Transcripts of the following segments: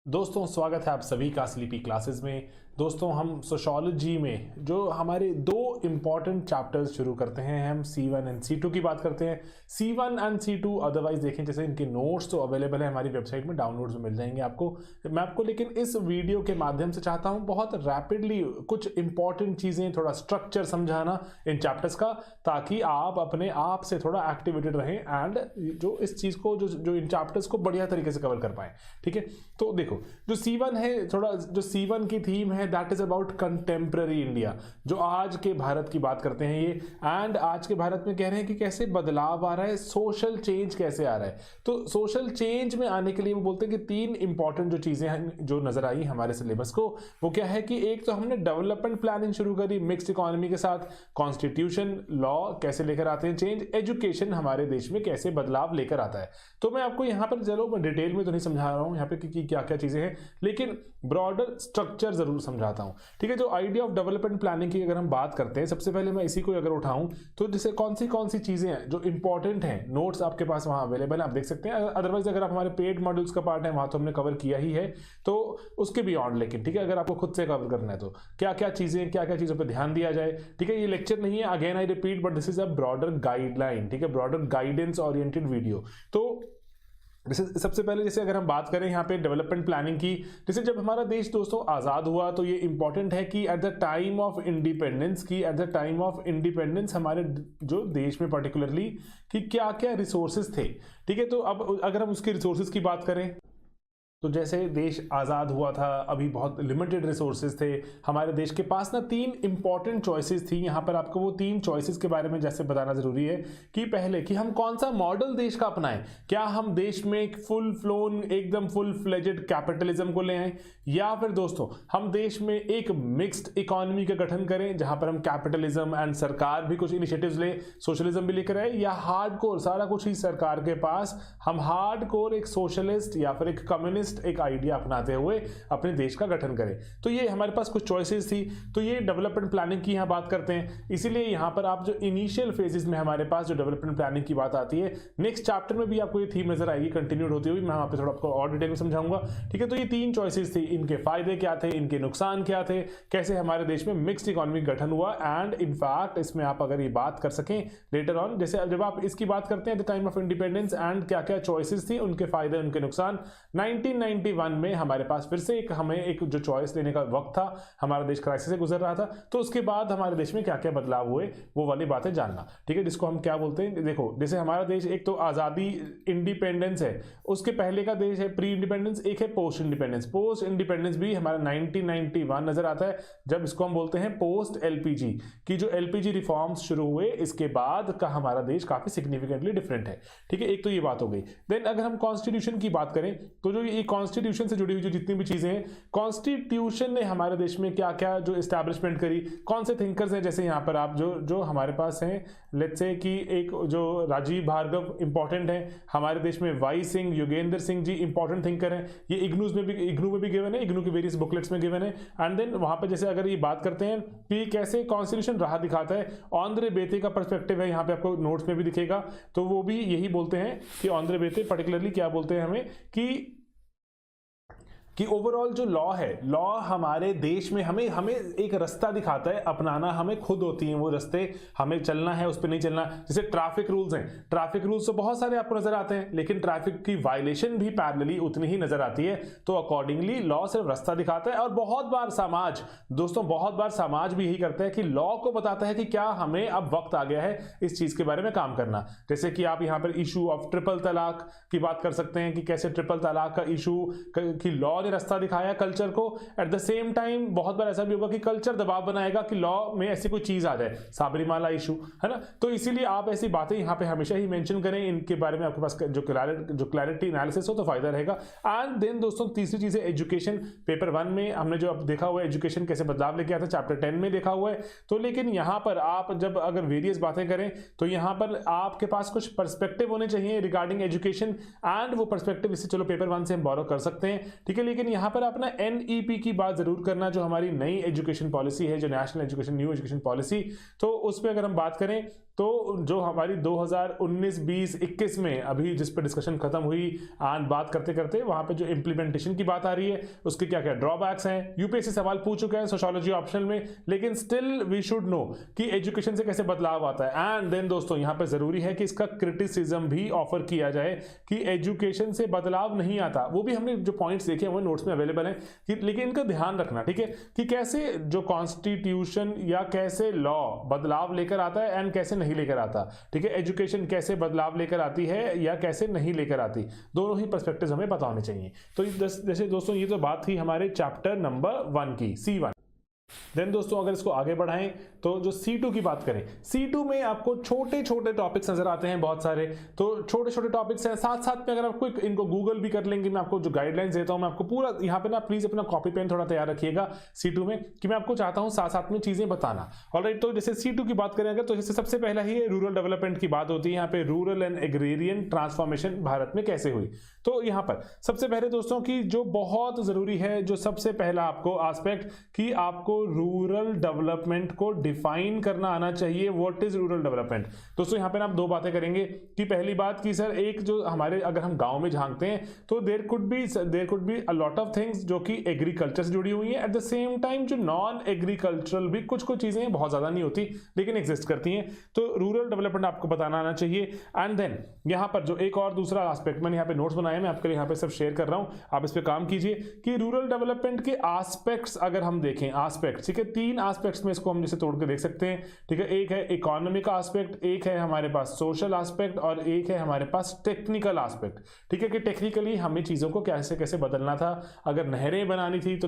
दोस्तों स्वागत है आप सभी का स्लीपी क्लासेस में। दोस्तों हम सोशियोलॉजी में जो हमारे दो इम्पॉर्टेंट चैप्टर्स शुरू करते हैं, हम C1 एंड C2 की बात करते हैं। C1 एंड C2 अदरवाइज देखें जैसे इनके नोट्स तो अवेलेबल है हमारी वेबसाइट में, डाउनलोड्स में मिल जाएंगे आपको। मैं आपको लेकिन इस वीडियो के माध्यम से चाहता हूं बहुत रैपिडली कुछ इंपॉर्टेंट चीज़ें, थोड़ा स्ट्रक्चर समझाना इन चैप्टर्स का, ताकि आप अपने आप से थोड़ा एक्टिवेटेड रहें एंड जो इस चीज़ को जो इन चैप्टर्स को बढ़िया तरीके से कवर कर पाएँ। ठीक है, तो देखो जो C1 है, थोड़ा जो C1 की थीम है that is about contemporary India, जो आज के भारत की बात करते हैं ये। एंड आज के भारत में कह रहे हैं कि कैसे बदलाव आ रहा है, सोशल चेंज कैसे आ रहा है। तो सोशल चेंज में आने के लिए वो बोलते हैं कि तीन इंपॉर्टेंट जो चीजें हैं जो नजर आई हमारे सिलेबस को, वो क्या है कि एक तो हमने डेवलपमेंट प्लानिंग शुरू करी मिक्स्ड इकोनॉमी के साथ, कॉन्स्टिट्यूशन लॉ कैसे लेकर आते हैं चेंज, एजुकेशन हमारे देश में कैसे बदलाव लेकर आता है। तो मैं आपको यहाँ पर चलो मैं डिटेल में तो नहीं समझा रहा हूँ यहाँ पे कि क्या क्या चीजें हैं, लेकिन ब्रॉडर स्ट्रक्चर जरूर समझाता हूं। ठीक है, जो आइडिया ऑफ डेवलपमेंट प्लानिंग की अगर हम बात करते हैं, सबसे पहले मैं इसी को अगर उठाऊं तो जैसे कौन सी चीजें हैं जो इंपॉर्टेंट हैं, नोट्स आपके पास वहां अवेलेबल है, आप देख सकते हैं। अदरवाइज अगर आप हमारे पेड मॉड्यूल्स का पार्ट है वहां तो हमने कवर किया ही है, तो उसके बियॉन्ड लेकिन ठीक है अगर आपको खुद से कवर करना है तो क्या क्या चीजों पर ध्यान दिया जाए। ठीक है, ये लेक्चर नहीं है, again I repeat, but this is a broader guideline. ठीक है, ब्रॉडर गाइडेंस ओरिएंटेड वीडियो। तो जैसे सबसे पहले जैसे अगर हम बात करें यहाँ पे डेवलपमेंट प्लानिंग की, जैसे जब हमारा देश दोस्तों आज़ाद हुआ तो ये इंपॉर्टेंट है कि at the time of independence हमारे जो देश में पर्टिकुलरली कि क्या क्या रिसोर्सेज थे। ठीक है, तो अब अगर हम उसके रिसोर्सेज की बात करें तो जैसे देश आज़ाद हुआ था अभी बहुत लिमिटेड रिसोर्सेज थे हमारे देश के पास ना, तीन इंपॉर्टेंट चॉइसेस थी। यहाँ पर आपको वो तीन चॉइसेस के बारे में जैसे बताना जरूरी है कि पहले कि हम कौन सा मॉडल देश का अपनाएं, क्या हम देश में एक एकदम फुल फ्लेजेड कैपिटलिज्म को ले आए, या फिर दोस्तों हम देश में एक मिक्स्ड इकोनॉमी का गठन करें जहां पर हम कैपिटलिज्म एंड सरकार भी कुछ इनिशिएटिव्स ले, सोशलिज्म भी लेकर आए, या हार्डकोर सारा कुछ ही सरकार के पास, हम हार्डकोर एक सोशलिस्ट या फिर एक कम्युनिस्ट एक आइडिया अपनाते हुए अपने देश का गठन करें। तो ये हमारे पास कुछ चॉइसेस थी। तो ये डेवलपमेंट प्लानिंग की यहां बात करते हैं, इसीलिए यहां पर आप जो इनिशियल फेजेस में हमारे पास जो डेवलपमेंट प्लानिंग की बात आती है, नेक्स्ट चैप्टर में भी आपको ये थीम नजर आएगी कंटिन्यूड होती हुई, मैं वहां पे थोड़ा आपको और डिटेल में समझाऊंगा। ठीक है, तो ये तीन चॉइसेस थी, इनके फायदे क्या थे, इनके नुकसान क्या थे, कैसे हमारे देश में मिक्स्ड इकोनॉमिक गठन हुआ, एंड इनफैक्ट इसमें आप अगर ये बात कर सकें लेटर ऑन, जैसे जब आप इसकी बात करते हैं the time of independence and क्या क्या चॉइसेस थी, उनके फायदे उनके नुकसान। 1991 में हमारे पास फिर से हमें एक जो चॉइस लेने का वक्त था, हमारा देश क्राइसिस से गुजर रहा था, तो उसके बाद हमारे देश में क्या क्या बदलाव हुए वो वाली बातें जानना। ठीक है, जिसको हम क्या बोलते हैं, देखो जैसे हमारा देश एक तो आज़ादी इंडिपेंडेंस है, उसके पहले का देश है प्री इंडिपेंडेंस, एक है पोस्ट इंडिपेंडेंस। पोस्ट इंडिपेंडेंस भी हमारा 1991 नजर आता है, जब इसको हम बोलते हैं पोस्ट एलपीजी की जो एलपीजी रिफॉर्म्स शुरू हुए, इसके बाद का हमारा देश काफी सिग्निफिकेंटली डिफरेंट है। ठीक है, एक तो ये बात हो गई। देन अगर हम कॉन्स्टिट्यूशन की बात करें तो जो ये कॉन्स्टिट्यूशन से जुड़ी हुई जो जितनी भी चीजें हैं, कॉन्स्टिट्यूशन ने हमारे देश में क्या क्या जो एस्टैब्लिशमेंट करी, कौन से थिंकर्स हैं, जैसे यहाँ पर आप जो हमारे पास हैं, लेट्स से कि एक जो राजीव भार्गव इंपॉर्टेंट है हमारे देश में, Y Singh, Yogendra Singh ji important thinker हैं, ये इग्नू में भी गिवन है, इग्नू की वेरियस बुकलेट्स में गिवन है। एंड देन वहां पर जैसे अगर ये बात करते हैं कि कैसे कॉन्स्टिट्यूशन राह दिखाता है, ऑंद्रे बेते का पर्सपेक्टिव है यहाँ पे आपको नोट्स में भी दिखेगा, तो वो भी यही बोलते हैं कि ऑंद्रे बेते पर्टिकुलरली क्या बोलते हैं हमें कि ओवरऑल जो लॉ है, लॉ हमारे देश में हमें एक रास्ता दिखाता है, अपनाना हमें खुद होती है वो रास्ते, हमें चलना है उस पर नहीं चलना। जैसे ट्रैफिक रूल्स हैं, ट्रैफिक रूल्स तो बहुत सारे आपको नजर आते हैं, लेकिन ट्रैफिक की वायलेशन भी पैरेलली उतनी ही नजर आती है। तो अकॉर्डिंगली लॉ सिर्फ रास्ता दिखाता है, और बहुत बार समाज भी यही करता है कि लॉ को बताता है कि क्या हमें अब वक्त आ गया है इस चीज के बारे में काम करना। जैसे कि आप यहाँ पर इशू ऑफ ट्रिपल तलाक की बात कर सकते हैं कि कैसे ट्रिपल तलाक का इशू की लॉ ने रास्ता दिखाया कल्चर को। एट द सेम टाइम बहुत बार ऐसा भी होगा कि कल्चर दबाव बनाएगा कि लॉ में ऐसी कोई चीज आ जाए, साबरीमाला इशू है ना। तो इसीलिए आप ऐसी बातें यहाँ पे हमेशा ही मेंशन करें, इनके बारे में आपके पास जो क्लैरिटी एनालिसिस हो तो फायदा रहेगा। एंड देन दोस्तों तीसरी चीज है एजुकेशन। पेपर 1 में हमने जो अब देखा हुआ है एजुकेशन कैसे बदलाव लेके आता है, चैप्टर 10 में देखा हुआ है। तो लेकिन यहाँ पर आप जब अगर वेरियस बातें करें तो यहाँ पर आपके पास कुछ पर्सपेक्टिव होने चाहिए रिगार्डिंग एजुकेशन, एंड वो पर्सपेक्टिव इससे चलो पेपर 1 से हम बोरो कर सकते हैं। ठीक है, लेकिन यहाँ पर अपना एनईपी की बात जरूर करना, जो हमारी नई एजुकेशन पॉलिसी है, जो national education new education policy, तो उस पर अगर हम बात करें तो जो हमारी 2019, 20, 21 में अभी जिस पर डिस्कशन खत्म हुई बात करते करते वहां पे जो इंप्लीमेंटेशन की बात आ रही है उसके क्या क्या ड्रॉबैक्स हैं, यूपीएससी सवाल पूछ चुका है सोशियोलॉजी ऑप्शनल में, लेकिन स्टिल वी शुड नो कि एजुकेशन से कैसे बदलाव आता है। एंड देन दोस्तों यहां पे जरूरी है कि इसका क्रिटिसिज्म भी ऑफर किया जाए कि एजुकेशन से बदलाव नहीं आता। वो भी हमने जो पॉइंट्स देखे हैं वो नोट्स में अवेलेबल है कि लेकिन इनका ध्यान रखना, ठीक है, कि कैसे जो कॉन्स्टिट्यूशन या कैसे लॉ बदलाव लेकर आता है एंड कैसे नहीं लेकर आता, ठीक है, एजुकेशन कैसे बदलाव लेकर आती है या कैसे नहीं लेकर आती, दोनों ही पर्सपेक्टिव्स हमें पता होने चाहिए। तो जैसे दोस्तों ये तो बात थी हमारे चैप्टर नंबर 1 की, C1। देन दोस्तों अगर इसको आगे बढ़ाएं तो जो C2 की बात करें, C2 में आपको छोटे छोटे टॉपिक्स नजर आते हैं बहुत सारे, तो छोटे छोटे टॉपिक्स हैं, साथ साथ में अगर आपको इनको गूगल भी कर लेंगे, मैं आपको जो गाइडलाइंस देता हूं मैं आपको पूरा यहाँ पे ना प्लीज अपना कॉपी पेन थोड़ा तैयार रखिएगा C2 में, कि मैं आपको चाहता हूं साथ साथ में चीजें बताना। ऑलराइट, तो जैसे C2 की बात करेंगे तो जैसे सबसे पहला ही रूरल डेवलपमेंट की बात होती है, यहाँ पे rural and agrarian transformation Bharat में कैसे हुई। तो यहाँ पर सबसे पहले दोस्तों की जो बहुत जरूरी है, जो सबसे पहला आपको एस्पेक्ट कि आपको रूरल डेवलपमेंट को डिफाइन करना आना चाहिए। व्हाट इज रूरल डेवलपमेंट दोस्तों, यहाँ पे आप दो बातें करेंगे कि पहली बात कि सर एक जो हमारे अगर हम गांव में झांकते हैं तो there could be a lot of things जो कि एग्रीकल्चर से जुड़ी हुई हैं, एट द सेम टाइम जो नॉन एग्रीकल्चरल भी कुछ चीजें बहुत ज्यादा नहीं होती लेकिन एग्जिस्ट करती हैं, तो रूरल डेवलपमेंट आपको बताना आना चाहिए। एंड देन यहाँ पर जो एक और दूसरा एस्पेक्ट मैंने यहाँ पे नोट्स बनाए, मैं आपके लिए यहाँ पे सब शेयर कर रहा हूं, आप इस पे काम कीजिए कि रूरल डेवलपमेंट के एस्पेक्ट्स अगर हम देखें, एस्पेक्ट्स, ठीक है, 3 एस्पेक्ट्स में इसको हम जैसे तोड़ के देख सकते हैं, ठीक है, एक है इकोनॉमिक एस्पेक्ट, एक है हमारे पास सोशल एस्पेक्ट और एक है हमारे पास टेक्निकल एस्पेक्ट, ठीक है, कि टेक्निकली हमें चीजों को कैसे कैसे बदलना था, अगर नहरें बनानी थी तो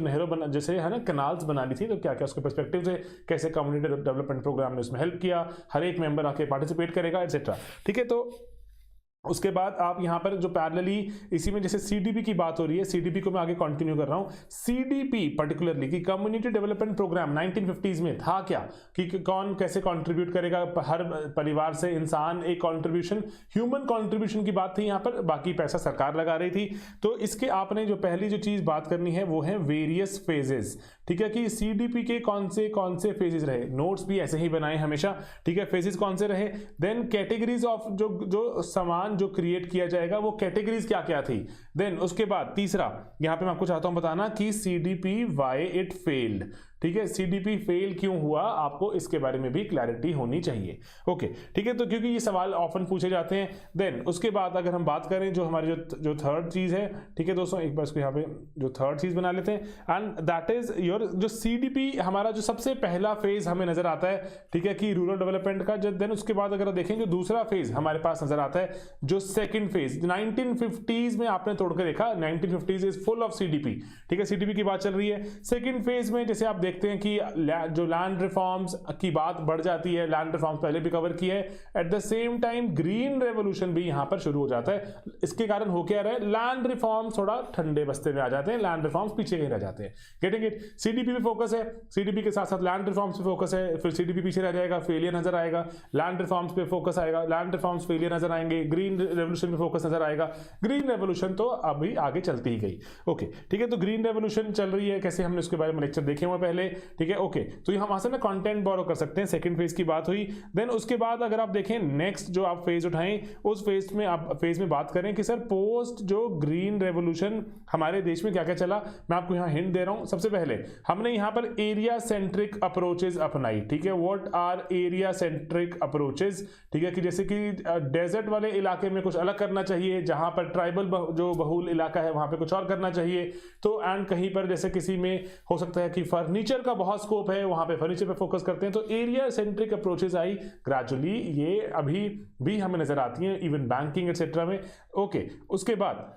जैसे है ना कैनाल्स बनानी थी तो क्या क्या उसके पर्सपेक्टिव से, कैसे कम्युनिटी डेवलपमेंट प्रोग्राम ने उसमें हेल्प किया, हर एक मेंबर आके पार्टिसिपेट करेगा एटसेट्रा, ठीक है। तो उसके बाद आप यहां पर जो पैरेलली इसी में जैसे सीडीपी की बात हो रही है, सीडीपी को मैं आगे कंटिन्यू कर रहा हूं, सीडीपी पर्टिकुलरली कि कम्युनिटी डेवलपमेंट प्रोग्राम 1950s में था क्या, कि कौन कैसे कंट्रीब्यूट करेगा, हर परिवार से इंसान एक कंट्रीब्यूशन, ह्यूमन कंट्रीब्यूशन की बात थी यहां पर, बाकी पैसा सरकार लगा रही थी। तो इसके आपने जो पहली जो चीज बात करनी है वो है वेरियस फेजेस, ठीक है, कि सीडीपी के कौन से फेजेस रहे, नोट्स भी ऐसे ही बनाए हमेशा, ठीक है, फेजेस कौन से रहे, देन कैटेगरीज ऑफ जो सामान जो क्रिएट किया जाएगा वो कैटेगरीज क्या क्या थी, देन उसके बाद तीसरा यहां पे मैं आपको चाहता हूं बताना कि सीडीपी व्हाई इट फेल्ड, ठीक है, सीडीपी फेल क्यों हुआ, आपको इसके बारे में भी क्लैरिटी होनी चाहिए। ओके, ठीक है, तो क्योंकि ये सवाल ऑफन पूछे जाते हैं। देन उसके बाद अगर हम बात करें जो हमारी जो थर्ड चीज है, ठीक है दोस्तों, एक बार इसको यहाँ पे जो थर्ड चीज बना लेते हैं, एंड दैट इज योर जो सीडीपी हमारा जो सबसे पहला फेज हमें नजर आता है, ठीक है, कि रूरल डेवलपमेंट का। देन उसके बाद अगर देखें जो दूसरा फेज हमारे पास नजर आता है, जो सेकंड फेज 1950s में आपने तोड़ के देखा, 1950s is full of CDP, ठीक है, सीडीपी की बात चल रही है। सेकंड फेज में जैसे आप देखते हैं कि जो लैंड रिफॉर्म्स की बात बढ़ जाती है, लैंड रिफॉर्म्स पहले भी कवर किया है, eight the same time green revolution भी यहां पर शुरू हो जाता है। इसके कारण हो क्या रहा है, लैंड रिफॉर्म्स थोड़ा ठंडे बस्ते में आ जाते हैं, लैंड रिफॉर्म्स पीछे कहीं रह जाते हैं, गेटिंग इट। सीडीपी पे फोकस है, सीडीपी के साथ साथ लैंड रिफॉर्म्स पे फोकस है, फिर सीडीपी पीछे रह जाएगा, फेलियर नजर आएगा, लैंड रिफॉर्म्स पे फोकस आएगा, लैंड रिफॉर्म्स फेलियर नजर आएंगे, ग्रीन रेवोल्यूशन पे फोकस नजर आएगा, ग्रीन रेवोल्यूशन तो अभी आगे चलती ही गई। ओके, ठीक है, तो ग्रीन रेवोल्यूशन चल रही है, कैसे हमने उसके बारे में लेक्चर देखे हुए पहले, ठीक है। ओके, तो हम वहां से ना कंटेंट बोरो कर सकते हैं, सेकंड फेज की बात हुई। देन उसके बाद अगर आप देखें नेक्स्ट जो आप फेज उठाएं, उस फेज में बात करें कि सर पोस्ट जो ग्रीन रेवोल्यूशन हमारे देश में क्या क्या चला, मैं आपको यहां हिंट दे रहा हूं। सबसे पहले हमने यहां पर एरिया सेंट्रिक अप्रोचेस अपनाई, ठीक है, what are area centric approaches, ठीक है, कि जैसे कि डेजर्ट वाले इलाके में कुछ अलग करना चाहिए, जहां पर ट्राइबल जो बहुल इलाका है वहां पे कुछ और करना चाहिए। तो एंड कहीं पर जैसे किसी में हो सकता है कि फर्नीचर का बहुत स्कोप है, वहां पे फर्नीचर पे फोकस करते हैं, तो area centric approaches I gradually, ये अभी भी हमें नजर आती हैं इवन बैंकिंग एटसेट्रा में। ओके, उसके बाद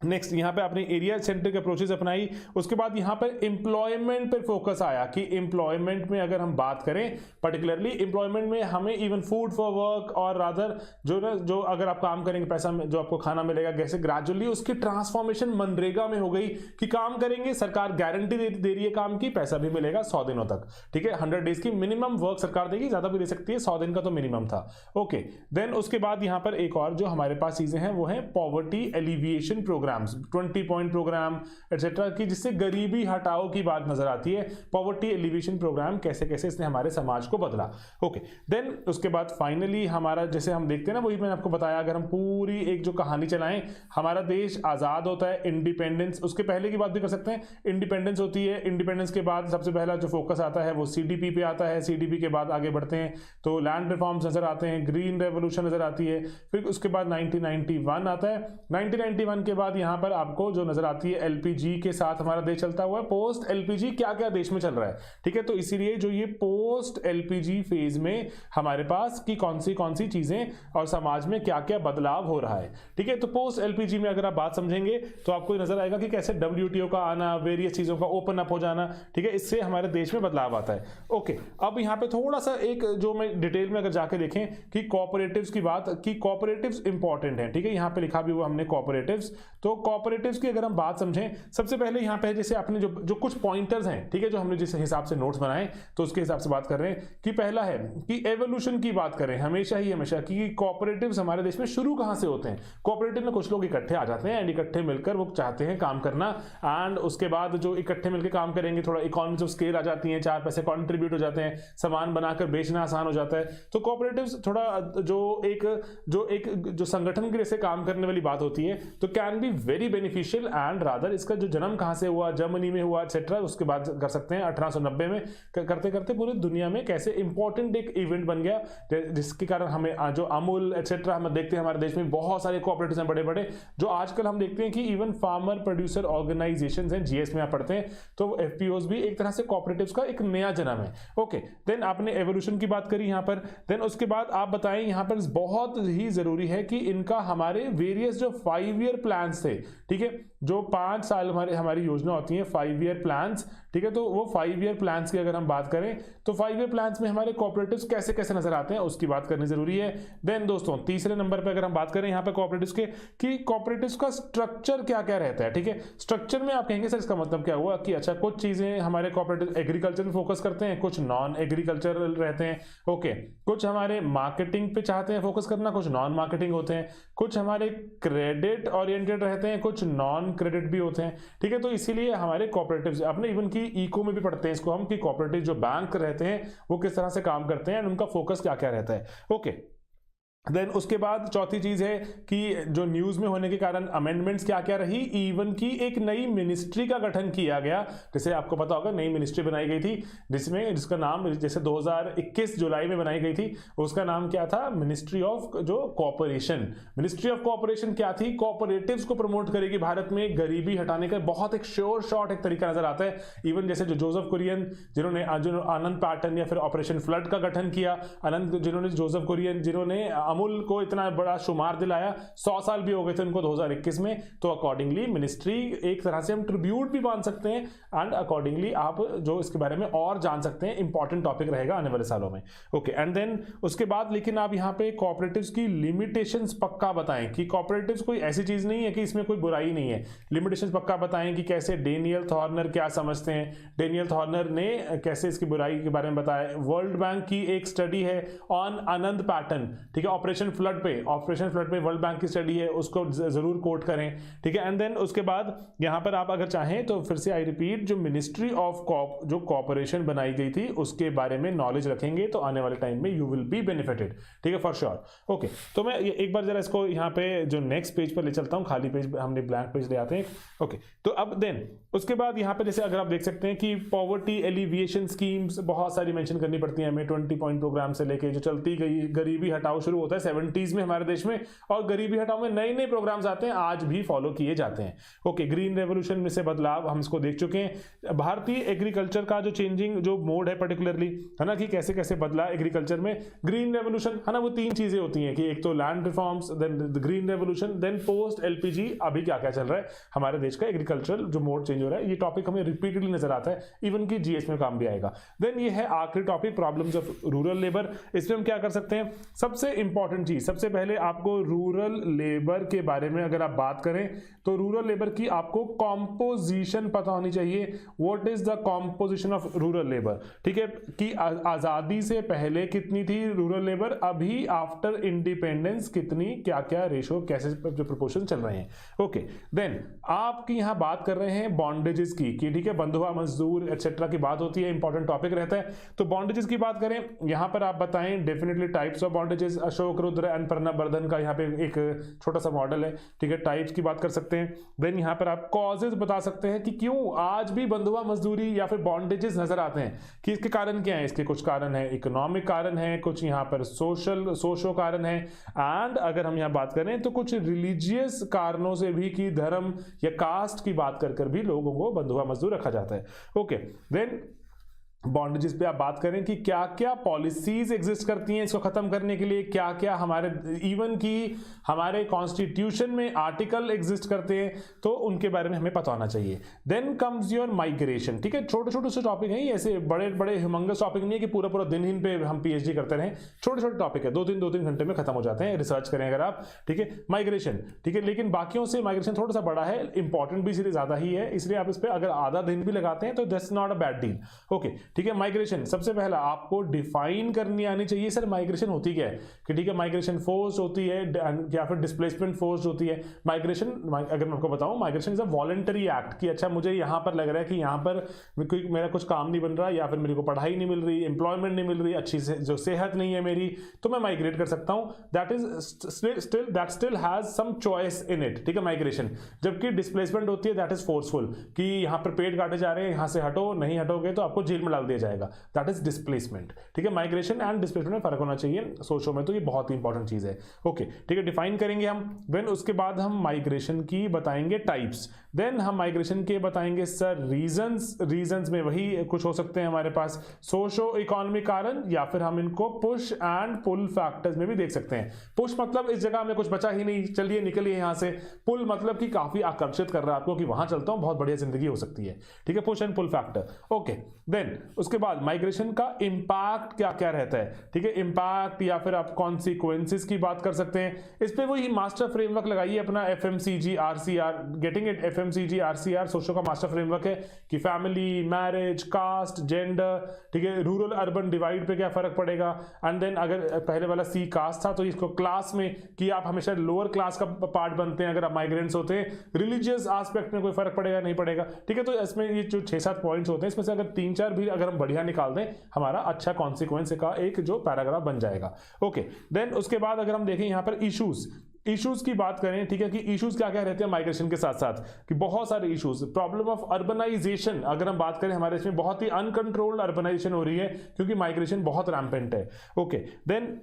नेक्स्ट यहां पे आपने एरिया सेंट्रिक अप्रोचेस अपनाई। उसके बाद यहां पर एम्प्लॉयमेंट पर फोकस आया कि एम्प्लॉयमेंट में अगर हम बात करें, पर्टिकुलरली एम्प्लॉयमेंट में हमें इवन फूड फॉर वर्क और रादर जो अगर आप काम करेंगे पैसा जो आपको खाना मिलेगा, कैसे ग्रेजुअली उसकी ट्रांसफॉर्मेशन मनरेगा में हो गई कि काम करेंगे, सरकार गारंटी दे रही है काम की, पैसा भी मिलेगा 100 दिनों तक, ठीक है, 100 डेज की मिनिमम वर्क सरकार देगी, ज्यादा भी दे सकती है, 100 दिन का तो मिनिमम था। ओके, देन उसके बाद यहां पर एक और जो हमारे पास चीजें हैं वो है poverty alleviation programme, programmes, 20 point programme etcetera, की जिससे गरीबी हटाओ की बात नजर आती है। पॉवर्टी एलिवेशन प्रोग्राम कैसे कैसे इसने हमारे समाज को बदला। ओके, देन उसके बाद फाइनली हमारा जैसे हम देखते हैं ना, वही मैंने आपको बताया, अगर हम पूरी एक जो कहानी चलाएं, हमारा देश आजाद होता है, इंडिपेंडेंस, उसके पहले की बात भी कर सकते हैं, इंडिपेंडेंस होती है, इंडिपेंडेंस के बाद सबसे पहला जो फोकस आता है वो सीडीपी पे आता है, सीडीपी के बाद आगे बढ़ते हैं तो लैंड रिफॉर्म्स नजर आते हैं, ग्रीन रेवोल्यूशन नजर आती है, फिर उसके बाद 1991 आता है। 1991 के बाद यहां पर आपको जो नजर आती है एलपीजी के साथ हमारा देश चलता हुआ है। पोस्ट एलपीजी क्या क्या देश में चल रहा है, ठीक है, तो इसीलिए जो ये पोस्ट एलपीजी फेज में हमारे पास की कौन सी चीजें और समाज में क्या क्या बदलाव हो रहा है, ठीक है। तो पोस्ट एलपीजी में अगर आप बात समझेंगे तो आपको नजर आएगा कि कैसे डब्ल्यूटीओ का आना, वेरियस चीजों का ओपन अप हो जाना, ठीक है, इससे हमारे देश में बदलाव आता है। ओके, अब यहाँ पे थोड़ा सा एक जो मैं डिटेल में अगर जाके देखें कि कोऑपरेटिव्स की बात, कि कोऑपरेटिव्स इंपॉर्टेंट है, ठीक है, यहाँ पे लिखा भी हुआ हमने कोऑपरेटिव्स। तो कोऑपरेटिव्स की अगर हम बात समझें, सबसे पहले यहाँ पे जैसे आपने जो कुछ पॉइंटर्स हैं, ठीक है, जो हमने जिस हिसाब से नोट्स बनाए तो उसके हिसाब से बात कर रहे हैं कि पहला है कि एवोल्यूशन की बात करें हमेशा कि कोऑपरेटिव्स हमारे देश में शुरू कहां से होते हैं। कोऑपरेटिव में कुछ लोग इकट्ठे आ जाते हैं एंड इकट्ठे मिलकर वो चाहते हैं काम करना, एंड उसके बाद जो इकट्ठे मिलकर काम करेंगे थोड़ा इकोनॉमिक्स ऑफ स्केल आ जाती है, 4 पैसे कंट्रीब्यूट हो जाते हैं, सामान बनाकर बेचना आसान हो जाता है। तो कोऑपरेटिव्स थोड़ा जो संगठन के जैसे काम करने वाली बात होती है, तो can be very beneficial and rather इसका जो जन्म कहां से हुआ, जर्मनी में हुआ एक्सेट्रा, उसके बाद कर सकते हैं 1890 में करते करते पूरी दुनिया में कैसे इंपॉर्टेंट एक इवेंट बन गया, जिसके कारण हमें जो अमूल एक्सेट्रा हम देखते हैं हमारे देश में बहुत सारे कोऑपरेटिव्स हैं बड़े बड़े, जो आजकल हम देखते हैं कि इवन फार्मर प्रोड्यूसर ऑर्गेनाइजेशंस हैं, जीएस में आप पढ़ते हैं, तो एफपीओस भी एक तरह से कोऑपरेटिव्स का एक नया जन्म है। ओके, देन आपने एवोल्यूशन की बात करी यहाँ पर, देन उसके बाद आप बताएं यहाँ पर बहुत ही जरूरी है कि इनका हमारे वेरियस जो 5 ईयर प्लान्स थे, ठीक है, जो 5 साल हमारी योजना होती है 5 ईयर प्लान्स, ठीक है, तो वो 5 ईयर प्लान्स की अगर हम बात करें तो 5 ईयर प्लान्स में हमारे कोऑपरेटिव्स कैसे कैसे नजर आते हैं उसकी बात करनी जरूरी है। देन दोस्तों तीसरे नंबर पे अगर हम बात करें यहाँ पे कोऑपरेटिव्स के, कि कोऑपरेटिव्स का स्ट्रक्चर क्या क्या रहता है, ठीक है। स्ट्रक्चर में आप कहेंगे सर इसका मतलब क्या हुआ, कि अच्छा कुछ चीजें हमारे कोऑपरेटिव एग्रीकल्चर में फोकस करते हैं, कुछ नॉन एग्रीकल्चरल रहते हैं, ओके, कुछ हमारे मार्केटिंग पे चाहते हैं फोकस करना, कुछ नॉन मार्केटिंग होते हैं, कुछ हमारे क्रेडिट ओरिएंटेड रहते हैं, कुछ नॉन क्रेडिट भी होते हैं, ठीक है। तो इसीलिए हमारे कोऑपरेटिव्स अपने इवन की इको में भी पढ़ते हैं इसको हम, कि कोऑपरेटिव जो बैंक रहते हैं वो किस तरह से काम करते हैं, उनका फोकस क्या क्या रहता है। ओके, देन उसके बाद चौथी चीज है कि जो न्यूज में होने के कारण अमेंडमेंट्स क्या क्या रही, इवन की एक नई मिनिस्ट्री का गठन किया गया, जैसे आपको पता होगा नई मिनिस्ट्री बनाई गई थी जिसका नाम जैसे 2021 जुलाई में बनाई गई थी, उसका नाम क्या था, मिनिस्ट्री ऑफ जो कोऑपरेशन। मिनिस्ट्री ऑफ कोऑपरेशन क्या थी, कोऑपरेटिव्स को प्रमोट करेगी, भारत में गरीबी हटाने का बहुत एक श्योर शॉट एक तरीका नजर आता है। इवन जैसे जो जोसेफ कुरियन जिन्होंने आनंद पैटर्न या फिर ऑपरेशन फ्लड का गठन किया, जोसेफ कुरियन जिन्होंने अमूल को इतना बड़ा शुमार दिलाया, 100 साल भी हो गए थे उनको 2021 में, तो अकॉर्डिंगली मिनिस्ट्री एक तरह से हम ट्रिब्यूट भी मान सकते हैं, एंड अकॉर्डिंगली आप जो इसके बारे में और जान सकते हैं, इंपॉर्टेंट टॉपिक रहेगा आने वाले सालों में। ओके, एंड देन उसके बाद लेकिन आप यहाँ पे कोऑपरेटिव्स की लिमिटेशंस पक्का बताएं, कि कोऑपरेटिव्स कोई ऐसी चीज नहीं है कि इसमें कोई बुराई नहीं है, लिमिटेशंस पक्का बताएं कि कैसे डेनियल थॉर्नर क्या समझते हैं, डेनियल थॉर्नर ने कैसे इसकी बुराई के बारे में बताया। वर्ल्ड बैंक की एक स्टडी है ऑन आनंद पैटर्न, ठीक है, ऑपरेशन फ्लड पे वर्ल्ड बैंक की स्टडी है, उसको जरूर कोट करें, ठीक है। एंड देन उसके बाद यहां पर आप अगर चाहें तो फिर से आई रिपीट, जो मिनिस्ट्री ऑफ जो कॉर्पोरेशन बनाई गई थी उसके बारे में नॉलेज रखेंगे तो आने वाले टाइम में यू विल बी बेनिफिटेड, ठीक है, फॉर श्योर। ओके, तो मैं एक बार जरा इसको यहाँ पे जो नेक्स्ट पेज पर ले चलता हूँ, खाली पेज हमने ब्लैंक पेज ले आते हैं। ओके, तो अब देन उसके बाद यहाँ पे जैसे अगर आप देख सकते हैं कि पॉवर्टी एलिविएशन स्कीम्स बहुत सारी मेंशन करनी पड़ती है हमें, 20 पॉइंट प्रोग्राम से लेके जो चलती गई, गरीबी हटाओ शुरू होता है 70s में हमारे देश में, और गरीबी हटाओ में नए नए प्रोग्राम्स आते हैं, आज भी फॉलो किए जाते हैं। ओके, ग्रीन रेवोल्यूशन में से बदलाव हम इसको देख चुके हैं, भारतीय एग्रीकल्चर का जो चेंजिंग जो मोड है पर्टिकुलरली, है ना, कि कैसे कैसे बदला एग्रीकल्चर में। ग्रीन रेवोल्यूशन है ना, वो 3 चीजें होती हैं कि एक तो land reforms, then green revolution, then post LPG, अभी क्या क्या चल रहा है हमारे देश का एग्रीकल्चर जो मोड चेंज हो रहा है, ये टॉपिक हमें रिपीटेडली नजर आता है, इवन की जीएस में काम भी आएगा। देन ये है आखिरी topic, problems of rural labour. इसमें हम क्या कर सकते हैं, सबसे इंपॉर्टेंट चीज, सबसे पहले आपको रूरल लेबर के बारे में अगर आप बात करें तो रूरल लेबर की आपको कॉम्पोजिशन पता होनी चाहिए। What is the composition of rural labour, ठीक है, कि आजादी से पहले कितनी थी रूरल लेबर, अभी आफ्टर इंडिपेंडेंस कितनी, क्या क्या रेशो, कैसे जो प्रोपोर्शन चल रहे हैं। ओके, देन आपकी यहां बात कर रहे हैं बॉन्डेजेस की, कि ठीक है बंधुआ मजदूर एक्सेट्रा की बात होती है, इंपॉर्टेंट टॉपिक रहता है। तो बॉन्डेजेस की बात करें, यहां पर आप बताएं definitely types of bondages, Ashok Rudra and Pranab Bardhan का यहाँ पे एक छोटा सा मॉडल है, ठीक है, टाइप्स की बात कर सकते हैं। देन यहाँ पर आप कॉजेज बता सकते हैं कि क्यों आज भी बंधुआ मजदूरी या फिर बॉन्डेजेस नजर आते हैं, कि इसके कारण क्या है। इसके कुछ कारण है इकोनॉमिक कारण है, कुछ यहाँ पर सोशो कारण है, एंड अगर हम यहाँ बात करें तो कुछ रिलीजियस कारणों से भी, कि धर्म या कास्ट की बात कर भी लोगों को बंधुआ मजदूर रखा जाता है। ओके, देन बॉन्डेजेस पे आप बात करें कि क्या क्या पॉलिसीज एग्जिस्ट करती हैं इसको खत्म करने के लिए, क्या क्या हमारे इवन की हमारे कॉन्स्टिट्यूशन में आर्टिकल एग्जिस्ट करते हैं, तो उनके बारे में हमें पता होना चाहिए। देन कम्स योर माइग्रेशन, ठीक है, छोटे छोटे से टॉपिक हैं, ऐसे बड़े बड़े ह्यूमंगस टॉपिक नहीं है कि पूरा पूरा दिन पे हम पीएचडी करते रहें, छोटे छोटे टॉपिक है, 2-3 घंटे में खत्म हो जाते हैं, रिसर्च करें अगर आप, ठीक है। माइग्रेशन, ठीक है, लेकिन बाकियों से माइग्रेशन थोड़ा सा बड़ा है, इंपॉर्टेंट भी इसलिए ज्यादा ही है, इसलिए आप इस पर अगर आधा दिन भी लगाते हैं तो that's not a bad deal. Okay, ठीक है। माइग्रेशन, सबसे पहला आपको डिफाइन करनी आनी चाहिए सर माइग्रेशन होती क्या है, कि ठीक है माइग्रेशन फोर्स होती है या फिर डिस्प्लेसमेंट फोर्स होती है। माइग्रेशन, अगर मैं आपको बताऊं, migration is a voluntary act, कि अच्छा मुझे यहां पर लग रहा है कि यहां पर मेरा कुछ काम नहीं बन रहा, या फिर मेरे को पढ़ाई नहीं मिल रही, एम्प्लॉयमेंट नहीं मिल रही, अच्छी से जो सेहत नहीं है मेरी, तो मैं माइग्रेट कर सकता हूं। That still has some choice in it, ठीक है, माइग्रेशन। जबकि डिस्प्लेसमेंट होती है दैट इज फोर्सफुल, कि यहां पर पेड़ काटे जा रहे हैं, यहां से हटो, नहीं हटोगे तो आपको जेल में डाल दिया जाएगा, दैट इज डिस्प्लेसमेंट, ठीक है। माइग्रेशन एंड डिस्प्लेसमेंट में फर्क होना चाहिए सोचो में, तो ये बहुत ही इंपॉर्टेंट चीज है। ओके, ठीक है, डिफाइन करेंगे हम। देन उसके बाद हम माइग्रेशन की बताएंगे टाइप्स, देन हम माइग्रेशन के बताएंगे सर रीजंस में वही कुछ हो सकते हैं हमारे पास, सोशो इकोनॉमिक कारण, या फिर हम इनको पुश एंड पुल फैक्टर्स में भी देख सकते हैं। पुश मतलब इस जगह में कुछ बचा ही नहीं, चलिए निकलिए यहां से। पुल मतलब कि काफी आकर्षित कर रहा है आपको कि वहां चलता हूं, बहुत बढ़िया जिंदगी हो सकती है, ठीक है, push and pull factor. Okay, then उसके बाद माइग्रेशन का इंपैक्ट क्या क्या रहता है, ठीक है, इंपैक्ट या फिर आप कॉन्सिक्वेंसेस की बात कर सकते हैं। इस पे वही मास्टर फ्रेमवर्क लगाइए अपना, FMCG RCR, getting it, FMCG RCR socio का मास्टर फ्रेमवर्क है, कि फैमिली, मैरिज, कास्ट, जेंडर, ठीक है, रूरल अर्बन डिवाइड पे क्या फर्क पड़ेगा। एंड देन अगर पहले वाला C कास्ट था तो इसको क्लास में, कि आप हमेशा लोअर क्लास का पार्ट बनते हैं अगर आप माइग्रेंट्स होते हैं। रिलीजियस एस्पेक्ट में कोई फर्क पड़ेगा नहीं पड़ेगा, ठीक है। तो इसमें ये जो 6-7 पॉइंट्स होते हैं, इसमें से अगर 3-4 भी अगर हम बढ़िया निकाल दें, हमारा अच्छा कॉन्सिक्वेंस का एक जो पैराग्राफ बन जाएगा। ओके, देन उसके बाद अगर हम देखें यहाँ पर इश्यूज की बात करें, ठीक है, कि इश्यूज क्या क्या रहते हैं माइग्रेशन के साथ साथ, कि बहुत सारे इश्यूज, प्रॉब्लम ऑफ अर्बनाइजेशन अगर हम बात करें, हमारे इसमें बहुत ही अनकंट्रोल्ड अर्बनाइजेशन हो रही है क्योंकि माइग्रेशन बहुत रैम्पेंट है। ओके, देन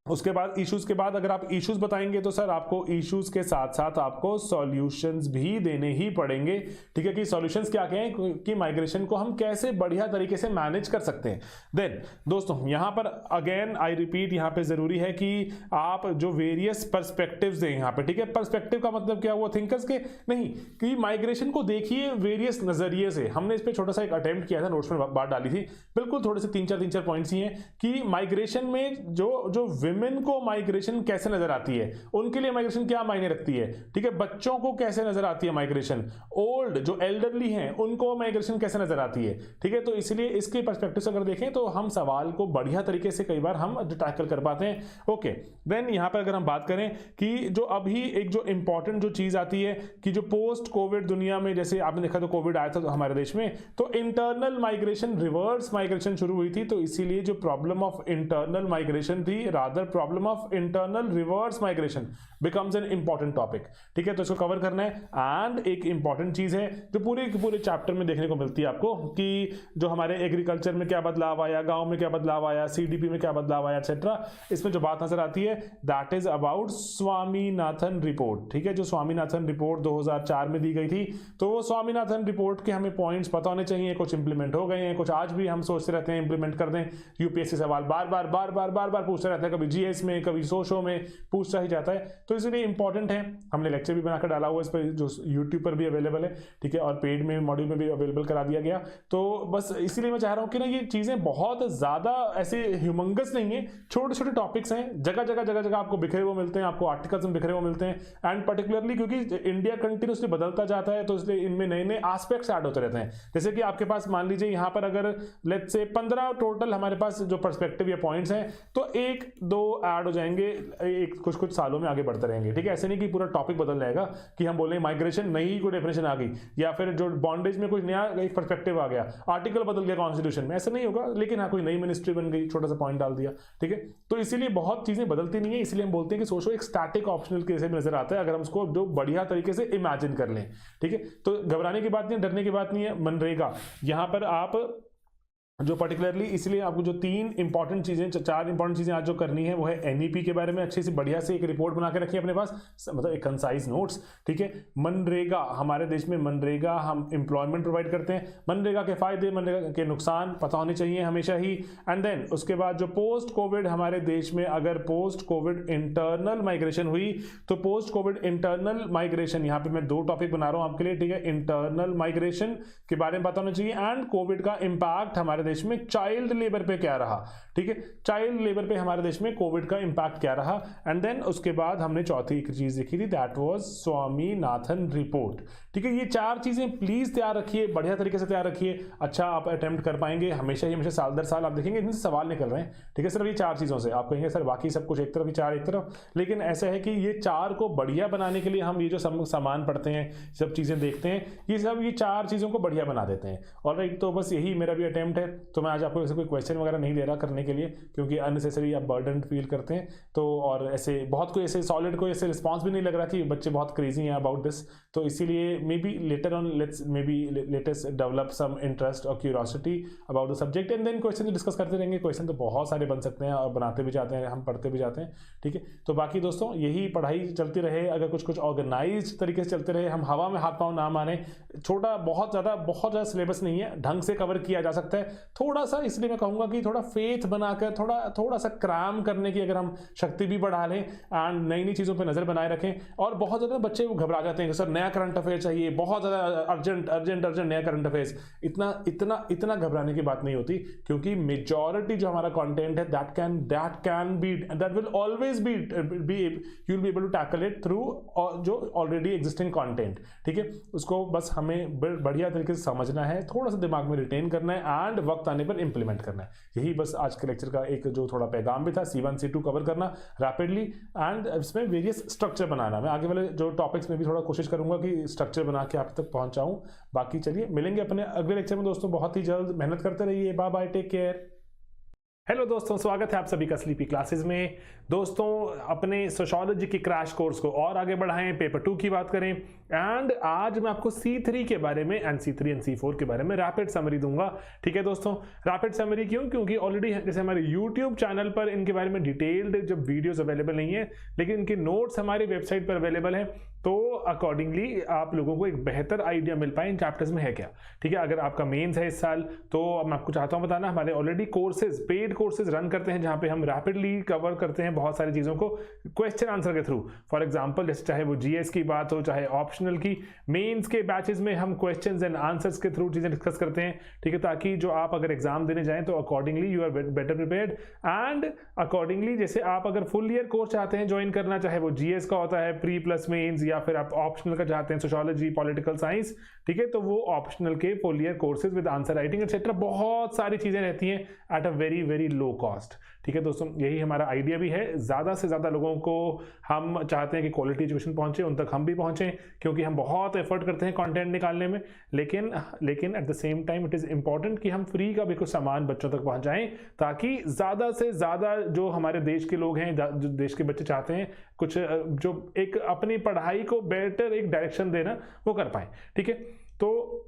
उसके बाद इश्यूज के बाद अगर आप इश्यूज बताएंगे तो सर आपको इश्यूज के साथ साथ आपको सॉल्यूशंस भी देने ही पड़ेंगे, ठीक है, कि सॉल्यूशंस क्या क्या हैं, कि माइग्रेशन को हम कैसे बढ़िया तरीके से मैनेज कर सकते हैं। देन दोस्तों यहां पर अगेन आई रिपीट, यहां पे जरूरी है कि आप जो वेरियस पर्सपेक्टिव्स दें यहां पे, ठीक है। पर्सपेक्टिव का मतलब क्या हुआ, थिंकर्स के नहीं, कि माइग्रेशन को देखिए वेरियस नजरिए से। हमने इस पर छोटा सा एक अटेम्प्ट किया था, नोट्स में बात डाली थी, बिल्कुल थोड़े से 3-4 पॉइंट्स ही हैं, कि माइग्रेशन में जो विमेन को माइग्रेशन कैसे नजर आती है, उनके लिए माइग्रेशन क्या मायने रखती है, ठीक है, बच्चों को कैसे नजर आती है माइग्रेशन, ओल्ड जो एल्डरली हैं उनको माइग्रेशन कैसे नजर आती है, ठीक है। तो इसलिए इसके पर्सपेक्टिव से अगर देखें तो हम सवाल को बढ़िया तरीके से कई बार हम टैकल कर पाते हैं। ओके, देन यहां पर अगर हम बात करें कि जो अभी एक जो इंपॉर्टेंट जो चीज आती है, कि जो पोस्ट कोविड दुनिया में, जैसे आपने देखा तो कोविड आया था तो हमारे देश में, तो इंटरनल माइग्रेशन, रिवर्स माइग्रेशन शुरू हुई थी, तो इसीलिए जो प्रॉब्लम ऑफ इंटरनल माइग्रेशन थी, rather problem of internal reverse migration becomes an important topic, ठीक है। तो इसको कवर करना है। एंड एक इंपॉर्टेंट चीज है जो पूरे चैप्टर में देखने को मिलती है आपको, कि जो हमारे एग्रीकल्चर में क्या बदलाव आया, गांव में क्या बदलाव आया, CDP में क्या बदलाव आया एक्सेट्रा, इसमें जो बात नजर आती है that is about Swaminathan report, ठीक है, जो स्वामीनाथन रिपोर्ट 2004 में दी गई थी। तो वो स्वामीनाथन रिपोर्ट के हमें पॉइंट्स पता होने चाहिए, कुछ इंप्लीमेंट हो गए हैं, कुछ आज भी हम सोचते रहते हैं इंप्लीमेंट कर दें। UPSC सवाल बार बार पूछते रहते हैं, कभी GS में, कभी सोशो में पूछता ही जाता है। तो इसलिए इंपॉर्टेंट है, हमने लेक्चर भी बनाकर डाला हुआ इस पर, जो यूट्यूब पर भी अवेलेबल है, ठीक है, और पेड में मॉड्यूल में भी अवेलेबल करा दिया गया। तो बस इसीलिए मैं चाह रहा हूँ कि ना ये चीज़ें बहुत ज़्यादा ऐसे ह्यूमंगस नहीं है, छोटे छोटे टॉपिक्स हैं, जगह जगह आपको बिखरे हुए मिलते हैं, आपको आर्टिकल्स में बिखरे हुए मिलते हैं, एंड पर्टिकुलरली क्योंकि इंडिया कंटिन्यूसली बदलता जाता है तो इसलिए इनमें नए नए एस्पेक्ट्स ऐड होते रहते हैं। जैसे कि आपके पास मान लीजिए यहाँ पर अगर लेट्स से 15 टोटल हमारे पास जो पर्सपेक्टिव या पॉइंट्स हैं, तो 1-2 ऐड हो जाएंगे, एक कुछ सालों में आगे बढ़ते रहेंगे, ठीक है। ऐसे नहीं कि पूरा टॉपिक बदल जाएगा कि हम बोले माइग्रेशन नई कोई डेफिनेशन आ गई, या फिर जो बॉन्डेज में कुछ नया एक पर्सपेक्टिव आ गया, आर्टिकल बदल गया कॉन्स्टिट्यूशन में, ऐसा नहीं होगा। लेकिन हाँ, कोई नई मिनिस्ट्री बन गई, छोटा सा पॉइंट डाल दिया, ठीक है। तो इसीलिए बहुत चीजें बदलती नहीं है, इसलिए हम बोलते हैं कि सोचो एक स्टैटिक ऑप्शनल कैसे नजर आता है अगर हम उसको जो बढ़िया तरीके से इमेजिन कर लें, ठीक है। तो घबराने की बात नहीं है, डरने की बात नहीं है। मनरेगा यहाँ पर आप जो पर्टिकुलरली, इसलिए आपको जो 4 इंपॉर्टेंट चीजें आज जो करनी है वो है एनईपी के बारे में अच्छे से बढ़िया से एक रिपोर्ट बना के रखिए अपने पास, मतलब एक कंसाइज नोट्स, ठीक है। मनरेगा, हमारे देश में मनरेगा हम एम्प्लॉयमेंट प्रोवाइड करते हैं, मनरेगा के फायदे, मनरेगा के नुकसान पता होने चाहिए हमेशा ही। एंड देन उसके बाद जो पोस्ट कोविड हमारे देश में अगर पोस्ट कोविड इंटरनल माइग्रेशन हुई, तो पोस्ट कोविड इंटरनल माइग्रेशन, यहाँ पे मैं 2 टॉपिक बना रहा हूँ आपके लिए, ठीक है। इंटरनल माइग्रेशन के बारे में पता होना चाहिए, एंड कोविड का इंपैक्ट हमारे देश में चाइल्ड लेबर पे क्या रहा, ठीक है। चाइल्ड लेबर पे हमारे देश में कोविड का इंपैक्ट क्या रहा। एंड देन उसके बाद हमने चौथी एक चीज देखी थी, दैट वाज स्वामीनाथन रिपोर्ट, ठीक है। ये 4 चीजें प्लीज तैयार रखिए, बढ़िया तरीके से तैयार रखिए, अच्छा आप अटेम्प्ट कर पाएंगे। हमेशा साल दर साल आप देखेंगे इनसे सवाल निकल रहे हैं, ठीक है। सिर्फ ये 4 चीजों से आप कहेंगे सर बाकी सब कुछ एक तरफ, ये 4 एक तरफ, लेकिन ऐसा है कि ये 4 को बढ़िया बनाने के लिए हम ये जो सामान पढ़ते हैं, सब चीजें देखते हैं, ये 4 चीजों को बढ़िया बना देते हैं। और तो बस यही मेरा भी अटेम्प्ट है। तो मैं आज आपको ऐसे कोई क्वेश्चन वगैरह नहीं दे रहा करने के लिए, क्योंकि अननेसेसरी आप बर्डन फील करते हैं। तो और ऐसे बहुत कोई ऐसे सॉलिड कोई ऐसे रिस्पॉन्स भी नहीं लग रहा कि बच्चे बहुत क्रेजी हैं अबाउट दिस। तो इसीलिए maybe later on let us develop some interest और curiosity about the subject, and then question discuss करते रहेंगे। क्वेश्चन तो बहुत सारे बन सकते हैं और बनाते भी जाते हैं, हम पढ़ते भी जाते हैं, ठीक है। तो बाकी दोस्तों यही पढ़ाई चलती रहे, अगर कुछ ऑर्गेनाइज तरीके से चलते रहे, हम हवा में हाथ पाँव ना माने। छोटा बहुत ज़्यादा सिलेबस नहीं है, ढंग से कवर किया जा सकता है। थोड़ा सा इसलिए मैं कहूँगा कि थोड़ा फेथ बनाकर थोड़ा सा क्राम करने की अगर हम शक्ति भी बढ़ा लें, एंड नई नई चीज़ों पर नज़र बनाए रखें। और बहुत ज़्यादा बच्चे घबरा जाते हैं कि सर नया करंट अफेयर चाहिए, बहुत ज़्यादा अर्जेंट नया करंट अफेयर्स। इतना घबराने की बात नहीं होती, क्योंकि मेजॉरिटी जो हमारा कंटेंट है that will always be you will be able to tackle it through जो ऑलरेडी एग्जिस्टिंग कंटेंट, ठीक है। उसको बस हमें बढ़िया तरीके से समझना है, थोड़ा सा दिमाग में रिटेन करना है, एंड वक्त आने पर इंप्लीमेंट करना है। यही बस आज के लेक्चर का एक जो थोड़ा पैगाम भी था, C1 C2 कवर करना रैपिडली, एंड इसमें वेरियस स्ट्रक्चर बनाना। मैं आगे वाले जो टॉपिक्स में भी थोड़ा कोशिश करूंगा कि स्ट्रक्चर बना के आप तक पहुंचाऊं। बाकी चलिए मिलेंगे अपने अगले लेक्चर में दोस्तों, बहुत ही जल्द। मेहनत करते रहिए, bye bye, take care. Hello दोस्तों, स्वागत है आप सभी का स्लीपी क्लासेस में। दोस्तों अपने सोशियोलॉजी की क्रैश कोर्स को और आगे बढ़ाएं, पेपर 2 की बात करें, एंड आज मैं आपको C3 के बारे में एंड C3 एंड C4 के बारे में रैपिड समरी दूंगा, ठीक है दोस्तों। रैपिड समरी क्यों? क्योंकि ऑलरेडी जैसे हमारे YouTube चैनल पर इनके बारे में डिटेल्ड जब वीडियोस अवेलेबल नहीं है, लेकिन इनके नोट्स हमारी वेबसाइट पर अवेलेबल हैं, तो अकॉर्डिंगली आप लोगों को एक बेहतर आइडिया मिल पाए इन चैप्टर्स में है क्या, ठीक है। अगर आपका मेंस है इस साल, तो मैं आपको चाहता हूं बताना, हमारे already courses, paid courses run करते हैं, जहां पे हम रैपिडली कवर करते हैं बहुत सारी चीज़ों को क्वेश्चन आंसर के थ्रू। फॉर एग्जाम्पल जैसे चाहे वो GS की बात हो, चाहे ऑप्शनल की, मेंस के बैचेस में हम क्वेश्चंस एंड आंसर्स के थ्रू चीज़ें डिस्कस करते हैं, ठीक है, ताकि जो आप अगर एग्जाम देने जाएं तो accordingly you are better prepared, and accordingly जैसे आप अगर फुल ईयर कोर्स चाहते हैं ज्वाइन करना, चाहे वो GS का होता है प्री प्लस मेंस, या फिर आप ऑप्शनल का चाहते हैं सोशियोलॉजी, पॉलिटिकल साइंस, ठीक है, तो वो ऑप्शनल के full year courses with answer writing etcetera, बहुत सारी चीजें रहती हैं eight a very very low cost, ठीक है दोस्तों। यही हमारा आइडिया भी है, ज़्यादा से ज़्यादा लोगों को हम चाहते हैं कि क्वालिटी एजुकेशन पहुंचे, उन तक हम भी पहुंचें, क्योंकि हम बहुत एफर्ट करते हैं कंटेंट निकालने में, लेकिन eight the same time it is important कि हम फ्री का भी कुछ सामान बच्चों तक पहुंचाएं, ताकि ज़्यादा से ज़्यादा जो हमारे देश के लोग हैं, जो देश के बच्चे चाहते हैं कुछ जो एक अपनी पढ़ाई को बेटर एक डायरेक्शन देना, वो कर पाएँ, ठीक है। तो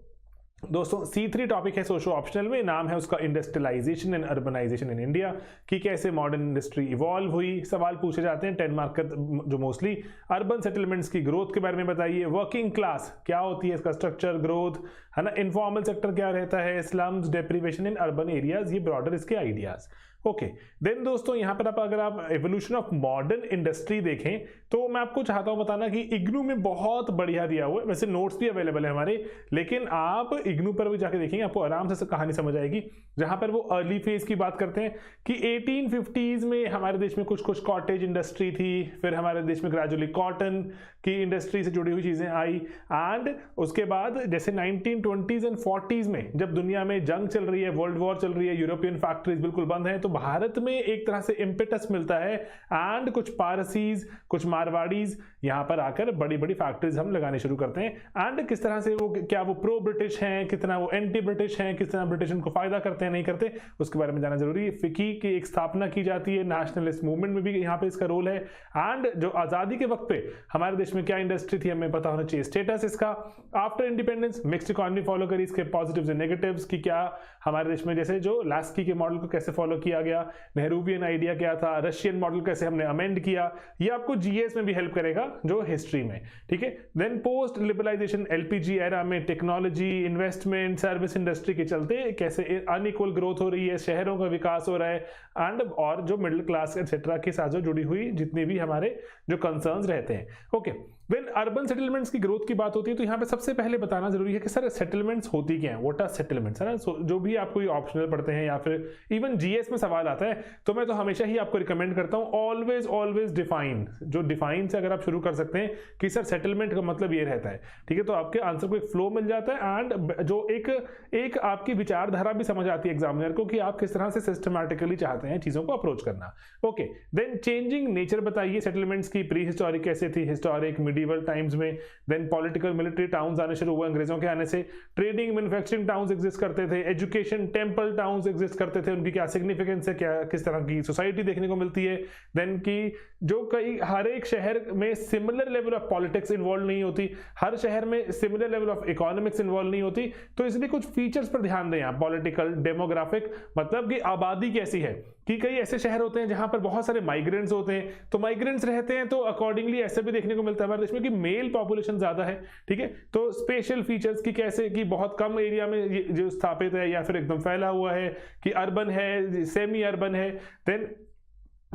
दोस्तों C3 टॉपिक है सोशो ऑप्शनल में, नाम है उसका industrialisation and urbanisation in India, कि कैसे मॉडर्न इंडस्ट्री इवॉल्व हुई। सवाल पूछे जाते हैं 10 मार्क का, जो मोस्टली अर्बन सेटलमेंट्स की ग्रोथ के बारे में बताइए, वर्किंग क्लास क्या होती है, इसका स्ट्रक्चर, ग्रोथ है ना, इनफॉर्मल सेक्टर क्या रहता है, slums, deprivation in urban areas, ये ब्रॉडर इसके आइडियाज। ओके, देन दोस्तों यहाँ पर अगर आप एवोल्यूशन ऑफ मॉडर्न इंडस्ट्री देखें तो मैं आपको चाहता हूँ बताना कि इग्नू में बहुत बढ़िया दिया हुआ है, वैसे नोट्स भी अवेलेबल है हमारे, लेकिन आप इग्नू पर भी जाके देखेंगे आपको आराम से कहानी समझ आएगी, जहां पर वो अर्ली फेज की बात करते हैं कि 1850s में हमारे देश में कुछ कुछ कॉटेज इंडस्ट्री थी, फिर हमारे देश में ग्रेजुअली कॉटन की इंडस्ट्री से जुड़ी हुई चीजें आई, एंड उसके बाद जैसे 1920s एंड 40s में जब दुनिया में जंग चल रही है, वर्ल्ड वॉर चल रही है, यूरोपियन फैक्ट्रीज बिल्कुल बंद है, तो भारत में एक तरह से इम्पेटस मिलता है एंड कुछ पारसीज, कुछ मारवाड़ीज यहाँ पर आकर बड़ी बड़ी फैक्ट्रीज हम लगाने शुरू करते हैं, एंड किस तरह से वो, क्या वो प्रो ब्रिटिश हैं, कितना वो एंटी ब्रिटिश हैं, किस तरह ब्रिटिश उनको फायदा करते हैं नहीं करते, उसके बारे में जानना जरूरी है। फिकी की एक स्थापना की जाती है, नेशनलिस्ट मूवमेंट में भी यहाँ पे इसका रोल है, एंड जो आजादी के वक्त पे हमारे देश में क्या इंडस्ट्री थी हमें पता होना चाहिए, स्टेटस इसका। After independence mixed economy follow करी, इसके पॉजिटिव्स एंड नेगेटिव्स की क्या हमारे देश में, जैसे जो लास्की के मॉडल को कैसे फॉलो किया गया, नेहरूवियन आइडिया क्या था, रशियन मॉडल कैसे हमने अमेंड किया, ये आपको जीएस में भी हेल्प करेगा जो हिस्ट्री में, ठीक है। Then post liberalisation LPG era में टेक्नोलॉजी, इन्वेस्टमेंट, सर्विस इंडस्ट्री के चलते कैसे अनइक्वल ग्रोथ हो रही है, शहरों का विकास हो रहा है, एंड और जो मिडिल क्लास एक्सेट्रा के साथ जो जुड़ी हुई जितनी भी हमारे जो कंसर्न्स रहते हैं। ओके, देन अर्बन सेटलमेंट्स की ग्रोथ की बात होती है तो यहाँ पे सबसे पहले बताना जरूरी है कि सर सेटलमेंट्स होती क्या है, व्हाट आर सेटलमेंट्स, है ना। जो भी आपको ऑप्शनल पढ़ते हैं या फिर इवन जीएस में सवाल आता है तो मैं तो हमेशा ही आपको रिकमेंड करता हूँ ऑलवेज ऑलवेज डिफाइन, जो डिफाइन से अगर आप शुरू कर सकते हैं कि सर सेटलमेंट का मतलब ये रहता है, ठीक है, तो आपके आंसर को एक फ्लो मिल जाता है, एंड जो एक आपकी विचारधारा भी समझ आती है एग्जामिनर को कि आप किस तरह से सिस्टमैटिकली चाहते हैं चीजों को अप्रोच करना। ओके, देन चेंजिंग नेचर बताइए सेटलमेंट्स की, प्री हिस्टोरिक कैसे थी, हिस्टोरिक, मिडीवल टाइम्स में, देन पॉलिटिकल मिलिट्री टाउन्स आने शुरू हुए अंग्रेजों के आने से, ट्रेडिंग मैन्युफैक्चरिंग टाउन्स एग्जिस्ट करते थे, एजुकेशन टेंपल टाउन्स एग्जिस्ट करते थे, उनकी क्या सिग्निफिकेंस है, क्या किस तरह की सोसाइटी देखने को मिलती है, देन की जो कई हर एक शहर में similar level of politics involve नहीं होती, हर शहर में similar level of economics involve नहीं होती, तो इसलिए कुछ फीचर्स पर ध्यान दें यहाँ, पॉलिटिकल, डेमोग्राफिक, मतलब कि आबादी कैसी है, कि कई ऐसे शहर होते हैं जहां पर बहुत सारे माइग्रेंट्स होते हैं, तो माइग्रेंट्स रहते हैं तो अकॉर्डिंगली ऐसे भी देखने को मिलता है हमारे देश में कि मेल पॉपुलेशन ज्यादा है, ठीक है, तो स्पेशल फीचर्स की कैसे कि बहुत कम एरिया में जो स्थापित है या फिर एकदम फैला हुआ है, कि अर्बन है, सेमी अर्बन है, then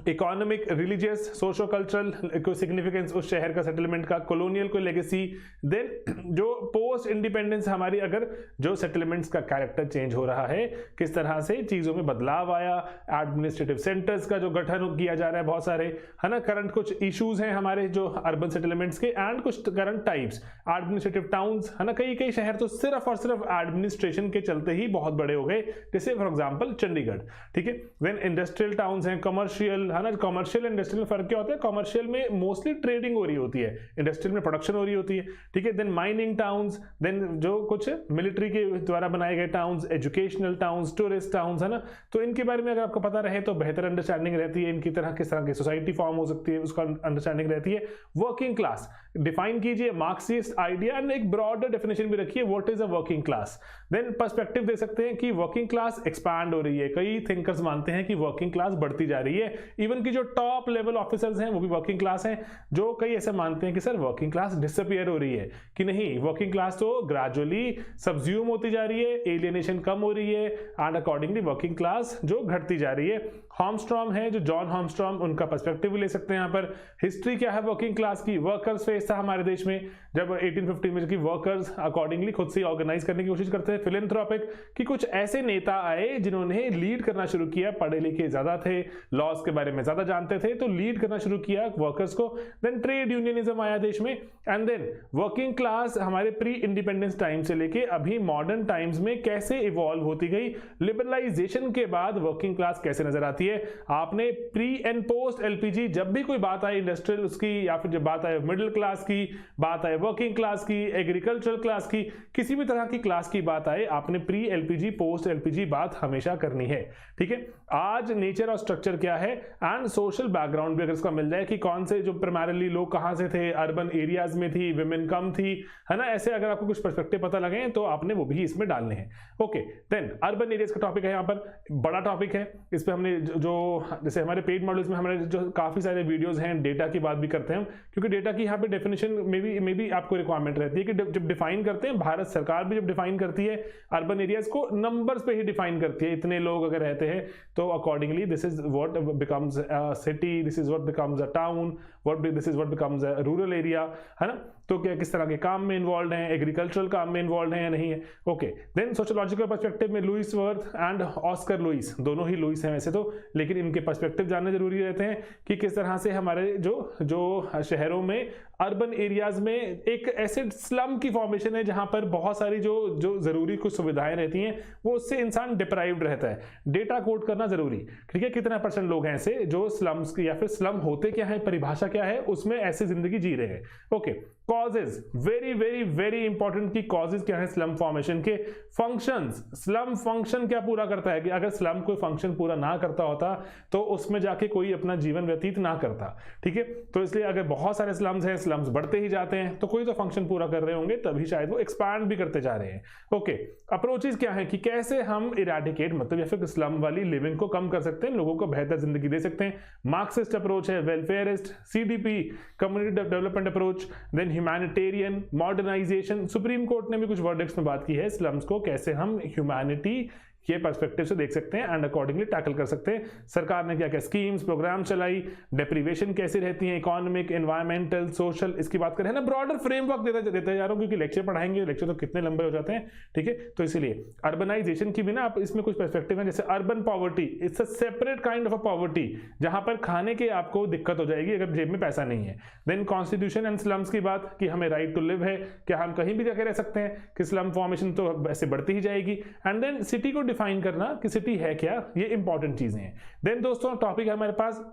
economic, religious, socio cultural को सिग्निफिकेंस उस शहर का, सेटलमेंट का, कॉलोनियल को लेगेसी, देन जो पोस्ट इंडिपेंडेंस हमारी अगर जो सेटलमेंट्स का कैरेक्टर चेंज हो रहा है, किस तरह से चीजों में बदलाव आया, एडमिनिस्ट्रेटिव सेंटर्स का जो गठन किया जा रहा है बहुत सारे, है ना, करंट कुछ इश्यूज हैं हमारे जो अर्बन सेटलमेंट्स के, एंड कुछ करंट टाइप्स, एडमिनिस्ट्रेटिव टाउन्स, है ना, कई शहर तो सिर्फ और सिर्फ एडमिनिस्ट्रेशन के चलते ही बहुत बड़े हो गए, जैसे फॉर एग्जाम्पल चंडीगढ़, ठीक है। देन इंडस्ट्रियल टाउन्स हैं, कमर्शियल, है ना, कमर्शियल इंडस्ट्रियल में फर्क क्या होता है, कमर्शियल में मोस्टली ट्रेडिंग हो रही होती है, इंडस्ट्रियल में प्रोडक्शन हो रही होती है, ठीक है। देन माइनिंग टाउन्स, देन जो कुछ मिलिट्री के द्वारा बनाए गए towns, educational towns, tourist towns, है ना, तो इनके बारे में अगर आपको पता रहे तो बेहतर अंडरस्टैंडिंग रहती है, इनकी तरह किस तरह की सोसाइटी फॉर्म हो सकती है उसका अंडरस्टैंडिंग रहती है। वर्किंग क्लास डिफाइन कीजिए, मार्क्सिस्ट आइडिया, एंड एक ब्रॉडर डेफिनेशन भी रखिए, what is a working class. Then perspective दे सकते हैं कि वर्किंग क्लास एक्सपैंड हो रही है, कई थिंकर्स मानते हैं कि वर्किंग क्लास बढ़ती जा रही है, इवन की जो टॉप लेवल ऑफिसर्स हैं वो भी वर्किंग क्लास हैं, जो कई ऐसे मानते हैं कि सर वर्किंग क्लास डिसअपीयर हो रही है, कि नहीं, वर्किंग क्लास तो ग्रेजुअली सब्ज्यूम होती जा रही है, एलियनेशन कम हो रही है, एंड अकॉर्डिंगली वर्किंग क्लास जो घटती जा रही है। हॉर्मस्ट्रॉम है जो जॉन हॉर्मस्ट्रॉम, उनका पर्सपेक्टिव भी ले सकते हैं यहाँ पर। हिस्ट्री क्या है वर्किंग क्लास की, वर्कर्स फेस था हमारे देश में जब 1850 में, कि वर्कर्स अकॉर्डिंगली खुद से ऑर्गेनाइज करने की कोशिश करते हैं। फिलेंथ्रोपिक, कि कुछ ऐसे नेता आए जिन्होंने लीड करना शुरू किया, पढ़े लिखे ज्यादा थे, लॉज के बारे में ज्यादा जानते थे, तो लीड करना शुरू किया वर्कर्स को। देन ट्रेड यूनियनिज्म आया देश में, एंड देन वर्किंग क्लास हमारे प्री इंडिपेंडेंस टाइम से लेके अभी मॉडर्न टाइम्स में कैसे इवॉल्व होती गई, लिबरलाइजेशन के बाद वर्किंग क्लास कैसे नजर आती है। आपने प्री एंड पोस्ट एलपीजी जब भी कोई बात आई इंडस्ट्रियल उसकी, या फिर जब बात आए मिडिल क्लास की, बात आए वर्किंग क्लास की, एग्रीकल्चरल क्लास की, किसी भी तरह की क्लास की बात आए, आपने प्री एलपीजी पोस्ट एलपीजी बात हमेशा करनी है, ठीक है। आज नेचर और स्ट्रक्चर क्या है, एंड सोशल बैकग्राउंड भी अगर इसका मिल जाए कि कौन से जो प्राइमरीली लोग कहाँ से थे, अर्बन एरियाज में थी, विमेन कम थी, है ना, ऐसे अगर आपको कुछ पर्सपेक्टिव पता लगे तो आपने वो भी इसमें डालने हैं। ओके, देन अर्बन एरियाज का टॉपिक है, यहाँ पर बड़ा टॉपिक है, इस पर हमने जो जैसे हमारे पेड मॉडल्स में हमारे जो काफी सारे वीडियोस हैं, डेटा की बात भी करते हैं क्योंकि डेटा की यहाँ पे डेफिनेशन में भी आपको रिक्वायरमेंट रहती है कि जब डिफाइन करते हैं, भारत सरकार भी जब डिफाइन करती है अर्बन एरियाज को नंबर्स पे ही डिफाइन करती है, इतने लोग अगर रहते हैं तो accordingly this is what becomes a city, this is what becomes a town, this is what becomes a rural area, है ना। तो क्या किस तरह के काम में इन्वॉल्व हैं, एग्रीकल्चरल काम में इन्वॉल्व हैं या नहीं है। ओके, देन सोशियोलॉजिकल पर्सपेक्टिव में Louis Wirth and Oscar Lewis, दोनों ही लुईस हैं वैसे तो, लेकिन इनके पर्सपेक्टिव जानने जरूरी रहते हैं कि किस तरह से हमारे जो शहरों में अर्बन एरियाज में एक ऐसे स्लम की फॉर्मेशन है जहां पर बहुत सारी जो जरूरी कुछ सुविधाएं रहती हैं वो उससे इंसान डिप्राइव्ड रहता है। डेटा कोड करना जरूरी, ठीक है, कितना % लोग हैं ऐसे जो स्लम्स या फिर स्लम होते क्या है, परिभाषा क्या है, उसमें ऐसी जिंदगी जी रहे हैं। Okay, causes, very very very important कि कॉजेज क्या है स्लम फॉर्मेशन के। फंक्शंस, स्लम फंक्शन क्या पूरा करता है कि अगर स्लम कोई फंक्शन पूरा ना करता होता तो उसमें जाके कोई अपना जीवन व्यतीत ना करता, ठीक है। तो इसलिए अगर बहुत सारे स्लम्स हैं, स्लम्स बढ़ते ही जाते हैं तो कोई तो फंक्शन पूरा कर रहे होंगे, तभी शायद वो एक्सपैंड भी करते जा रहे हैं। ओके, अप्रोचेस क्या है कि कैसे हम इरेडिकेट मतलब या फिर स्लम वाली लिविंग को कम कर सकते हैं, लोगों को बेहतर जिंदगी दे सकते हैं। मार्क्सिस्ट अप्रोच है, welfarist, CDP community development approach, then humanitarian, modernisation. Supreme Court ने भी कुछ वर्डिक्ट्स में बात की है स्लम्स को कैसे हम ह्यूमैनिटी ये पर्सपेक्टिव से देख सकते हैं एंड अकॉर्डिंगली टैकल कर सकते हैं। सरकार ने क्या क्या स्कीम्स प्रोग्राम चलाई, डेप्रीवेशन कैसे रहती है, इकोनॉमिक, एनवायरमेंटल, सोशल, इसकी बात करें ना, ब्रॉडर फ्रेमवर्क देते जा रहा हूं क्योंकि लेक्चर पढ़ाएंगे, लेक्चर तो कितने लंबे हो जाते हैं, ठीक है। तो इसीलिए अर्बनाइजेशन की भी ना आप इसमें कुछ पर्सपेक्टिव है, जैसे urban poverty, it's a separate kind of a poverty जहां पर खाने के आपको दिक्कत हो जाएगी अगर जेब में पैसा नहीं है। देन कॉन्स्टिट्यूशन एंड स्लम्स की बात कि हमें राइट टू लिव है, क्या हम कहीं भी जाके रह सकते हैं, कि स्लम फॉर्मेशन तो ऐसे बढ़ती ही जाएगी। एंड देन सिटी को डिफाइन करना कि सिटी है क्या, ये इंपॉर्टेंट चीजें हैं। देन दोस्तों टॉपिक है हमारे पास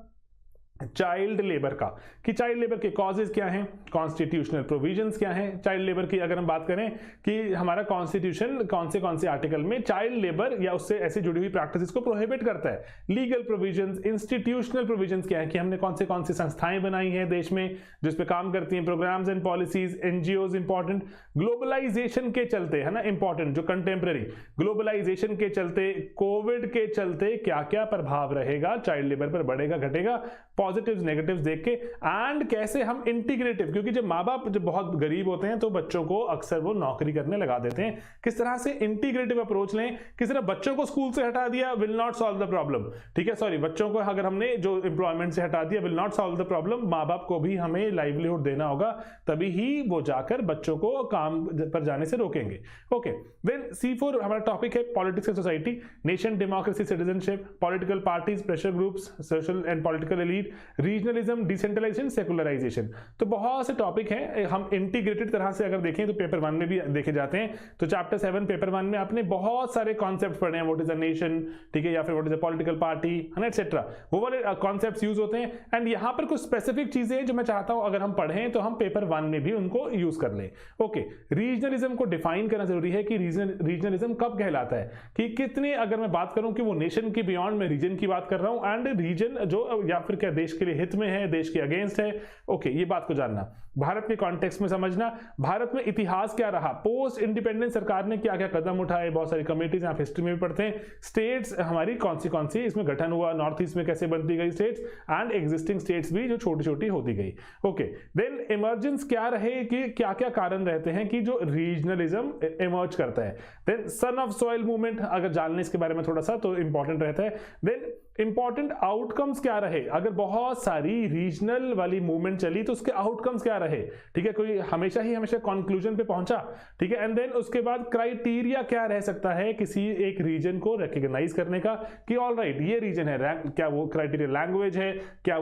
चाइल्ड लेबर का, कि चाइल्ड लेबर के कॉजेज क्या हैं, कॉन्स्टिट्यूशनल प्रोविजंस क्या हैं। चाइल्ड लेबर की अगर हम बात करें कि हमारा कॉन्स्टिट्यूशन कौन से आर्टिकल में चाइल्ड लेबर या उससे ऐसी जुड़ी हुई प्रैक्टिसेस को प्रोहिबिट करता है। लीगल प्रोविजंस, इंस्टीट्यूशनल प्रोविजंस क्या है कि हमने कौन सी संस्थाएं बनाई हैं देश में जिस पे काम करती हैं, programmes and policies, NGOs important. Globalisation के चलते, है ना, इंपॉर्टेंट जो कंटेम्प्रेरी ग्लोबलाइजेशन के चलते, कोविड के चलते क्या क्या प्रभाव रहेगा चाइल्ड लेबर पर, बढ़ेगा घटेगा, पॉजिटिव्स नेगेटिव्स देख के, एंड कैसे हम इंटीग्रेटिव, क्योंकि जब माँ बाप जब बहुत गरीब होते हैं तो बच्चों को अक्सर वो नौकरी करने लगा देते हैं, किस तरह से इंटीग्रेटिव अप्रोच लें, किस तरह बच्चों को स्कूल से हटा दिया will not solve the problem, ठीक है, सॉरी, बच्चों को अगर हमने जो एम्प्लॉयमेंट से हटा दिया will not solve the problem. माँ बाप को भी हमें लाइवलीहुड देना होगा, तभी ही वो जाकर बच्चों को काम पर जाने से रोकेंगे। ओके, देन C4 हमारा टॉपिक है politics and society, nation, democracy, citizenship, political parties, pressure groups, social and political elite, regionalism, decentralisation, secularisation. तो बहुत से टॉपिक हैं, हम इंटीग्रेटेड तरह से अगर देखें तो पेपर 1 में भी देखे जाते हैं। तो चैप्टर 7 पेपर 1 में आपने बहुत सारे कॉन्सेप्ट पढ़े हैं, व्हाट इज अ नेशन, ठीक है, या फिर what is a political party, है ना, एटसेट्रा, वो वाले कॉन्सेप्ट्स यूज होते हैं। एंड यहां पर कुछ स्पेसिफिक चीजें हैं जो मैं चाहता हूं अगर हम पढ़ें तो हम पेपर 1 में भी उनको यूज कर लें। ओके, रीजनलिज्म को डिफाइन करना जरूरी है कि रीजनलिज्म कब कहलाता है, कि कितने, अगर मैं बात करूं कि वो नेशन के बियॉन्ड में रीजन की बात कर रहा हूं, एंड रीजन जो या फिर क्या देश के लिए हित में है, देश के अगेंस्ट है। ओके, ये बात को जानना, भारत के कॉन्टेक्स्ट में समझना, भारत में इतिहास क्या रहा, पोस्ट इंडिपेंडेंस सरकार ने क्या क्या कदम उठाए, बहुत सारी कमेटीज आप हिस्ट्री में भी पढ़ते हैं, स्टेट्स हमारी कौन सी इसमें गठन हुआ, नॉर्थ ईस्ट में कैसे बनती गई स्टेट्स, एंड एग्जिस्टिंग स्टेट्स भी जो छोटी छोटी होती गई। ओके, देन इमर्जेंस क्या रहे, कि क्या क्या कारण रहते हैं कि जो रीजनलिज्म इमर्ज करता है। Then son of soil movement, अगर जानने इसके बारे में थोड़ा सा तो इंपॉर्टेंट रहता है। देन इंपॉर्टेंट आउटकम्स क्या रहे, अगर बहुत सारी रीजनल वाली मूवमेंट चली तो उसके आउटकम्स क्या रहे, ठीक है, कोई हमेशा कंक्लूजन पे पहुंचा, ठीक है। एंड देन उसके बाद क्राइटेरिया क्या रह सकता है किसी एक रीजन को रिकॉग्नाइज करने का, कि ऑल राइट ये रीजन है, क्या वो क्राइटेरिया लैंग्वेज है, क्या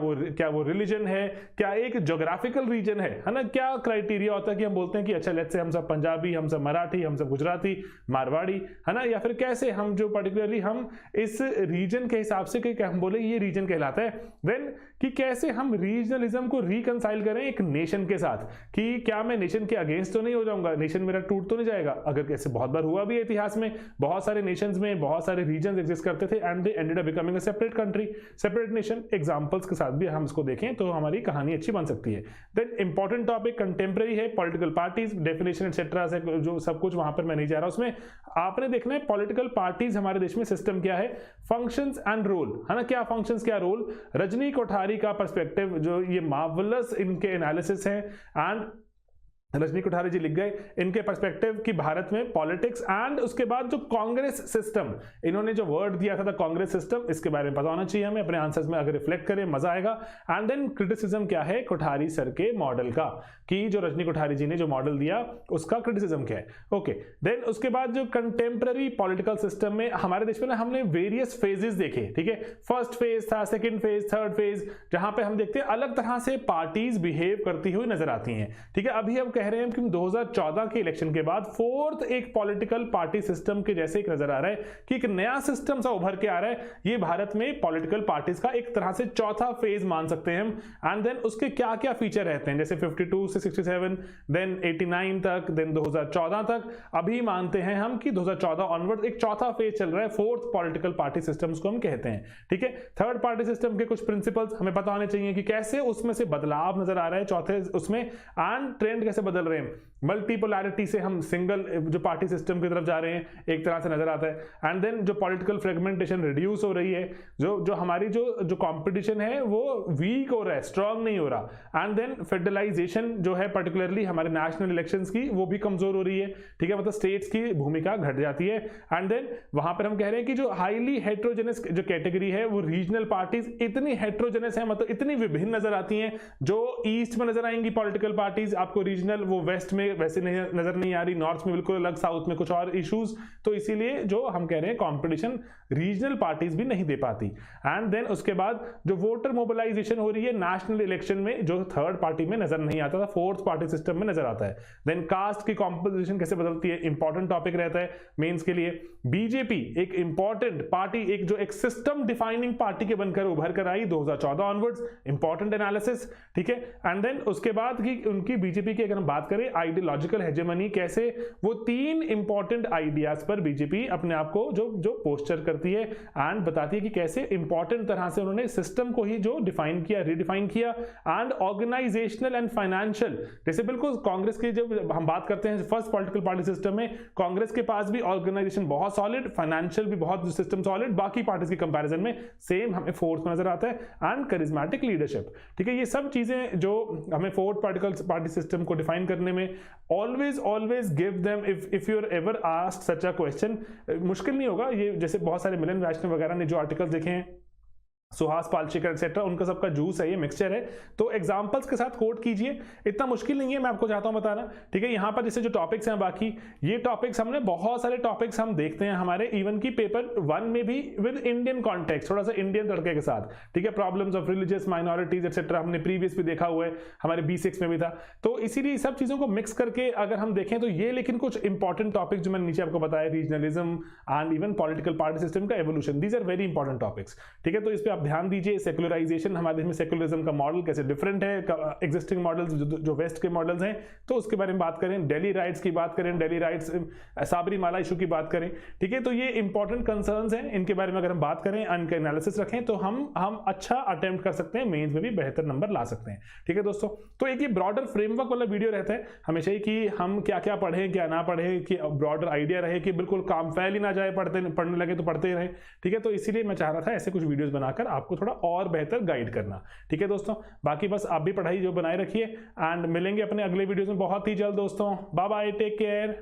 वो रिलीजन है, क्या एक ज्योग्राफिकल रीजन है ना, क्या क्राइटेरिया होता है कि हम बोलते हैं कि अच्छा लेट्स से हम सब पंजाबी, हम सब मराठी, हम सब गुजराती, मारवाड़ी, है ना, या फिर कैसे हम जो पर्टिकुलरली हम इस रीजन के हिसाब से कि हम बोले ये रीजन कहलाता है। देन कि कैसे हम रीजनलिज्म को रिकंसाइल करें एक नेशन के साथ, कि क्या मैं नेशन के अगेंस्ट तो नहीं हो जाऊंगा, नेशन मेरा टूट तो नहीं जाएगा। अगर कैसे बहुत बार हुआ भी इतिहास में, बहुत सारे नेशंस में बहुत सारे रीजन्स एग्जिस्ट करते थे and they ended up becoming a separate country, separate nation. Examples के साथ भी हम इसको देखें तो हमारी कहानी अच्छी बन सकती है। देन इंपॉर्टेंट टॉपिक कंटेम्प्रेरी है, पॉलिटिकल पार्टीज, डेफिनेशन एटसेट्रा से जो सब कुछ, वहां पर मैं नहीं जा रहा, उसमें आपने देखना है पॉलिटिकल पार्टीज हमारे देश में सिस्टम क्या है, फंक्शंस एंड रोल, है ना, क्या फंक्शंस क्या रोल। रजनी कोठारी का पर्सपेक्टिव जो ये मार्वलस इनके एनालिसिस है, एंड रजनी कोठारी जी लिख गए इनके पर्सपेक्टिव कि भारत में पॉलिटिक्स एंड उसके बाद जो कांग्रेस सिस्टम, इन्होंने जो वर्ड दिया था कांग्रेस सिस्टम, इसके बारे में पता होना चाहिए हमें, अपने आंसर्स में अगर रिफ्लेक्ट करें मजा आएगा। एंड देन क्रिटिसिज्म क्या है कोठारी सर के मॉडल का, कि जो रजनी कोठारी जी ने जो मॉडल दिया उसका क्रिटिसिज्म क्या है। ओके, देन उसके बाद जो कंटेम्प्रेरी पॉलिटिकल सिस्टम में हमारे देश में ना हमने वेरियस फेजेस देखे, ठीक है, फर्स्ट फेज था, सेकंड फेज, थर्ड फेज, जहां पे हम देखते हैं अलग तरह से पार्टीज बिहेव करती हुई नजर आती हैं, ठीक है। अभी हम कह रहे हैं कि 2014 के इलेक्शन के बाद फोर्थ एक पॉलिटिकल पार्टी सिस्टम के जैसे एक नजर आ रहा है कि एक नया सिस्टम सा उभर के आ रहा है, ये भारत में पॉलिटिकल पार्टीज का एक तरह से चौथा फेज मान सकते हैं हम। एंड देन उसके क्या क्या फीचर रहते हैं, जैसे 52 से 67, देन 89 तक, देन 2014 तक, अभी मानते हैं हम कि 2014 ऑनवर्ड एक चौथा फेज चल रहा है, फोर्थ पॉलिटिकल पार्टी सिस्टम्स को हम कहते हैं, ठीक है। थर्ड पार्टी सिस्टम के कुछ प्रिंसिपल्स हमें पता होने चाहिए कि कैसे उसमें से बदलाव नजर आ रहा है चौथे उसमें, एंड ट्रेंड कैसे बदल रहे हैं। मल्टीपोलैरिटी से हम सिंगल जो पार्टी सिस्टम की तरफ जा रहे हैं, एक तरह से नजर आता है। एंड देन जो पॉलिटिकल फ्रेगमेंटेशन रिड्यूस हो रही है, जो हमारी जो कंपटीशन है वो वीक हो रहा है, स्ट्रांग नहीं हो रहा। एंड देन फेडरलाइजेशन जो है पर्टिकुलरली हमारे नेशनल इलेक्शंस की, वो भी कमजोर हो रही है, ठीक है, मतलब स्टेट्स की भूमिका घट जाती है। एंड देन वहां पर हम कह रहे हैं कि जो हाईली हेट्रोजेनस जो कैटेगरी है वो रीजनल पार्टीज इतनी हेट्रोजेनस है, मतलब इतनी विभिन्न नजर आती हैं। जो ईस्ट में नजर आएंगी पॉलिटिकल पार्टीज आपको रीजनल, वो वेस्ट में वैसे नजर नहीं आ रही, नॉर्थ में बिल्कुल अलग, साउथ में कुछ और इश्यूज, तो इसीलिए जो हम कह रहे हैं कंपटीशन रीजनल पार्टीज भी नहीं दे पाती। एंड देन उसके बाद जो वोटर मोबिलाइजेशन हो रही है नेशनल इलेक्शन में, जो थर्ड पार्टी में नजर नहीं आता था, फोर्थ पार्टी सिस्टम में नजर आता है। देन कास्ट की कॉम्पोजिशन कैसे बदलती है, इंपॉर्टेंट टॉपिक रहता है मेंस के लिए। बीजेपी एक इंपॉर्टेंट पार्टी, एक जो एक सिस्टम डिफाइनिंग पार्टी के बनकर उभर कर आई 2014 ऑनवर्ड्स, इंपॉर्टेंट एनालिसिस, ठीक है। एंड देन उसके बाद की उनकी बीजेपी की अगर हम बात करें आइडियोलॉजिकल हेजेमनी, कैसे वो तीन इंपॉर्टेंट आइडियाज पर बीजेपी अपने आप को जो पोस्चर करती है एंड बताती है कि कैसे इंपॉर्टेंट तरह से उन्होंने सिस्टम को ही जो डिफाइन किया, रिडिफाइन किया। एंड ऑर्गेनाइजेशनल एंड फाइनेंशियल, जैसे बिल्कुल कांग्रेस की जब हम बात करते हैं फर्स्ट पॉलिटिकल पार्टी सिस्टम में, कांग्रेस के पास भी ऑर्गेनाइजेशन बहुत सॉलिड, फाइनेंशियल भी बहुत सिस्टम सॉलिड, बाकी पार्टीज की कंपैरिजन में सेम हमें फोर्थ में नजर आता है। एंड करिज्मेटिक लीडरशिप, ठीक है, ये सब चीजें जो हमें फोर्थ पॉलिटिकल पार्टी सिस्टम को डिफाइन करने में always give them, if you're ever asked such a question, मुश्किल नहीं होगा ये, जैसे बहुत सारे मिलन वैष्णव वगैरह ने जो आर्टिकल्स देखे हैं, सुहास पालशेखर एक्सेट्रा, उनका सबका जूस है, ये मिक्सचर है, तो एग्जांपल्स के साथ कोट कीजिए, इतना मुश्किल नहीं है, मैं आपको चाहता हूं बताना, ठीक है। यहां पर जैसे जो टॉपिक्स हैं बाकी ये टॉपिक्स हमने बहुत सारे टॉपिक्स हम देखते हैं हमारे इवन की पेपर 1 में भी विद इंडियन कॉन्टेक्स्ट, थोड़ा सा इंडियन तड़के के साथ, ठीक है। Problems of religious minorities etcetera हमने प्रीवियस भी देखा हुआ है, हमारे B6 में भी था, तो इसीलिए सब चीजों को मिक्स करके अगर हम देखें तो ये, लेकिन कुछ इंपॉर्टेंट टॉपिक जो मैंने नीचे आपको बताया, regionalism and even political party system का evolution, these are very important topics, ठीक है। तो इस पर आप ध्यान दीजिए। सेकुलराइजेशन, हमारे देश में सेकुलरिज्म का मॉडल कैसे डिफरेंट है एग्जिस्टिंग मॉडल्स जो वेस्ट के मॉडल्स हैं, तो उसके बारे में बात करें। दिल्ली राइट्स की बात करें, दिल्ली राइट्स, साबरीमाला इशू की बात करें, ठीक है। तो ये इंपॉर्टेंट कंसर्न्स हैं, इनके बारे में अगर हम बात करें, इनका एनालिसिस रखें, तो हम अच्छा अटेम्प्ट कर सकते हैं, मेंस में भी बेहतर नंबर ला सकते हैं, ठीक है दोस्तों। तो एक ये ब्रॉडर फ्रेमवर्क वाला वीडियो रहता है हमेशा ही कि हम क्या क्या पढ़ें क्या ना पढ़ें, कि ब्रॉडर आइडिया रहे कि बिल्कुल काम फैल ही ना जाए, पढ़ने लगे तो पढ़ते ही रहे, ठीक है। तो इसीलिए मैं चाह रहा था ऐसे कुछ वीडियोस बनाकर आपको थोड़ा और बेहतर गाइड करना, ठीक है दोस्तों। बाकी बस आप भी पढ़ाई जो बनाए रखिए, एंड मिलेंगे अपने अगले वीडियोस में बहुत ही जल्द दोस्तों। Bye bye, take care.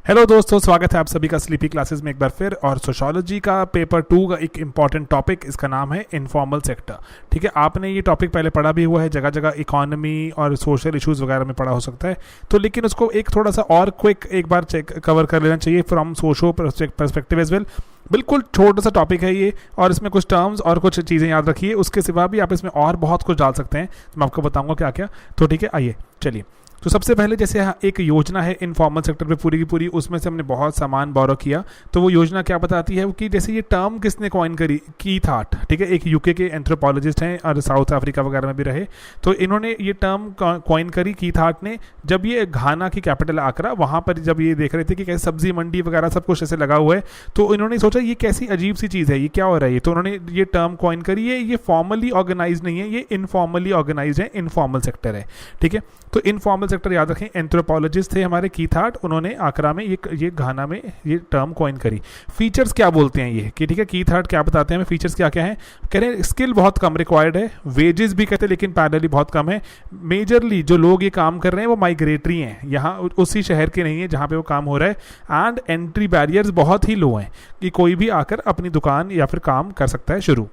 Hello दोस्तों, स्वागत है आप सभी का स्लीपी क्लासेस में एक बार फिर। और सोशियोलॉजी का पेपर 2 का एक इंपॉर्टेंट टॉपिक, इसका नाम है इनफॉर्मल सेक्टर, ठीक है। आपने ये टॉपिक पहले पढ़ा भी हुआ है, जगह जगह इकोनॉमी और सोशल इश्यूज वगैरह में पढ़ा हो सकता है, तो लेकिन उसको एक थोड़ा सा और क्विक एक बार कवर कर लेना चाहिए from socio perspective as well. बिल्कुल छोटा सा टॉपिक है ये, और इसमें कुछ टर्म्स और कुछ चीज़ें याद रखिए, उसके सिवा भी आप इसमें और बहुत कुछ डाल सकते हैं, तो मैं आपको बताऊंगा क्या क्या। तो ठीक है, आइए चलिए, तो सबसे पहले जैसे एक योजना है इनफॉर्मल सेक्टर पे पूरी की पूरी, उसमें से हमने बहुत सामान बोरो किया। तो वो योजना क्या बताती है कि जैसे ये टर्म किसने कॉइन करी, कीथ हार्ट, ठीक है, एक यूके के एंथ्रोपोलॉजिस्ट हैं और साउथ अफ्रीका वगैरह में भी रहे। तो इन्होंने ये टर्म कॉइन करी कीथ हार्ट ने, जब ये घाना की कैपिटल आकरा, वहाँ पर जब ये देख रहे थे कि कैसे सब्जी मंडी वगैरह सब कुछ ऐसे लगा हुआ है, तो इन्होंने सोचा ये कैसी अजीब सी चीज़ है, ये क्या हो रहा है। तो उन्होंने ये टर्म कॉइन करी है, ये फॉर्मली ऑर्गेनाइज नहीं है, ये इनफॉर्मली ऑर्गेनाइज है, इनफॉर्मल सेक्टर है, ठीक है। तो इनफॉर्मल सेक्टर याद रखें, एंथ्रोपोलॉजिस्ट थे हमारे कीथ हार्ट, उन्होंने आकरा में ये घाना में ये टर्म कॉइन करी। फीचर्स क्या बोलते हैं ये कि ठीक है, कीथ हार्ट क्या बताते हैं हमें, फीचर्स क्या क्या है, कह रहे हैं स्किल बहुत कम रिक्वायर्ड है, वेजेस भी कहते हैं लेकिन पैरेलली बहुत कम है, मेजरली जो लोग ये काम कर रहे हैं वो माइग्रेटरी हैं, यहाँ उसी शहर के नहीं है जहाँ पे वो काम हो रहा है, एंड एंट्री बैरियर्स बहुत ही लो हैं कि कोई भी आकर अपनी दुकान या फिर काम कर सकता है शुरू,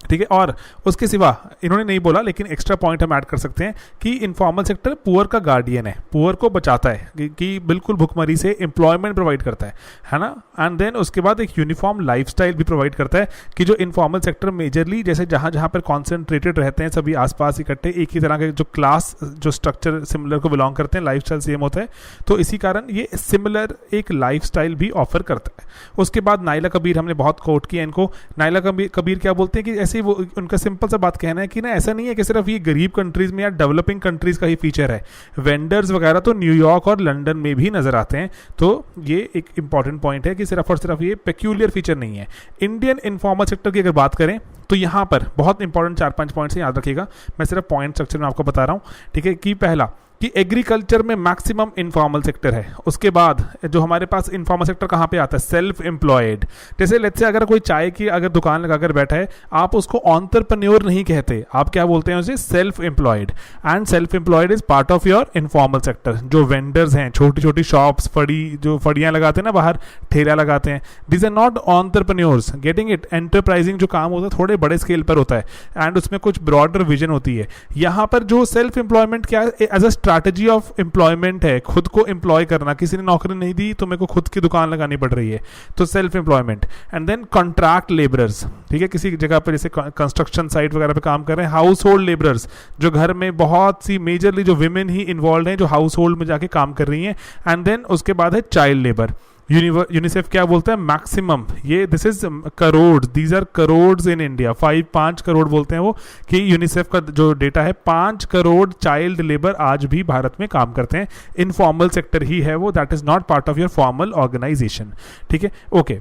ठीक है। और उसके सिवा इन्होंने नहीं बोला लेकिन एक्स्ट्रा पॉइंट हम ऐड कर सकते हैं कि इनफॉर्मल सेक्टर पुअर का गार्डियन है, पुअर को बचाता है कि बिल्कुल भुखमरी से एम्प्लॉयमेंट प्रोवाइड करता है ना। एंड देन उसके बाद एक यूनिफॉर्म लाइफस्टाइल भी प्रोवाइड करता है कि जो इनफॉर्मल सेक्टर मेजरली जैसे जहाँ जहाँ पर कॉन्सेंट्रेटेड रहते हैं सभी आसपास इकट्ठे, एक ही तरह के जो क्लास जो स्ट्रक्चर सिमिलर को बिलोंग करते हैं, लाइफस्टाइल सेम होता है, तो इसी कारण ये सिमिलर एक लाइफस्टाइल भी ऑफर करता है। उसके बाद नाइला कबीर, हमने बहुत कोट किया इनको, नाइला कबीर क्या बोलते हैं कि ऐसे वो उनका सिंपल सा बात कहना है कि ना ऐसा नहीं है कि सिर्फ ये गरीब कंट्रीज में या डेवलपिंग कंट्रीज का ही फीचर है, वेंडर्स वगैरह तो न्यूयॉर्क और लंदन में भी नजर आते हैं। तो ये एक इंपॉर्टेंट पॉइंट है कि सिर्फ और सिर्फ ये पेक्यूलियर फीचर नहीं है। इंडियन इनफॉर्मल सेक्टर की अगर बात करें तो यहाँ पर बहुत इंपॉर्टेंट 4-5 पॉइंट्स याद रखिएगा, मैं सिर्फ पॉइंट स्ट्रक्चर में आपको बता रहा हूँ, ठीक है। कि पहला कि एग्रीकल्चर में मैक्सिमम इनफॉर्मल सेक्टर है। उसके बाद जो हमारे पास इनफॉर्मल सेक्टर कहाँ पे आता है, सेल्फ एम्प्लॉयड। जैसे लेट्स से अगर कोई चाय की अगर दुकान लगाकर बैठा है, आप उसको एंटरप्रेन्योर नहीं कहते, आप क्या बोलते हैं उसे, self employed. And self employed is part of your informal sector. जो वेंडर्स हैं, छोटी छोटी शॉप्स, जो फड़ियाँ लगाते हैं ना बाहर, ठेला लगाते हैं, this are not entrepreneurs, getting it. Enterprising जो काम होता है थोड़े बड़े स्केल पर होता है एंड उसमें कुछ ब्रॉडर विजन होती है। यहाँ पर जो सेल्फ एम्प्लॉयमेंट क्या है, as a strategy of employment है, खुद को एम्प्लॉय करना, किसी ने नौकरी नहीं दी तो मेरे को खुद की दुकान लगानी पड़ रही है, तो self employment. And then contract labourers, ठीक है, किसी जगह पर जैसे कंस्ट्रक्शन साइट वगैरह पे काम कर रहे हैं। हाउस होल्ड लेबरर्स, जो घर में बहुत सी मेजरली जो विमेन ही इन्वॉल्व हैं, जो हाउस होल्ड में जाके काम कर रही हैं। एंड देन उसके बाद है चाइल्ड लेबर। यूनिसेफ क्या बोलता है, मैक्सिमम, ये this is crore, these are crore in India, 5 crore बोलते हैं वो, कि यूनिसेफ का जो डेटा है 5 करोड़ चाइल्ड लेबर आज भी भारत में काम करते हैं। इनफॉर्मल सेक्टर ही है वो, that is not part of your formal organisation, ठीक है, ओके।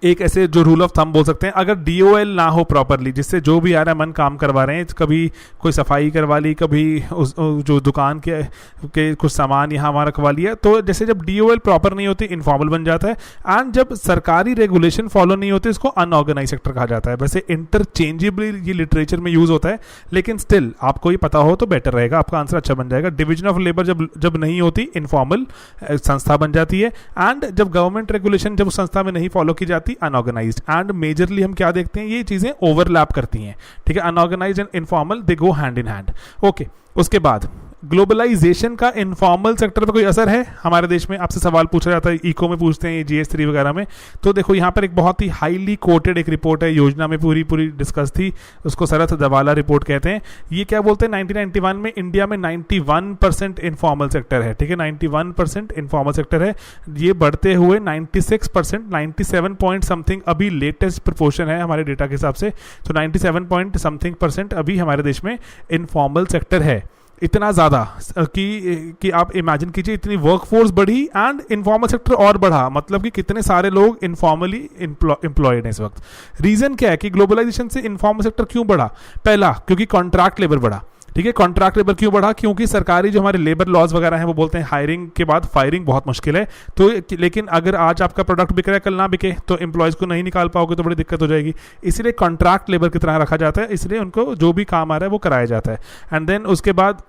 एक ऐसे जो रूल ऑफ थंब बोल सकते हैं, अगर DOL ना हो प्रॉपरली, जिससे जो भी आ रहा है मन काम करवा रहे हैं, कभी कोई सफाई करवा ली, कभी जो दुकान के कुछ सामान यहाँ वहाँ रखवा लिया, तो जैसे जब DOL प्रॉपर नहीं होती इनफॉर्मल बन जाता है। एंड जब सरकारी रेगुलेशन फॉलो नहीं होते इसको अनऑर्गेनाइज सेक्टर कहा जाता है। वैसे इंटरचेंजेबली ये लिटरेचर में यूज होता है, लेकिन स्टिल आपको ये पता हो तो बेटर रहेगा, आपका आंसर अच्छा बन जाएगा। डिवीजन ऑफ लेबर जब नहीं होती, इनफॉर्मल संस्था बन जाती है। एंड जब गवर्नमेंट रेगुलेशन जब उस संस्था में नहीं फॉलो की जाती, अनऑर्गेनाइज्ड। एंड मेजरली हम क्या देखते हैं, ये चीजें ओवरलैप करती हैं, ठीक है, unorganised and informal, they go hand in hand, okay. उसके बाद ग्लोबलाइजेशन का इनफॉर्मल सेक्टर पर कोई असर है हमारे देश में, आपसे सवाल पूछा जाता है, इको में पूछते हैं, GS3 वगैरह में। तो देखो यहाँ पर एक बहुत ही हाईली कोटेड एक रिपोर्ट है, योजना में पूरी डिस्कस थी, उसको सरथ दवाला रिपोर्ट कहते हैं। ये क्या बोलते हैं, 1991 में इंडिया में 91% इनफॉर्मल सेक्टर है, ठीक है, 91% इनफॉर्मल सेक्टर है। ये बढ़ते हुए 96%, 97 पॉइंट समथिंग अभी लेटेस्ट प्रोपोर्शन है हमारे डेटा के हिसाब से, तो 97 पॉइंट समथिंग % अभी हमारे देश में इनफॉर्मल सेक्टर है। इतना ज़्यादा कि आप इमेजिन कीजिए, इतनी वर्कफोर्स बढ़ी एंड इनफॉर्मल सेक्टर और बढ़ा, मतलब कि कितने सारे लोग इनफॉर्मली एम्प्लॉयड हैं इस वक्त। रीज़न क्या है कि ग्लोबलाइजेशन से इनफॉर्मल सेक्टर क्यों बढ़ा, पहला क्योंकि कॉन्ट्रैक्ट लेबर बढ़ा, ठीक है। कॉन्ट्रैक्ट लेबर क्यों बढ़ा, क्योंकि सरकारी जो हमारे लेबर लॉज वगैरह हैं वो बोलते हैं हायरिंग के बाद फायरिंग बहुत मुश्किल है, तो लेकिन अगर आज आपका प्रोडक्ट बिक रहा है, कल ना बिके, तो एम्प्लॉयज़ को नहीं निकाल पाओगे तो बड़ी दिक्कत हो जाएगी। इसलिए कॉन्ट्रैक्ट लेबर की तरह रखा जाता है, इसलिए उनको जो भी काम आ रहा है वो कराया जाता है। एंड देन उसके बाद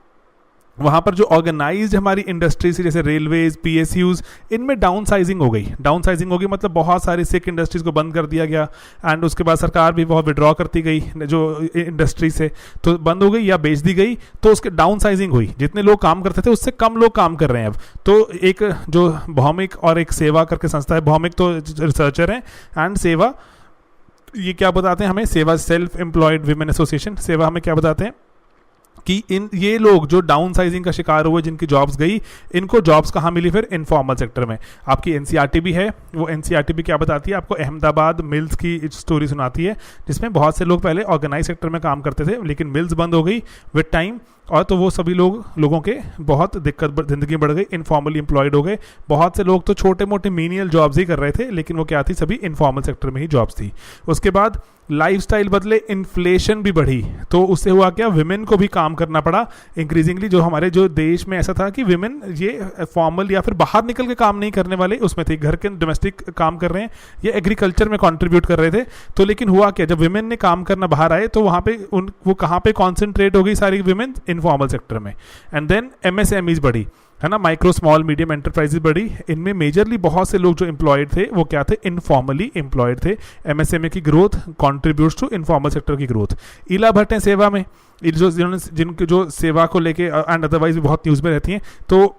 वहाँ पर जो ऑर्गेनाइज्ड हमारी इंडस्ट्री से, जैसे रेलवेज, PSUs, इनमें डाउन साइजिंग हो गई, मतलब बहुत सारी सिक इंडस्ट्रीज को बंद कर दिया गया। एंड उसके बाद सरकार भी बहुत विड्रॉ करती गई जो इंडस्ट्री से, तो बंद हो गई या बेच दी गई, तो उसके डाउन साइजिंग हुई, जितने लोग काम करते थे उससे कम लोग काम कर रहे हैं अब। तो एक जो भौमिक और एक सेवा करके संस्था है, भौमिक तो रिसर्चर हैं एंड सेवा ये क्या बताते हैं हमें, सेवा सेल्फ एम्प्लॉयड वीमेन एसोसिएशन, सेवा हमें क्या बताते हैं कि ये लोग जो डाउन साइजिंग का शिकार हुए, जिनकी जॉब्स गई, इनको जॉब्स कहाँ मिली फिर? इनफॉर्मल सेक्टर में। आपकी एनसीईआरटी भी है, वो एनसीईआरटी भी क्या बताती है आपको? अहमदाबाद मिल्स की स्टोरी सुनाती है, जिसमें बहुत से लोग पहले ऑर्गेनाइज सेक्टर में काम करते थे, लेकिन मिल्स बंद हो गई विद टाइम, और तो वो सभी लोगों के बहुत दिक्कत, ज़िंदगी बढ़ गई, इनफॉर्मली एम्प्लॉयड हो गए। बहुत से लोग तो छोटे मोटे मीनियल जॉब्स ही कर रहे थे, लेकिन वो क्या थी? सभी इनफॉर्मल सेक्टर में ही जॉब्स थी। उसके बाद लाइफस्टाइल बदले, इन्फ्लेशन भी बढ़ी, तो उससे हुआ क्या? विमेन को भी काम करना पड़ा इंक्रीजिंगली। जो हमारे जो देश में ऐसा था कि विमेन ये फॉर्मल या फिर बाहर निकल के काम नहीं करने वाले उसमें थे, घर के डोमेस्टिक काम कर रहे हैं या एग्रीकल्चर में कंट्रीब्यूट कर रहे थे। तो लेकिन हुआ क्या? जब विमेन ने काम करना बाहर आए तो वहाँ पे वो कहाँ पे कॉन्सेंट्रेट हो गई सारी विमेन? इनफॉर्मल सेक्टर में। एंड देन एमएसएमईज बढ़ी, है ना, माइक्रो स्मॉल मीडियम एंटरप्राइजेज बढ़ी। इनमें मेजरली बहुत से लोग जो एम्प्लॉयड थे वो क्या थे? इनफॉर्मली एम्प्लॉयड थे। एमएसएमई की growth contributes to informal sector की ग्रोथ। इला भट्ट हैं सेवा में, जिनके जो सेवा को लेके एंड अदरवाइज भी बहुत न्यूज़ में रहती हैं, तो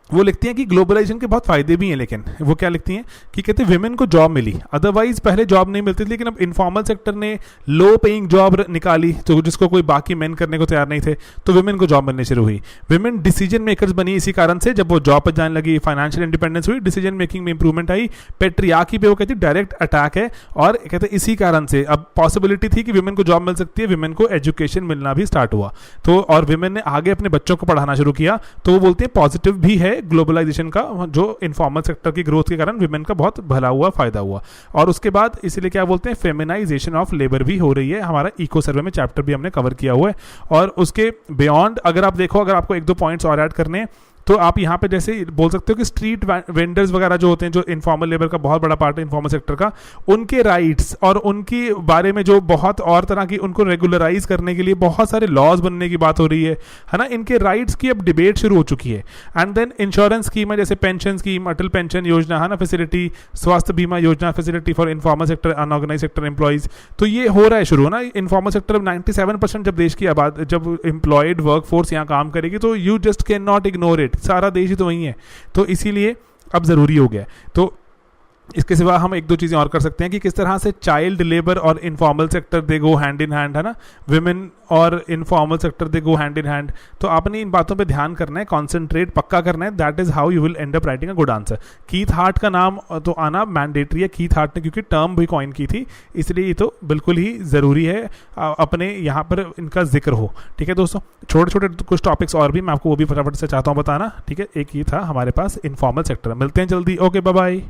वो लिखती हैं कि ग्लोबलाइजेशन के बहुत फ़ायदे भी हैं, लेकिन वो क्या लिखती हैं कि कहते हैं विमेन को जॉब मिली, अदरवाइज पहले जॉब नहीं मिलती थी, लेकिन अब इनफॉर्मल सेक्टर ने लो पेइंग जॉब निकाली, तो जिसको कोई बाकी मेन करने को तैयार नहीं थे, तो विमेन को जॉब मिलनी शुरू हुई। विमेन डिसीजन मेकर्स बनी इसी कारण से, जब वो जॉब पर जाने लगी, फाइनेंशियल इंडिपेंडेंस हुई, डिसीजन मेकिंग में इंप्रूवमेंट आई। पेट्रियार्की पे वो कहती है डायरेक्ट अटैक है, और कहते हैं इसी कारण से अब पॉसिबिलिटी थी कि विमेन को जॉब मिल सकती है, विमेन को एजुकेशन मिलना भी स्टार्ट हुआ, तो और विमेन ने आगे अपने बच्चों को पढ़ाना शुरू किया। तो वो बोलते हैं पॉजिटिव भी है ग्लोबलाइजेशन का, जो इनफॉर्मल सेक्टर की ग्रोथ के कारण विमेन का बहुत भला हुआ, फायदा हुआ। और उसके बाद इसीलिए क्या बोलते हैं? फेमिनाइजेशन ऑफ लेबर भी हो रही है। हमारा इको सर्वे में चैप्टर भी हमने कवर किया हुआ है। और उसके बियॉन्ड अगर आप देखो, अगर आपको एक दो पॉइंट्स और ऐड करने हैं, तो आप यहाँ पे जैसे बोल सकते हो कि स्ट्रीट वेंडर्स वगैरह जो होते हैं, जो इनफॉर्मल लेबर का बहुत बड़ा पार्ट है इनफॉर्मल सेक्टर का, उनके राइट्स और उनकी बारे में जो बहुत और तरह की, उनको रेगुलराइज करने के लिए बहुत सारे लॉज बनने की बात हो रही है ना, इनके राइट्स की अब डिबेट शुरू हो चुकी है। एंड देन इंश्योरेंस स्कीम है, जैसे पेंशन स्कीम, अटल पेंशन योजना, है ना, फैसिलिटी, स्वास्थ्य बीमा योजना, facility for informal sector unorganise sector employees, तो ये हो रहा है शुरू, ना। इनफॉर्मल सेक्टर 97% जब देश की आबादी, जब एम्प्लॉयड वर्क फोर्स यहाँ काम करेगी, तो you just can not ignore it, सारा देश ही तो वही है, तो इसीलिए अब ज़रूरी हो गया। तो इसके सिवा हम एक दो चीज़ें और कर सकते हैं कि किस तरह से चाइल्ड लेबर और informal sector they go hand in hand, है ना, विमेन और informal sector they go hand in hand. तो आपने इन बातों पे ध्यान करना है, कॉन्सेंट्रेट पक्का करना है, that is how you will and up writing a good answer. Keith heart का नाम तो आना मैंडेटरी है, कीथ हार्ट ने क्योंकि टर्म भी कॉइन की थी, इसलिए ये तो बिल्कुल ही ज़रूरी है अपने यहाँ पर इनका जिक्र हो। ठीक है दोस्तों, छोटे छोटे कुछ टॉपिक्स और भी मैं आपको वो भी फटाफट से चाहता हूँ बताना। ठीक है, एक ही था हमारे पास इनफॉर्मल सेक्टर। मिलते हैं जल्दी, ओके बाय बाय।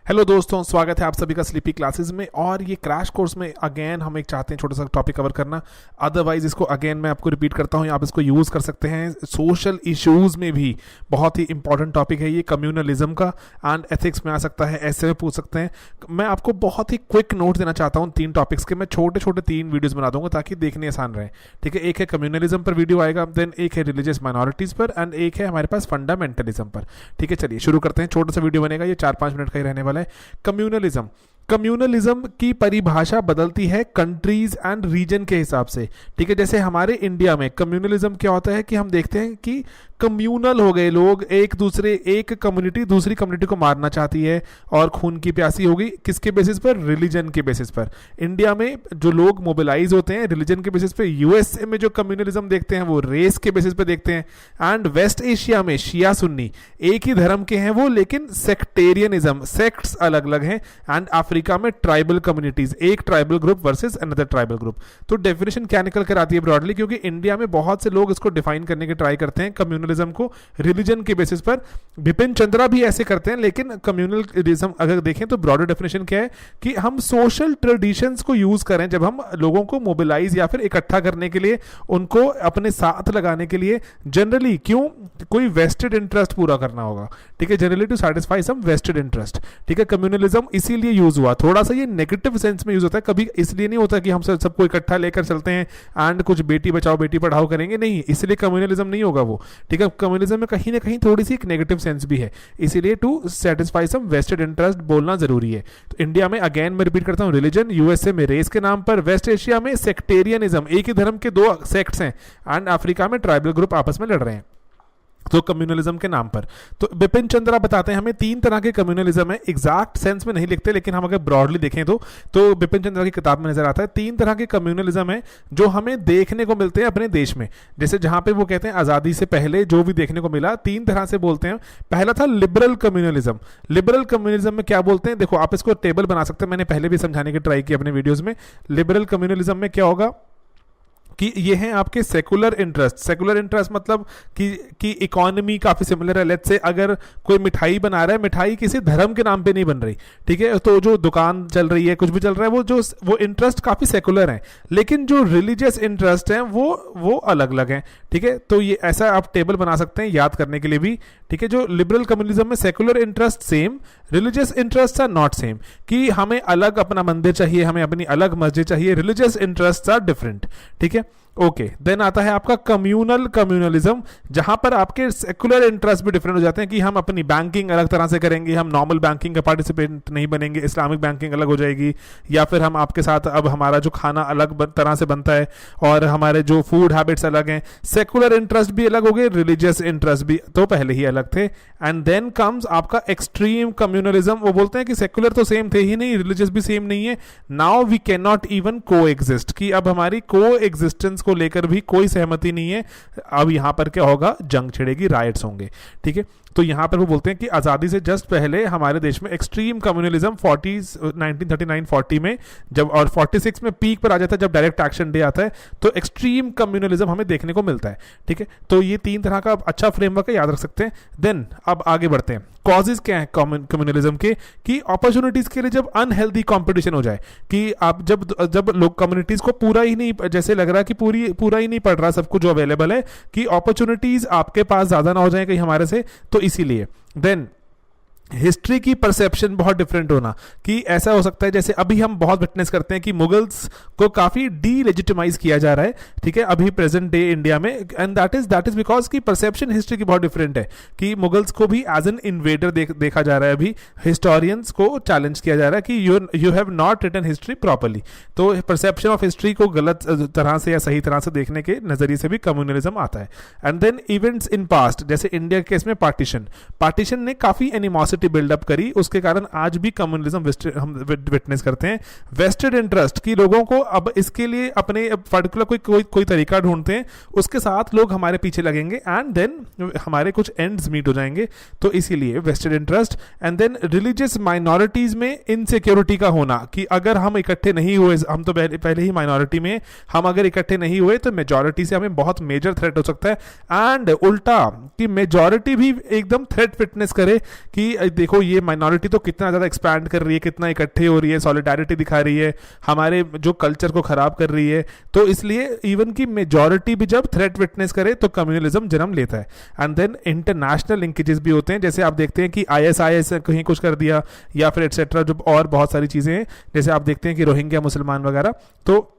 हेलो दोस्तों, स्वागत है आप सभी का स्लीपी क्लासेस में। और ये क्रैश कोर्स में अगेन हम एक चाहते हैं छोटा सा टॉपिक कवर करना, अदरवाइज इसको अगेन मैं आपको रिपीट करता हूँ, आप इसको यूज़ कर सकते हैं सोशल इश्यूज़ में भी। बहुत ही इंपॉर्टेंट टॉपिक है ये, कम्युनलिज्म का, एंड एथिक्स में आ सकता है, ऐसे में पूछ सकते हैं। मैं आपको बहुत ही क्विक नोट देना चाहता हूँ 3 टॉपिक्स के। मैं छोटे छोटे 3 वीडियोज़ बना दूंगा ताकि देखने आसान रहे। ठीक है, एक है कम्युनलिज्म पर वीडियो आएगा, देन एक है रिलीजियस माइनॉरिटीज़ पर, एंड एक है हमारे पास फंडामेंटलिज्म पर। ठीक है, चलिए शुरू करते हैं। छोटा सा वीडियो बनेगा, ये 4-5 मिनट का ही रहने वाला है। कम्युनलिज्म की परिभाषा बदलती है कंट्रीज एंड रीजन के हिसाब से। ठीक है, जैसे हमारे इंडिया में कम्युनलिज्म क्या होता है कि हम देखते हैं कि कम्यूनल हो गए लोग, एक कम्युनिटी दूसरी कम्युनिटी को मारना चाहती है और खून की प्यासी होगी, किसके बेसिस पर? रिलीजन के बेसिस पर। इंडिया में जो लोग मोबिलाइज होते हैं रिलीजन के बेसिस पे, यूएसए में जो कम्युनलिज्म देखते हैं वो रेस के बेसिस पे देखते हैं, एंड वेस्ट एशिया में शिया सुन्नी एक ही धर्म के हैं वो, लेकिन सेक्टेरियनिज्म, सेक्ट्स अलग अलग हैं, एंड अफ्रीका में ट्राइबल कम्युनिटीज, एक tribal group versus another tribal group. तो डेफिनेशन क्या निकल कर आती है ब्रॉडली, क्योंकि इंडिया में बहुत से लोग इसको डिफाइन करने की ट्राई करते हैं कम्युनलिज्म को रिलीजन के बेसिस पर। बिपिन चंद्रा भी ऐसे करते हैं, लेकिन कम्युनलिज्म अगर देखें तो ब्रॉडर डेफिनेशन क्या है कि हम सोशल ट्रेडिशंस को यूज करें जब हम लोगों को मोबिलाइज या फिर इकट्ठा करने के लिए, उनको अपने साथ लगाने के लिए, जनरली क्यों? कोई वेस्टेड इंटरेस्ट पूरा करना होगा। ठीक है, generally to satisfy some vested interest. ठीक है, कम्युनलिज्म इसीलिए यूज हुआ, थोड़ा सा ये नेगेटिव सेंस में यूज होता है, कभी इसलिए नहीं होता कि हम सबको इकट्ठा लेकर चलते हैं एंड कुछ बेटी बचाओ बेटी पढ़ाओ करेंगे, नहीं, इसलिए कम्युनलिज्म नहीं होगा वो। ठीक है, कम्युनलिज्म में कहीं ना कहीं थोड़ी सी एक नेगेटिव सेंस भी है, इसीलिए to satisfy some vested interest बोलना जरूरी है। तो इंडिया में अगेन मैं रिपीट करता हूं, रिलीजन, यूएसए में रेस के नाम पर, वेस्ट एशिया में सेक्टेरियनिज्म, एक ही धर्म के 2 सेक्ट्स हैं, एंड अफ्रीका में ट्राइबल ग्रुप आपस में लड़ रहे हैं। तो कम्युनलिज्म के नाम पर। तो बिपिन चंद्रा बताते हैं हमें 3 तरह के कम्युनलिज्म है, एग्जैक्ट सेंस में नहीं लिखते लेकिन हम अगर ब्रॉडली देखें तो बिपिन चंद्रा की किताब में नजर आता है 3 तरह के कम्युनलिज्म है जो हमें देखने को मिलते हैं अपने देश में। जैसे जहां पे वो कहते हैं आज़ादी से पहले जो भी देखने को मिला 3 तरह से बोलते हैं। पहला था लिबरल कम्युनलिज्म। लिबरल कम्युनलिज्म में क्या बोलते हैं, देखो आप इसको टेबल बना सकते हैं, मैंने पहले भी समझाने की ट्राई की अपने वीडियोज में। लिबरल कम्युनलिज्म में क्या होगा कि ये हैं आपके सेकुलर इंटरेस्ट। सेकुलर इंटरेस्ट मतलब कि इकोनॉमी काफ़ी सिमिलर है। लेट्स से अगर कोई मिठाई बना रहा है, मिठाई किसी धर्म के नाम पे नहीं बन रही, ठीक है, तो जो दुकान चल रही है, कुछ भी चल रहा है, वो इंटरेस्ट काफ़ी सेकुलर हैं, लेकिन जो रिलीजियस इंटरेस्ट हैं वो अलग अलग हैं, ठीक है। तो ये ऐसा आप टेबल बना सकते हैं याद करने के लिए भी, ठीक है। जो लिबरल कम्युनिज्म में secular interest same, religious interest are not same, कि हमें अलग अपना मंदिर चाहिए, हमें अपनी अलग मस्जिद चाहिए, रिलीजियस इंटरेस्ट आर डिफरेंट, ठीक है। ओके, देन आता है आपका कम्युनल कम्युनलिज्म, जहां पर आपके सेकुलर इंटरेस्ट भी डिफरेंट हो जाते हैं कि हम अपनी बैंकिंग अलग तरह से करेंगे, हम नॉर्मल बैंकिंग का पार्टिसिपेंट नहीं बनेंगे, इस्लामिक बैंकिंग अलग हो जाएगी, या फिर हम आपके साथ अब हमारा जो खाना अलग तरह से बनता है और हमारे जो फूड हैबिट्स अलग हैं। सेकुलर इंटरेस्ट भी अलग हो गए, रिलीजियस इंटरेस्ट भी तो पहले ही अलग थे। एंड देन कम्स आपका एक्सट्रीम कम्युनलिज्म। वो बोलते हैं कि सेकुलर तो सेम थे ही नहीं, रिलीजियस भी सेम नहीं है, now we can not even coexist, कि अब हमारी को एग्जिस्टेंस को लेकर भी कोई सहमति नहीं है। अब यहां पर क्या होगा, जंग छिड़ेगी, राइट्स होंगे, ठीक है। तो यहां पर वो बोलते हैं कि आज़ादी से जस्ट पहले हमारे देश में एक्सट्रीम कम्युनलिज्म 1939-40 में जब, और 46 में पीक पर आ जाता है जब डायरेक्ट एक्शन डे आता है, तो एक्सट्रीम कम्युनलिज्म हमें देखने को मिलता है, ठीक है। तो ये 3 तरह का अच्छा फ्रेमवर्क है, याद रख सकते हैं। देन अब आगे बढ़ते हैं, कॉजेज क्या है कम्युनलिज्म के, कि अपॉर्चुनिटीज के लिए जब अनहेल्दी कंपटीशन हो जाए, कि आप जब लोग कम्युनिटीज को पूरा ही नहीं, जैसे लग रहा है कि पूरा ही नहीं पड़ रहा सब कुछ जो अवेलेबल है, कि अपॉर्चुनिटीज आपके पास ज्यादा ना हो जाए कहीं हमारे से, तो इसीलिए। देन हिस्ट्री की परसेप्शन बहुत डिफरेंट होना, कि ऐसा हो सकता है जैसे अभी हम बहुत विटनेस करते हैं कि मुगल्स को काफी डीलेजिटिमाइज किया जा रहा है, ठीक है, अभी प्रेजेंट डे इंडिया में, एंड दैट इज बिकॉज की परसेप्शन हिस्ट्री की बहुत डिफरेंट है, कि मुगल्स को भी एज एन इन्वेडर देखा जा रहा है। अभी हिस्टोरियंस को चैलेंज किया जा रहा है कि you have not written history properly. तो परसेप्शन ऑफ हिस्ट्री को गलत तरह से या सही तरह से देखने के नजरिए से भी कम्युनलिज्म आता है। And then events in past, जैसे इंडिया के केस में पार्टीशन ने काफी एनिमोसिटी बिल्डअप करी, उसके कारण आज भी कम्युनलिज्म हम विटनेस करते हैं। वेस्टेड इंटरेस्ट, की लोगों को अब इसके लिए अपने पर्टिकुलर कोई तरीका ढूंढते हैं, उसके साथ लोग हमारे पीछे लगेंगे, एंड देन हमारे कुछ एंड्स मीट हो जाएंगे, तो इसीलिए vested interest. And then religious minorities में इनसिक्योरिटी का होना, कि अगर हम इकट्ठे नहीं हुए, हम तो पहले ही माइनॉरिटी में, हम अगर इकट्ठे नहीं हुए तो मेजॉरिटी से हमें बहुत मेजर थ्रेट हो सकता है। एंड उल्टा, कि मेजॉरिटी भी एकदम थ्रेट फिटनेस करे कि देखो ये माइनॉरिटी तो कितना ज़्यादा एक्सपैंड कर रही है, कितना इकट्ठे हो रही है, सॉलिडारिटी दिखा रही है, हमारे जो कल्चर को खराब कर रही है, तो इसलिए इवन की मेजॉरिटी भी जब थ्रेट विटनेस करे तो कम्युनलिज्म जन्म लेता है। एंड देन इंटरनेशनल लिंकेजेस भी होते हैं, जैसे आप देखते हैं कि ISIS कहीं कुछ कर दिया, या फिर एटसेट्रा, जो और बहुत सारी चीज़ें हैं, जैसे आप देखते हैं कि रोहिंग्या मुसलमान वगैरह, तो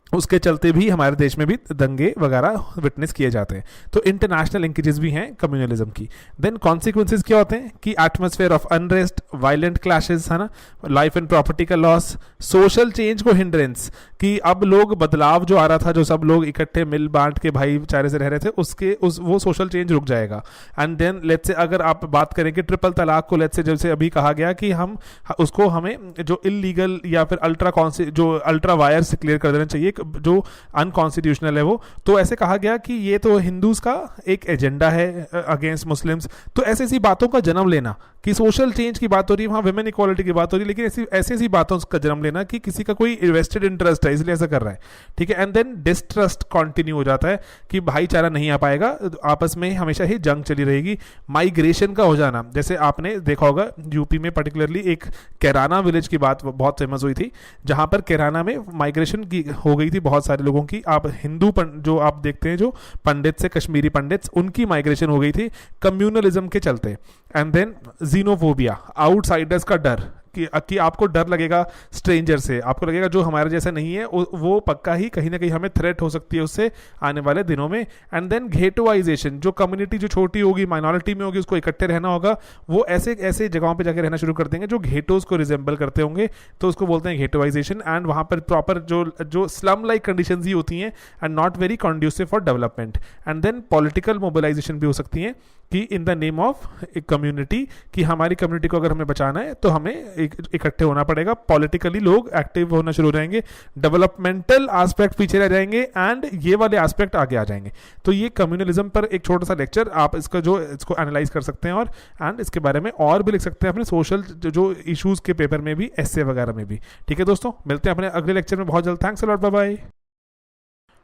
उसके चलते भी हमारे देश में भी दंगे वगैरह विटनेस किए जाते हैं। तो इंटरनेशनल लिंकेजेस भी हैं कम्युनलिज्म की। देन कॉन्सिक्वेंसेस क्या होते हैं, कि atmosphere of unrest, violent clashes, है ना, लाइफ एंड प्रॉपर्टी का लॉस, सोशल चेंज को हिंड्रेंस, कि अब लोग बदलाव जो आ रहा था, जो सब लोग इकट्ठे मिल बांट के भाईचारे से रह रहे थे, वो सोशल चेंज रुक जाएगा। एंड देन लेट्स से अगर आप बात करें कि ट्रिपल तलाक को, लेट्स से जैसे अभी कहा गया कि हमें जो इलीगल या फिर अल्ट्रा वायर से क्लियर कर देना चाहिए, जो अनकॉन्स्टिट्यूशनल है वो, तो ऐसे कहा गया कि ये तो हिंदूज का एक एजेंडा है अगेंस्ट मुस्लिम्स। तो ऐसी बातों का जन्म लेना, कि सोशल चेंज की बात हो रही है, वहाँ विमेन इक्वालिटी की बात हो रही है, लेकिन ऐसी बातों का जन्म लेना कि किसी का कोई इन्वेस्टेड इंटरेस्ट है इसलिए ऐसा कर रहा है, ठीक है। एंड देन डिस्ट्रस्ट कंटिन्यू हो जाता है, कि भाईचारा नहीं आ पाएगा, आपस में हमेशा ही जंग चली रहेगी। माइग्रेशन का हो जाना, जैसे आपने देखा होगा यूपी में पर्टिकुलरली एक कैराना विलेज की बात बहुत फेमस हुई थी, जहां पर कैराना में माइग्रेशन की हो गई थी बहुत सारे लोगों की। आप हिंदू जो आप देखते हैं, जो पंडित से कश्मीरी पंडित, उनकी माइग्रेशन हो गई थी कम्युनलिज्म के चलते। एंड देन जीनोफोबिया, आउटसाइडर्स का डर, कि आपको डर लगेगा स्ट्रेंजर से, आपको लगेगा जो हमारे जैसा नहीं है वो पक्का ही कहीं ना कहीं हमें थ्रेट हो सकती है उससे आने वाले दिनों में। एंड देन घेटोइजेशन, जो कम्युनिटी जो छोटी होगी, माइनॉरिटी में होगी, उसको इकट्ठे रहना होगा, वो ऐसे ऐसे जगहों पे जाकर रहना शुरू कर देंगे जो घेटोज को रिजेंबल करते होंगे, तो उसको बोलते हैं घेटोइजेशन। एंड वहाँ पर प्रॉपर जो स्लम लाइक कंडीशंस ही होती हैं and not very conducive for development. And then political mobilisation भी हो सकती है कि इन द नेम ऑफ एक कम्युनिटी, कि हमारी कम्युनिटी को अगर हमें बचाना है तो हमें इकट्ठे होना पड़ेगा, पॉलिटिकली लोग एक्टिव होना शुरू हो जाएंगे, डेवलपमेंटल एस्पेक्ट पीछे रह जाएंगे एंड ये वाले एस्पेक्ट आगे आ जाएंगे। तो ये कम्युनलिज्म पर एक छोटा सा लेक्चर, आप इसको एनालाइज कर सकते हैं और एंड इसके बारे में और भी लिख सकते हैं अपने सोशल जो इश्यूज के पेपर में भी, एस्से वगैरह में भी। ठीक है दोस्तों, मिलते हैं अपने अगले लेक्चर में बहुत जल्द। Thanks a lot, bye bye.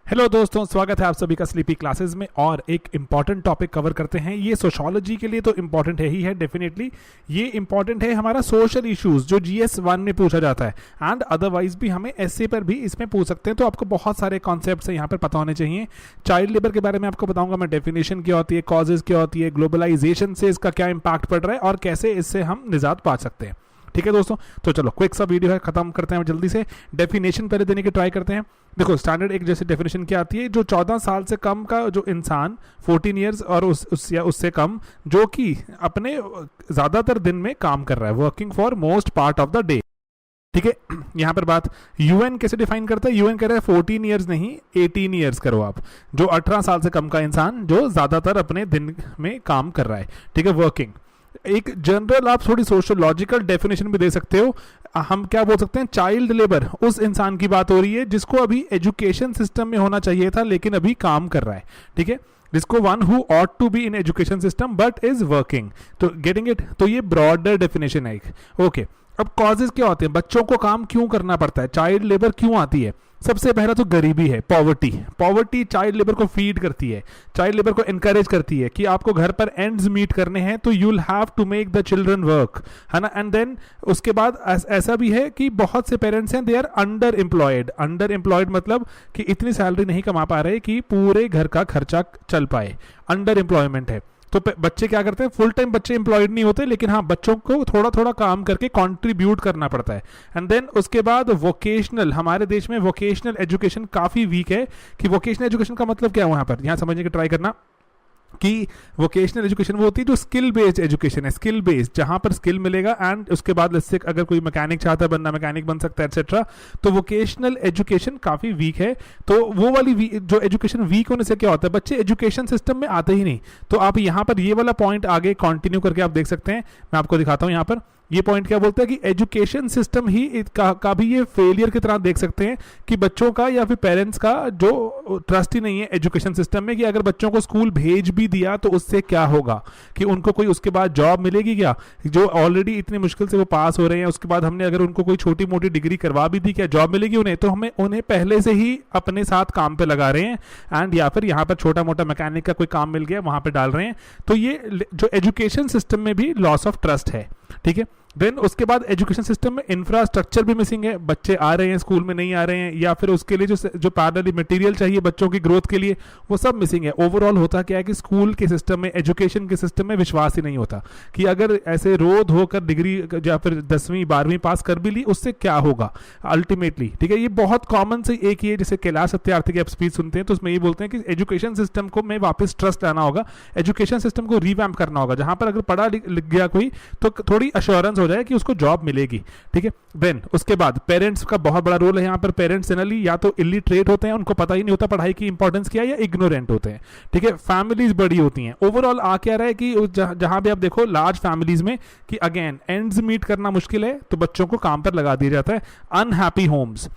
Hello दोस्तों, स्वागत है आप सभी का स्लीपी क्लासेस में, और एक इंपॉर्टेंट टॉपिक कवर करते हैं। ये सोशोलॉजी के लिए तो इंपॉर्टेंट है ही है, डेफिनेटली ये इंपॉर्टेंट है हमारा सोशल इश्यूज जो GS1 में पूछा जाता है, एंड अदरवाइज भी हमें एस्से पर भी इसमें पूछ सकते हैं। तो आपको बहुत सारे कॉन्सेप्ट्स यहाँ पर पता होने चाहिए। चाइल्ड लेबर के बारे में आपको बताऊंगा मैं, डेफिनेशन क्या होती है, कॉजेज क्या होती है, ग्लोबलाइजेशन से इसका क्या इंपैक्ट पड़ रहा है और कैसे इससे हम निजात पा सकते हैं। ठीक है दोस्तों, तो चलो क्विक सा वीडियो है, खत्म करते हैं जल्दी से। डेफिनेशन पहले देने की ट्राई करते हैं। देखो स्टैंडर्ड एक जैसे डेफिनेशन क्या आती है, जो 14 साल से कम का जो इंसान, 14 ईयर्स और उससे कम, जो कि अपने ज़्यादातर दिन में काम कर रहा है, working for most part of the day. ठीक है, यहाँ पर बात UN कैसे डिफाइन करता है, UN कह रहा है 14 ईयर्स नहीं 18 ईयर्स करो आप, जो 18 साल से कम का इंसान जो ज़्यादातर अपने दिन में काम कर रहा है। ठीक है, वर्किंग। एक जनरल आप थोड़ी सोशियोलॉजिकल डेफिनेशन भी दे सकते हो, हम क्या बोल सकते हैं, चाइल्ड लेबर उस इंसान की बात हो रही है जिसको अभी एजुकेशन सिस्टम में होना चाहिए था लेकिन अभी काम कर रहा है। ठीक है, जिसको one who ought to be in education system but is working. तो गेटिंग इट, तो ये ब्रॉडर डेफिनेशन है एक। ओके, अब कॉजेज क्या होते हैं, बच्चों को काम क्यों करना पड़ता है, चाइल्ड लेबर क्यों आती है। सबसे पहला तो गरीबी है, पॉवर्टी चाइल्ड लेबर को फीड करती है, चाइल्ड लेबर को एनकरेज करती है कि आपको घर पर एंड्स मीट करने हैं तो you will have to make the children work, है ना। एंड देन उसके बाद ऐसा भी है कि बहुत से पेरेंट्स हैं दे आर अंडर एम्प्लॉयड मतलब कि इतनी सैलरी नहीं कमा पा रहे कि पूरे घर का खर्चा चल पाए, अंडर एम्प्लॉयमेंट है। तो बच्चे क्या करते हैं, फुल टाइम बच्चे एम्प्लॉयड नहीं होते, लेकिन हाँ बच्चों को थोड़ा थोड़ा काम करके कंट्रीब्यूट करना पड़ता है। एंड देन उसके बाद वोकेशनल, हमारे देश में वोकेशनल एजुकेशन काफ़ी वीक है। कि वोकेशनल एजुकेशन का मतलब क्या है, वहाँ पर यहाँ समझने की ट्राई करना कि वोकेशनल एजुकेशन वो होती है जो स्किल बेस्ड एजुकेशन है, स्किल बेस्ड, जहाँ पर स्किल मिलेगा एंड उसके बाद जैसे अगर कोई मैकेनिक चाहता है बनना, मैकेनिक बन सकता है एक्सेट्रा। तो वोकेशनल एजुकेशन काफ़ी वीक है। तो वो वाली जो एजुकेशन वीक होने से क्या होता है, बच्चे एजुकेशन सिस्टम में आते ही नहीं। तो आप यहाँ पर ये वाला पॉइंट आगे कंटिन्यू करके आप देख सकते हैं, मैं आपको दिखाता हूँ यहाँ पर ये पॉइंट क्या बोलता है कि एजुकेशन सिस्टम ही का भी ये फेलियर की तरह देख सकते हैं कि बच्चों का या फिर पेरेंट्स का जो ट्रस्ट ही नहीं है एजुकेशन सिस्टम में, कि अगर बच्चों को स्कूल भेज भी दिया तो उससे क्या होगा, कि उनको कोई उसके बाद जॉब मिलेगी क्या, जो ऑलरेडी इतनी मुश्किल से वो पास हो रहे हैं, उसके बाद हमने अगर उनको कोई छोटी मोटी डिग्री करवा भी दी, क्या जॉब मिलेगी उन्हें। तो हमें उन्हें पहले से ही अपने साथ काम पे लगा रहे हैं एंड या फिर यहाँ पर छोटा मोटा मैकेनिक का कोई काम मिल गया वहाँ पर डाल रहे हैं। तो ये जो एजुकेशन सिस्टम में भी लॉस ऑफ ट्रस्ट है। ठीक है, देन उसके बाद एजुकेशन सिस्टम में इंफ्रास्ट्रक्चर भी मिसिंग है, बच्चे आ रहे हैं स्कूल में नहीं आ रहे हैं, या फिर उसके लिए जो पैरेलली मटेरियल चाहिए बच्चों की ग्रोथ के लिए वो सब मिसिंग है। ओवरऑल होता क्या है कि स्कूल के सिस्टम में, एजुकेशन के सिस्टम में विश्वास ही नहीं होता कि अगर ऐसे रो धोकर डिग्री या फिर 10वीं 12वीं पास कर भी ली उससे क्या होगा अल्टीमेटली। ठीक है, ये बहुत कॉमन से एक ये जैसे कैलाश सत्यार्थी की आप स्पीच सुनते हैं तो उसमें ये बोलते हैं कि एजुकेशन सिस्टम को में वापस ट्रस्ट लाना होगा, एजुकेशन सिस्टम को रिवैम्प करना होगा, जहां पर अगर पढ़ा लिख गया कोई तो थोड़ी अश्योरेंस हो जाए कि उसको जॉब मिलेगी। ठीक है, देन उसके बाद पेरेंट्स का बहुत बड़ा रोल है यहाँ पर। पेरेंट्स जनरली या तो इलिटरेट होते हैं, उनको पता ही नहीं होता पढ़ाई की इंपॉर्टेंस क्या है, या इग्नोरेंट होते हैं। ठीक है, फैमिलीज बड़ी होती हैं। ओवरऑल आ क्या रहा है कि जहां भी आप देखो लार्ज फैमिलीज में कि अगेन एंड्स मीट करना मुश्किल है तो बच्चों को काम पर लगा दिया जाता है। अनहैप्पी होम्स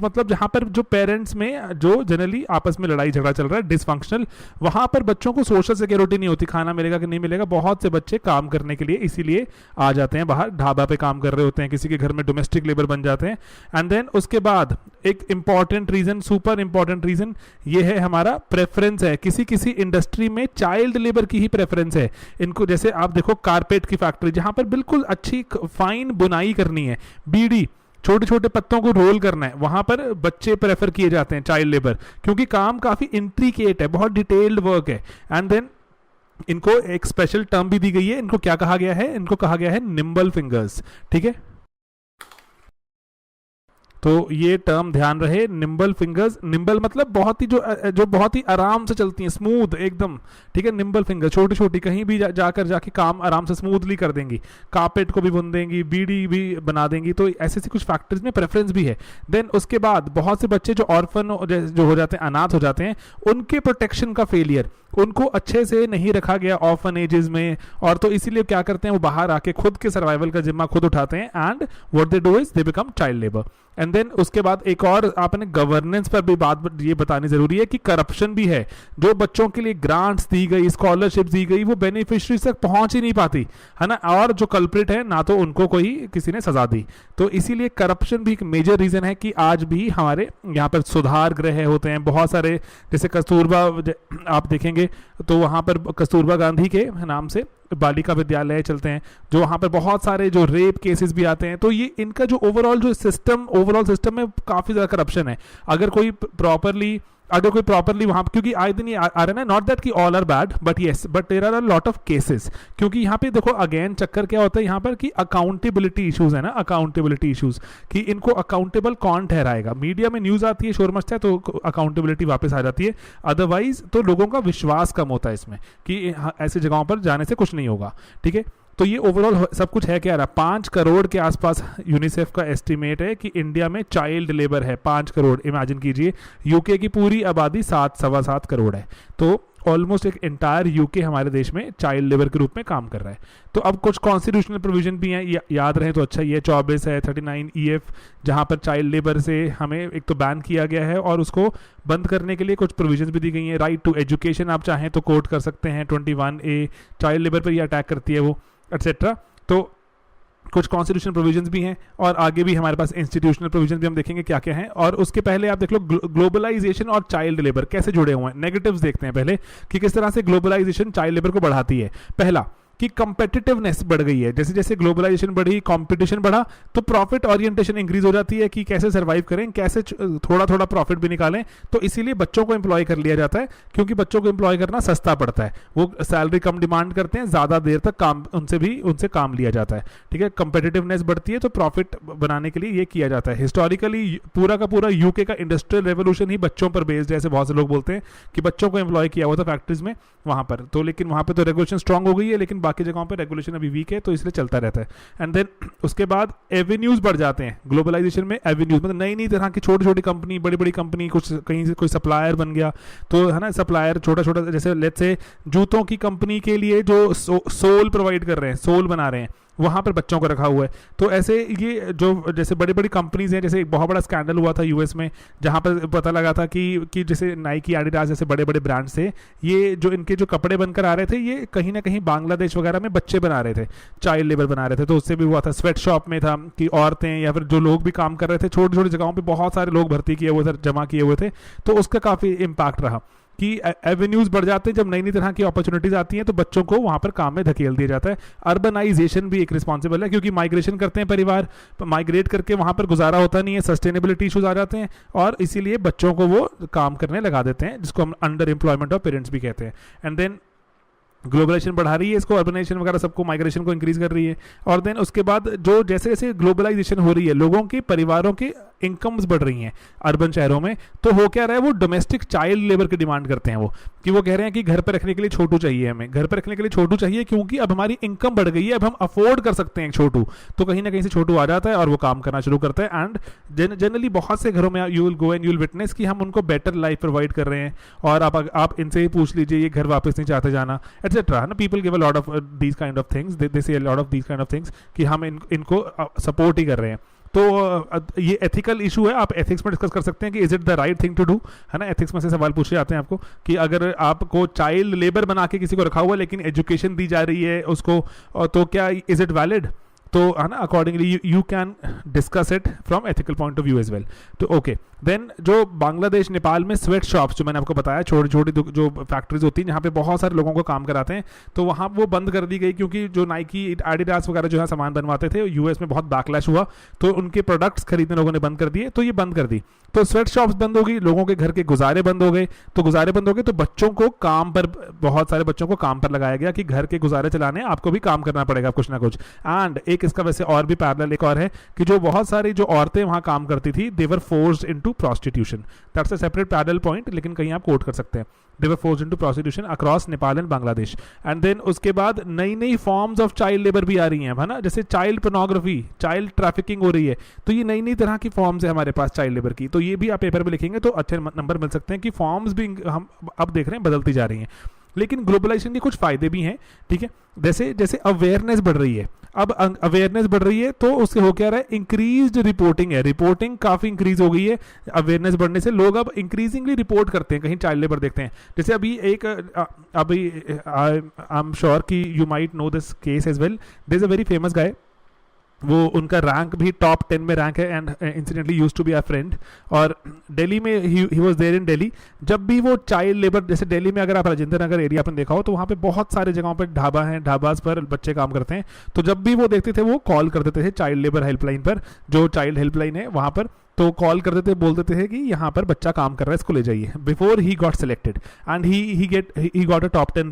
मतलब जहां पर जो पेरेंट्स में जो जनरली आपस में लड़ाई झगड़ा चल रहा है, डिसफंक्शनल, वहां पर बच्चों को सोशल सिक्योरिटी नहीं होती, खाना मिलेगा कि नहीं मिलेगा। बहुत से बच्चे काम करने के लिए इसीलिए आ जाते हैं बाहर, ढाबा पे काम कर रहे होते हैं, किसी के घर में डोमेस्टिक लेबर बन जाते हैं। एंड देन उसके बाद एक important reason, super important reason, ये है हमारा प्रेफरेंस है। किसी इंडस्ट्री में चाइल्ड लेबर की ही प्रेफरेंस है इनको। जैसे आप देखो कारपेट की फैक्ट्री, जहां पर बिल्कुल अच्छी फाइन बुनाई करनी है, बीड़ी, छोटे छोटे पत्तों को रोल करना है, वहां पर बच्चे प्रेफर किए जाते हैं, चाइल्ड लेबर, क्योंकि काम काफी इंट्रिकेट है, बहुत डिटेल्ड वर्क है। एंड देन इनको एक स्पेशल टर्म भी दी गई है, इनको क्या कहा गया है, इनको कहा गया है निम्बल फिंगर्स। ठीक है, तो ये टर्म ध्यान रहे, निम्बल फिंगर्स। निम्बल मतलब बहुत ही जो बहुत ही आराम से चलती हैं, स्मूथ एकदम। ठीक है, निम्बल फिंगर, छोटी छोटी, कहीं भी जाकर जाके काम आराम से स्मूथली कर देंगी, कारपेट को भी बुन देंगी, बीड़ी भी बना देंगी। तो ऐसे ऐसे कुछ फैक्टर्स में प्रेफरेंस भी है। देन उसके बाद बहुत से बच्चे जो ऑर्फन जो हो जाते हैं, अनाथ हो जाते हैं, उनके प्रोटेक्शन का फेलियर, उनको अच्छे से नहीं रखा गया ऑर्फन एजेस में, और तो इसीलिए क्या करते हैं, वो बाहर आके खुद के सर्वाइवल का जिम्मा खुद उठाते हैं, and what they do is they become child labour. And then उसके बाद एक और आपने गवर्नेंस पर भी बात ये बतानी जरूरी है कि करप्शन भी है। जो बच्चों के लिए ग्रांट्स दी गई, स्कॉलरशिप दी गई, वो बेनिफिशियरीज तक पहुंच ही नहीं पाती है ना, और जो कल्प्रिट है ना तो उनको कोई किसी ने सजा दी। तो इसीलिए करप्शन भी एक मेजर रीजन है कि आज भी हमारे यहाँ पर सुधार गृह होते हैं बहुत सारे, जैसे कस्तूरबा आप देखेंगे तो वहाँ पर कस्तूरबा गांधी के नाम से बालिका विद्यालय चलते हैं, जो वहाँ पर बहुत सारे जो रेप केसेस भी आते हैं। तो ये इनका जो ओवरऑल सिस्टम में काफ़ी ज़्यादा करप्शन है। अगर कोई प्रॉपरली वहाँ, क्योंकि आए दिन ये आ रहा है ना, नॉट दैट कि all are bad, but yes, but there are a lot of cases. क्योंकि यहाँ पे देखो अगेन चक्कर क्या होता है यहाँ पर कि अकाउंटेबिलिटी इश्यूज है ना, अकाउंटेबिलिटी इश्यूज, कि इनको अकाउंटेबल कौन ठहराएगा। मीडिया में न्यूज़ आती है, शोर मचता है, तो अकाउंटेबिलिटी वापस आ जाती है। अदरवाइज तो लोगों का विश्वास कम होता है इसमें कि ऐसी जगहों पर जाने से कुछ नहीं होगा। ठीक है, तो ये ओवरऑल सब कुछ है क्या रहा, 5 करोड़ के आसपास यूनिसेफ का एस्टिमेट है कि इंडिया में चाइल्ड लेबर है, 5 करोड़। इमेजिन कीजिए, यूके की पूरी आबादी 7-7.25 करोड़ है, तो ऑलमोस्ट एक एंटायर यूके हमारे देश में चाइल्ड लेबर के रूप में काम कर रहा है। तो अब कुछ कॉन्स्टिट्यूशनल प्रोविजन भी हैं, याद रहे तो अच्छा, ये 24 है, 39 EF, जहाँ पर चाइल्ड लेबर से हमें एक तो बैन किया गया है, और उसको बंद करने के लिए कुछ प्रोविजन भी दी गई हैं। राइट टू एजुकेशन आप चाहें तो कोट कर सकते हैं, 21A चाइल्ड लेबर पर ये अटैक करती है वो, एटसेट्रा। तो कुछ कॉन्स्टिट्यूशनल प्रोविजंस भी हैं, और आगे भी हमारे पास इंस्टीट्यूशनल प्रोविजन भी हम देखेंगे क्या क्या हैं। और उसके पहले आप देख लो ग्लोबलाइजेशन और चाइल्ड लेबर कैसे जुड़े हुए हैं। नेगेटिव्स देखते हैं पहले कि किस तरह से ग्लोबलाइजेशन चाइल्ड लेबर को बढ़ाती है। पहला कि कंपेटिटिवनेस बढ़ गई है, जैसे जैसे ग्लोबलाइजेशन बढ़ी, कंपटीशन बढ़ा, तो प्रॉफिट ओरिएंटेशन इंक्रीज हो जाती है कि कैसे सर्वाइव करें, कैसे थोड़ा थोड़ा प्रॉफिट भी निकालें। तो इसीलिए बच्चों को एम्प्लॉय कर लिया जाता है, क्योंकि बच्चों को एम्प्लॉय करना सस्ता पड़ता है, वो सैलरी कम डिमांड करते हैं, ज़्यादा देर तक काम उनसे काम लिया जाता है। ठीक है, कंपेटिटिवनेस बढ़ती है, तो प्रॉफिट बनाने के लिए ये किया जाता है। हिस्टोरिकली पूरा का पूरा यूके का इंडस्ट्रियल रेवोल्यूशन ही बच्चों पर बेस्ड है, ऐसे बहुत से लोग बोलते हैं कि बच्चों को एम्प्लॉय किया हुआ था फैक्ट्रीज में वहाँ पर। तो लेकिन वहाँ पर तो रेगुलेशन स्ट्रांग हो गई है, लेकिन बाकी जगहों पर रेगुलेशन अभी वीक है, तो इसलिए चलता रहता है। एंड देन उसके बाद एवेन्यूज बढ़ जाते हैं ग्लोबलाइजेशन में। एवेन्यूज मतलब नई नई तरह की छोटी छोटी कंपनी, बड़ी बड़ी कंपनी, कुछ कहीं से कोई सप्लायर बन गया, तो है ना, सप्लायर छोटा छोटा, जैसे लेट्स से जूतों की कंपनी के लिए जो सोल प्रोवाइड कर रहे हैं, सोल बना रहे हैं, वहाँ पर बच्चों को रखा हुआ है। तो ऐसे ये जो जैसे बड़ी बड़ी कंपनीज हैं, जैसे एक बहुत बड़ा स्कैंडल हुआ था यूएस में, जहाँ पर पता लगा था कि जैसे नाइकी, एडिडास जैसे बड़े बड़े ब्रांड से ये जो इनके जो कपड़े बनकर आ रहे थे, ये कहीं ना कहीं बांग्लादेश वगैरह में बच्चे बना रहे थे, चाइल्ड लेबर बना रहे थे। तो उससे भी हुआ था। स्वेट शॉप में था कि औरतें या फिर जो लोग भी काम कर रहे थे, छोटी छोटी जगहों पर बहुत सारे लोग भर्ती किए हुए थे, जमा किए हुए थे, तो उसका काफ़ी इम्पैक्ट रहा कि एवेन्यूज बढ़ जाते हैं। जब नई नई तरह की अपॉर्चुनिटीज आती हैं तो बच्चों को वहाँ पर काम में धकेल दिया जाता है। अर्बनाइजेशन भी एक रिस्पॉन्सिबल है, क्योंकि माइग्रेशन करते हैं परिवार, माइग्रेट करके वहाँ पर गुजारा होता नहीं है, सस्टेनेबिलिटी इशूज आ जाते हैं, और इसीलिए बच्चों को वो काम करने लगा देते हैं, जिसको हम अंडर एम्प्लॉयमेंट ऑफ पेरेंट्स भी कहते हैं। एंड देन ग्लोबलाइजेशन बढ़ा रही है इसको, अर्बनाइजेशन वगैरह सबको, माइग्रेशन को इंक्रीज कर रही है। और देन उसके बाद जो जैसे जैसे ग्लोबलाइजेशन हो रही है, लोगों के परिवारों के इनकम्स बढ़ रही हैं अर्बन शहरों में, तो हो क्या रहा है, वो डोमेस्टिक चाइल्ड लेबर की डिमांड करते हैं। वो कि वो कह रहे हैं कि घर पर रखने के लिए छोटू चाहिए, हमें घर पर रखने के लिए छोटू चाहिए, क्योंकि अब हमारी इनकम बढ़ गई है, अब हम अफोर्ड कर सकते हैं एक छोटू। तो कहीं ना कहीं से छोटू आ जाता है और वो काम करना शुरू करता है। एंड जनरली बहुत से घरों में you will go and you will witness कि हम उनको बेटर लाइफ प्रोवाइड कर रहे हैं, और आप इनसे ही पूछ लीजिए, ये घर वापस नहीं चाहते जाना, एटसेट्रा, है ना। People give a lot of these kind of things, they say a lot of these kind of things कि हम इनको सपोर्ट ही कर रहे हैं। तो ये एथिकल इशू है, आप एथिक्स में डिस्कस कर सकते हैं कि is it the right thing to do, है ना। एथिक्स में से सवाल पूछे जाते हैं आपको कि अगर आपको चाइल्ड लेबर बना के किसी को रखा हुआ है, लेकिन एजुकेशन दी जा रही है उसको, तो क्या इज इट वैलिड। तो है ना, accordingly you can discuss it from ethical point of view as well. तो ओके, देन जो बांग्लादेश नेपाल में स्वेट शॉप्स जो मैंने आपको बताया, छोटी छोटी जो फैक्ट्रीज होती हैं जहाँ पे बहुत सारे लोगों को काम कराते हैं, तो वहाँ वो बंद कर दी गई, क्योंकि जो नाइकी एडिडास वगैरह जो है सामान बनवाते थे, यूएस में बहुत बैकलैश हुआ, तो उनके प्रोडक्ट्स खरीदने लोगों ने बंद कर दिए, तो ये बंद कर दी। तो स्वेट शॉप्स बंद हो गई, लोगों के घर के गुजारे बंद हो गए, तो गुजारे बंद हो गए तो बच्चों को काम पर, बहुत सारे बच्चों को काम पर लगाया गया कि घर के गुजारे चलाने आपको भी काम करना पड़ेगा कुछ ना कुछ। एंड एक इसका वैसे और भी पैरेलल एक और है कि जो बहुत सारी जो औरतें वहां काम करती थी, they were forced into prostitution. That's a separate parallel point, लेकिन कहीं आप कोट कर सकते हैं, they were forced into prostitution across Nepal and Bangladesh. And then उसके बाद नई नई फॉर्म्स ऑफ चाइल्ड लेबर भी आ रही हैं, है ना, जैसे चाइल्ड पोर्नोग्राफी, चाइल्ड ट्रैफिकिंग हो रही है, तो ये नई नई तरह की फॉर्म्स है हमारे पास चाइल्ड लेबर की। तो ये भी आप पेपर में लिखेंगे तो अच्छे नंबर मिल सकते हैं कि फॉर्म्स भी हम अब देख रहे हैं बदलती जा रही हैं। लेकिन ग्लोबलाइजेशन के कुछ फायदे भी हैं, ठीक है, जैसे जैसे अवेयरनेस बढ़ रही है, अब अवेयरनेस बढ़ रही है तो उससे हो क्या रहा है, इंक्रीज्ड रिपोर्टिंग है, रिपोर्टिंग काफी इंक्रीज हो गई है अवेयरनेस बढ़ने से। लोग अब इंक्रीजिंगली रिपोर्ट करते हैं, कहीं चाइल्ड लेबर देखते हैं। जैसे अभी एक अभी आई एम श्योर कि you might know this case as well, there is a very famous guy, वो उनका रैंक भी टॉप 10 में रैंक है, and incidentally used to be a friend, और दिल्ली में ही वाज देयर इन दिल्ली। जब भी वो चाइल्ड लेबर, जैसे दिल्ली में अगर आप राजेंद्र नगर एरिया पर देखा हो तो वहाँ पे बहुत सारे जगहों पर ढाबा हैं, ढाबाज पर बच्चे काम करते हैं, तो जब भी वो देखते थे वो कॉल कर देते थे चाइल्ड लेबर हेल्पलाइन पर, जो चाइल्ड हेल्पलाइन है वहाँ पर, तो कॉल करते थे, बोलते थे कि यहाँ पर बच्चा काम कर रहा है, इसको ले जाइए। Before he got selected and he got a top 10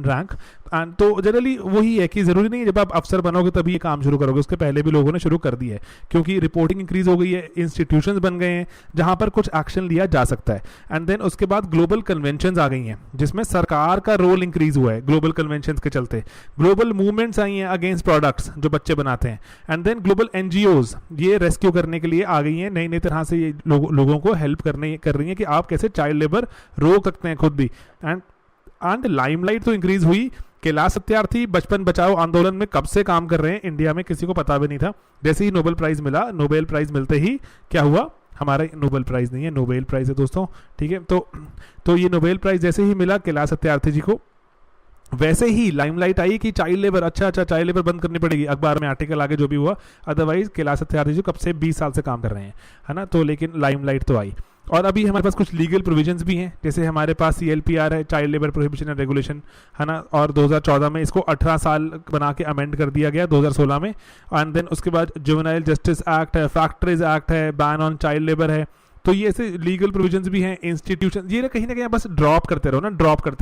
rank. And तो जनरली वही है कि जरूरी नहीं है जब आप अफसर बनोगे तभी ये काम शुरू करोगे, उसके पहले भी लोगों ने शुरू कर दी है, क्योंकि रिपोर्टिंग इंक्रीज हो गई है, इंस्टीट्यूशंस बन गए हैं जहां पर कुछ एक्शन लिया जा सकता है। एंड देन उसके बाद ग्लोबल कन्वेंशंस आ गई हैं जिसमें सरकार का रोल इंक्रीज हुआ है ग्लोबल कन्वेंशंस के चलते, ग्लोबल मूवमेंट्स आई हैं अगेंस्ट प्रोडक्ट्स जो बच्चे बनाते हैं। एंड देन ग्लोबल एनजीओज ये रेस्क्यू करने के लिए आ गई हैं, नई नई तरह से ये लोगों को हेल्प कर रही हैं कि आप कैसे चाइल्ड लेबर रोक सकते हैं खुद भी। एंड लाइमलाइट तो इंक्रीज हुई, कैलाश सत्यार्थी बचपन बचाओ आंदोलन में कब से काम कर रहे हैं, इंडिया में किसी को पता भी नहीं था। जैसे ही नोबेल प्राइज मिला, नोबेल प्राइज मिलते ही क्या हुआ, हमारा नोबेल प्राइज नहीं है, नोबेल प्राइज है दोस्तों, ठीक है। तो ये नोबेल प्राइज जैसे ही मिला कैलाश सत्यार्थी जी को, वैसे ही लाइमलाइट आई कि चाइल्ड लेबर, अच्छा चाइल्ड लेबर बंद करनी पड़ेगी, अखबार में आर्टिकल आगे जो भी हुआ। अदरवाइज कैलाश सत्यार्थी जी कब से 20 साल से काम कर रहे हैं, है ना, तो लेकिन लाइमलाइट तो आई। और अभी हमारे पास कुछ लीगल प्रोविजंस भी हैं, जैसे हमारे पास CLPR है, child labour prohibition and regulation, है ना, और 2014 में इसको 18 साल बना के अमेंड कर दिया गया 2016 में। एंड देन उसके बाद जुवेनाइल जस्टिस एक्ट है, फैक्ट्रीज एक्ट है, बैन ऑन चाइल्ड लेबर है। तो ये ऐसे लीगल प्रोविजंस भी हैं, इंस्टीट्यूशन, ये ना कहीं बस ड्रॉप करते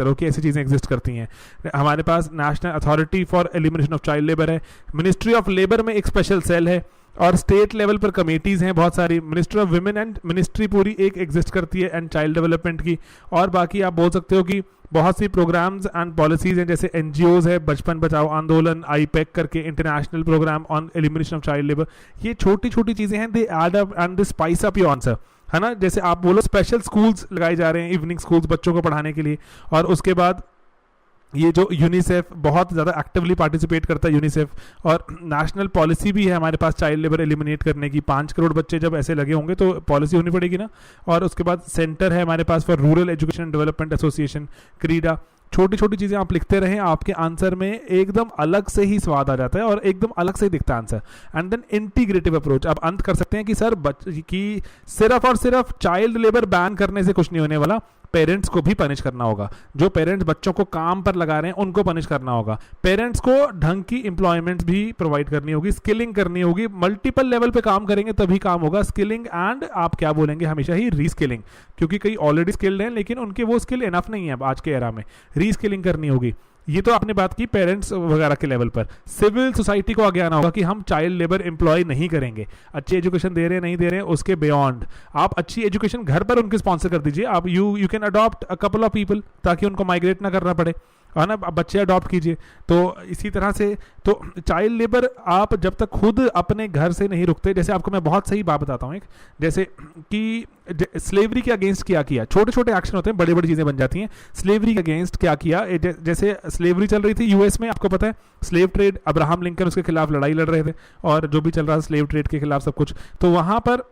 रहो कि ऐसी चीज़ें एग्जिस्ट करती हैं। हमारे पास national authority for elimination of child labour है, मिनिस्ट्री ऑफ लेबर में एक स्पेशल सेल है, और स्टेट लेवल पर कमेटीज़ हैं बहुत सारी, ministry of women and ministry पूरी एक एग्जिस्ट करती है एंड चाइल्ड डेवलपमेंट की। और बाकी आप बोल सकते हो कि बहुत सी प्रोग्राम्स एंड पॉलिसीज़ हैं, जैसे NGOs है, बचपन बचाओ आंदोलन, IPEC करके international programme on elimination of child labour. ये छोटी छोटी चीज़ें हैं, they add up and they spice up your answer, है ना। जैसे आप बोलो स्पेशल स्कूल्स लगाए जा रहे हैं, इवनिंग स्कूल्स बच्चों को पढ़ाने के लिए, और उसके बाद ये जो यूनिसेफ बहुत ज़्यादा एक्टिवली पार्टिसिपेट करता है यूनिसेफ, और नेशनल पॉलिसी भी है हमारे पास चाइल्ड लेबर एलिमिनेट करने की। 5 करोड़ बच्चे जब ऐसे लगे होंगे तो पॉलिसी होनी पड़ेगी ना। और उसके बाद सेंटर है हमारे पास for rural education development association, CREDA. छोटी छोटी चीज़ें आप लिखते रहें, आपके आंसर में एकदम अलग से ही स्वाद आ जाता है और एकदम अलग से ही दिखता है answer. And then integrative approach, आप अंत कर सकते हैं कि सर कि सिर्फ और सिर्फ चाइल्ड लेबर बैन करने से कुछ नहीं होने वाला, पेरेंट्स को भी पनिश करना होगा। जो पेरेंट्स बच्चों को काम पर लगा रहे हैं उनको पनिश करना होगा, पेरेंट्स को ढंग की एम्प्लॉयमेंट भी प्रोवाइड करनी होगी, स्किलिंग करनी होगी, मल्टीपल लेवल पे काम करेंगे तभी काम होगा। स्किलिंग एंड आप क्या बोलेंगे हमेशा ही रीस्किलिंग, क्योंकि कई ऑलरेडी स्किल्ड हैं लेकिन उनके वो स्किल इनफ नहीं है अब आज के एरा में, रीस्किलिंग करनी होगी। ये तो आपने बात की पेरेंट्स वगैरह के लेवल पर। सिविल सोसाइटी को आगे आना होगा कि हम चाइल्ड लेबर एम्प्लॉय नहीं करेंगे, अच्छी एजुकेशन दे रहे हैं नहीं दे रहे हैं उसके बियॉन्ड आप अच्छी एजुकेशन घर पर उनके स्पॉन्सर कर दीजिए। आप you can adopt a couple of people ताकि उनको माइग्रेट ना करना पड़े, है ना, बच्चे अडॉप्ट कीजिए। तो इसी तरह से तो चाइल्ड लेबर आप जब तक खुद अपने घर से नहीं रुकते, जैसे आपको मैं बहुत सही बात बताता हूँ एक, जैसे कि स्लेवरी के अगेंस्ट क्या किया, छोटे छोटे एक्शन होते हैं बड़ी बड़ी चीज़ें बन जाती हैं। स्लेवरी के अगेंस्ट क्या किया, जैसे स्लेवरी चल रही थी यूएस में, आपको पता है स्लेव ट्रेड, अब्राहम लिंकन उसके खिलाफ लड़ाई लड़ रहे थे और जो भी चल रहा था स्लेव ट्रेड के खिलाफ सब कुछ, तो वहाँ पर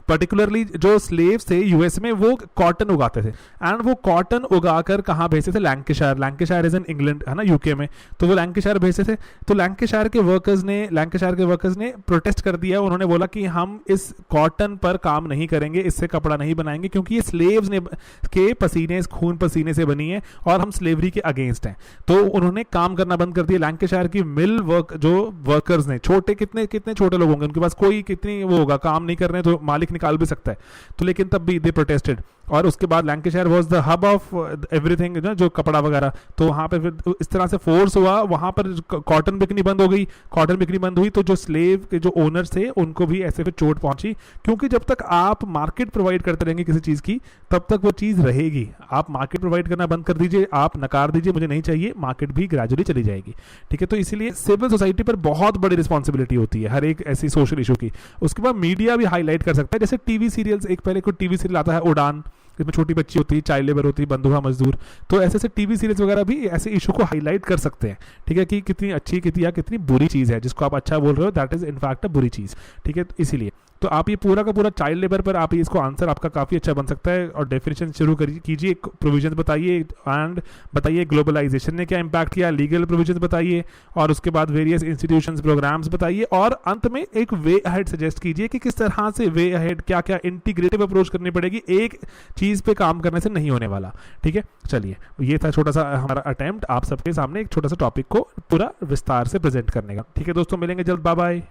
पर्टिकुलरली जो स्लेव्स थे यूएस में वो कॉटन उगाते थे, एंड वो कॉटन उगाकर कहाँ भेजते थे, Lancashire, Lancashire is in England है ना, यूके में, तो वो लैंकाशायर भेजते थे। तो लैंकाशायर के वर्कर्स ने प्रोटेस्ट कर दिया, उन्होंने बोला कि हम इस कॉटन पर काम नहीं करेंगे, इससे कपड़ा नहीं बनाएंगे, क्योंकि ये स्लेव्स ने के पसीने, खून पसीने से बनी है और हम स्लेवरी के अगेंस्ट हैं। तो उन्होंने काम करना बंद कर दिया। लैंकाशायर की मिल जो वर्कर्स ने, छोटे कितने छोटे लोग होंगे, उनके पास कोई कितनी वो होगा, काम नहीं कर रहे हैं तो मालिक निकाल भी सकता है, तो लेकिन तब भी दे प्रोटेस्टेड। और उसके बाद Lancashire was the hub of everything, जो कपड़ा वगैरह, तो वहाँ पे फिर इस तरह से फोर्स हुआ, वहाँ पर कॉटन बिकनी बंद हो गई। कॉटन बिकनी बंद हुई तो जो स्लेव के जो ओनर्स थे उनको भी ऐसे फिर चोट पहुंची, क्योंकि जब तक आप मार्केट प्रोवाइड करते रहेंगे किसी चीज़ की तब तक वो चीज़ रहेगी। आप मार्केट प्रोवाइड करना बंद कर दीजिए, आप नकार दीजिए मुझे नहीं चाहिए, मार्केट भी ग्रेजुअली चली जाएगी। ठीक है, तो इसीलिए सिविल सोसाइटी पर बहुत बड़ी रिस्पॉन्सिबिलिटी होती है हर एक ऐसी सोशल इशू की। उसके बाद मीडिया भी हाईलाइट कर सकता है, जैसे टीवी सीरियल्स, एक पहले कोई टीवी सीरियल आता है उड़ान, जिसमें छोटी बच्ची होती है, चाइल्ड लेबर होती है, बंधुआ मजदूर, तो ऐसे ऐसे टीवी सीरीज वगैरह भी ऐसे इशू को हाईलाइट कर सकते हैं। ठीक है, कि कितनी अच्छी कितनी बुरी चीज़ है, जिसको आप अच्छा बोल रहे हो दैट इज इनफैक्ट अ बुरी चीज़। ठीक है, तो इसीलिए तो आप ये पूरा का पूरा चाइल्ड लेबर पर आप इसको आंसर आपका काफ़ी अच्छा बन सकता है, और डेफिनेशन शुरू कीजिए, प्रोविजन बताइए, एंड बताइए ग्लोबलाइजेशन ने क्या इम्पैक्ट किया, लीगल प्रोविजन बताइए, और उसके बाद वेरियस इंस्टीट्यूशंस प्रोग्राम्स बताइए, और अंत में एक वे अहेड सजेस्ट कीजिए कि किस तरह से वे अहेड, क्या क्या इंटीग्रेटिव अप्रोच करनी पड़ेगी, एक चीज़ पे काम करने से नहीं होने वाला। ठीक है, चलिए ये था छोटा सा हमारा अटेम्प्ट आप सबके सामने एक छोटा सा टॉपिक को पूरा विस्तार से प्रेजेंट करने का। ठीक है दोस्तों, मिलेंगे जल्द, बाय बाय।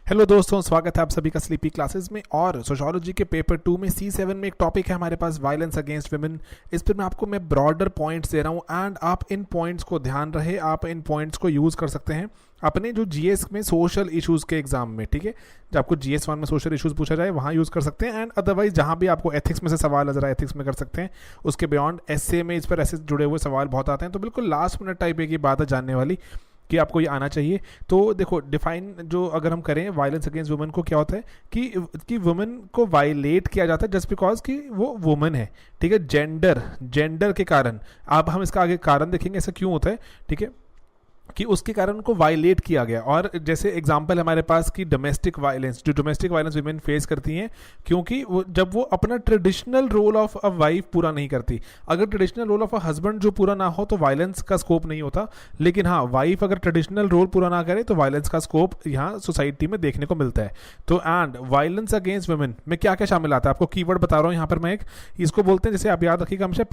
हेलो दोस्तों, स्वागत है आप सभी का स्लीपी क्लासेस में। और सोशियोलॉजी के पेपर 2 में C7 में एक टॉपिक है हमारे पास, वायलेंस अगेंस्ट वुमेन। इस पर मैं ब्रॉडर पॉइंट्स दे रहा हूँ, एंड आप इन पॉइंट्स को ध्यान रहे, आप इन पॉइंट्स को यूज़ कर सकते हैं अपने जो GS में सोशल इश्यूज़ के एग्जाम में। ठीक है, जब आपको GS 1 में सोशल इश्यूज़ पूछा जाए वहाँ यूज़ कर सकते हैं, एंड अदरवाइज जहाँ भी आपको एथिक्स में से सवाल नजर आए एथिक्स में कर सकते हैं। उसके बियॉन्ड एसए में इस पर ऐसे जुड़े हुए सवाल बहुत आते हैं, तो बिल्कुल लास्ट मिनट टाइप एक ही बात है जानने वाली कि आपको ये आना चाहिए। तो देखो, डिफाइन जो अगर हम करें वायलेंस अगेंस्ट वुमेन को, क्या होता है कि वुमेन को वायलेट किया जाता है जस्ट बिकॉज कि वो वुमेन है। ठीक है, जेंडर के कारण, अब हम इसका आगे कारण देखेंगे ऐसा क्यों होता है। ठीक है, कि उसके कारण उनको वायलेट किया गया। और जैसे एग्जांपल हमारे पास कि डोमेस्टिक वायलेंस वुमेन फेस करती हैं, क्योंकि जब वो अपना traditional role of a wife पूरा नहीं करती। अगर traditional role of a husband जो पूरा ना हो तो वायलेंस का स्कोप नहीं होता, लेकिन हाँ, वाइफ अगर ट्रेडिशनल रोल पूरा ना करे तो वायलेंस का स्कोप यहाँ सोसाइटी में देखने को मिलता है। तो एंड वायलेंस अगेंस्ट वुमेन में क्या क्या शामिल आता है, आपको कीवर्ड बता रहा हूँ यहाँ पर मैं एक, इसको बोलते हैं, जैसे आप याद रखिएगा हमेशा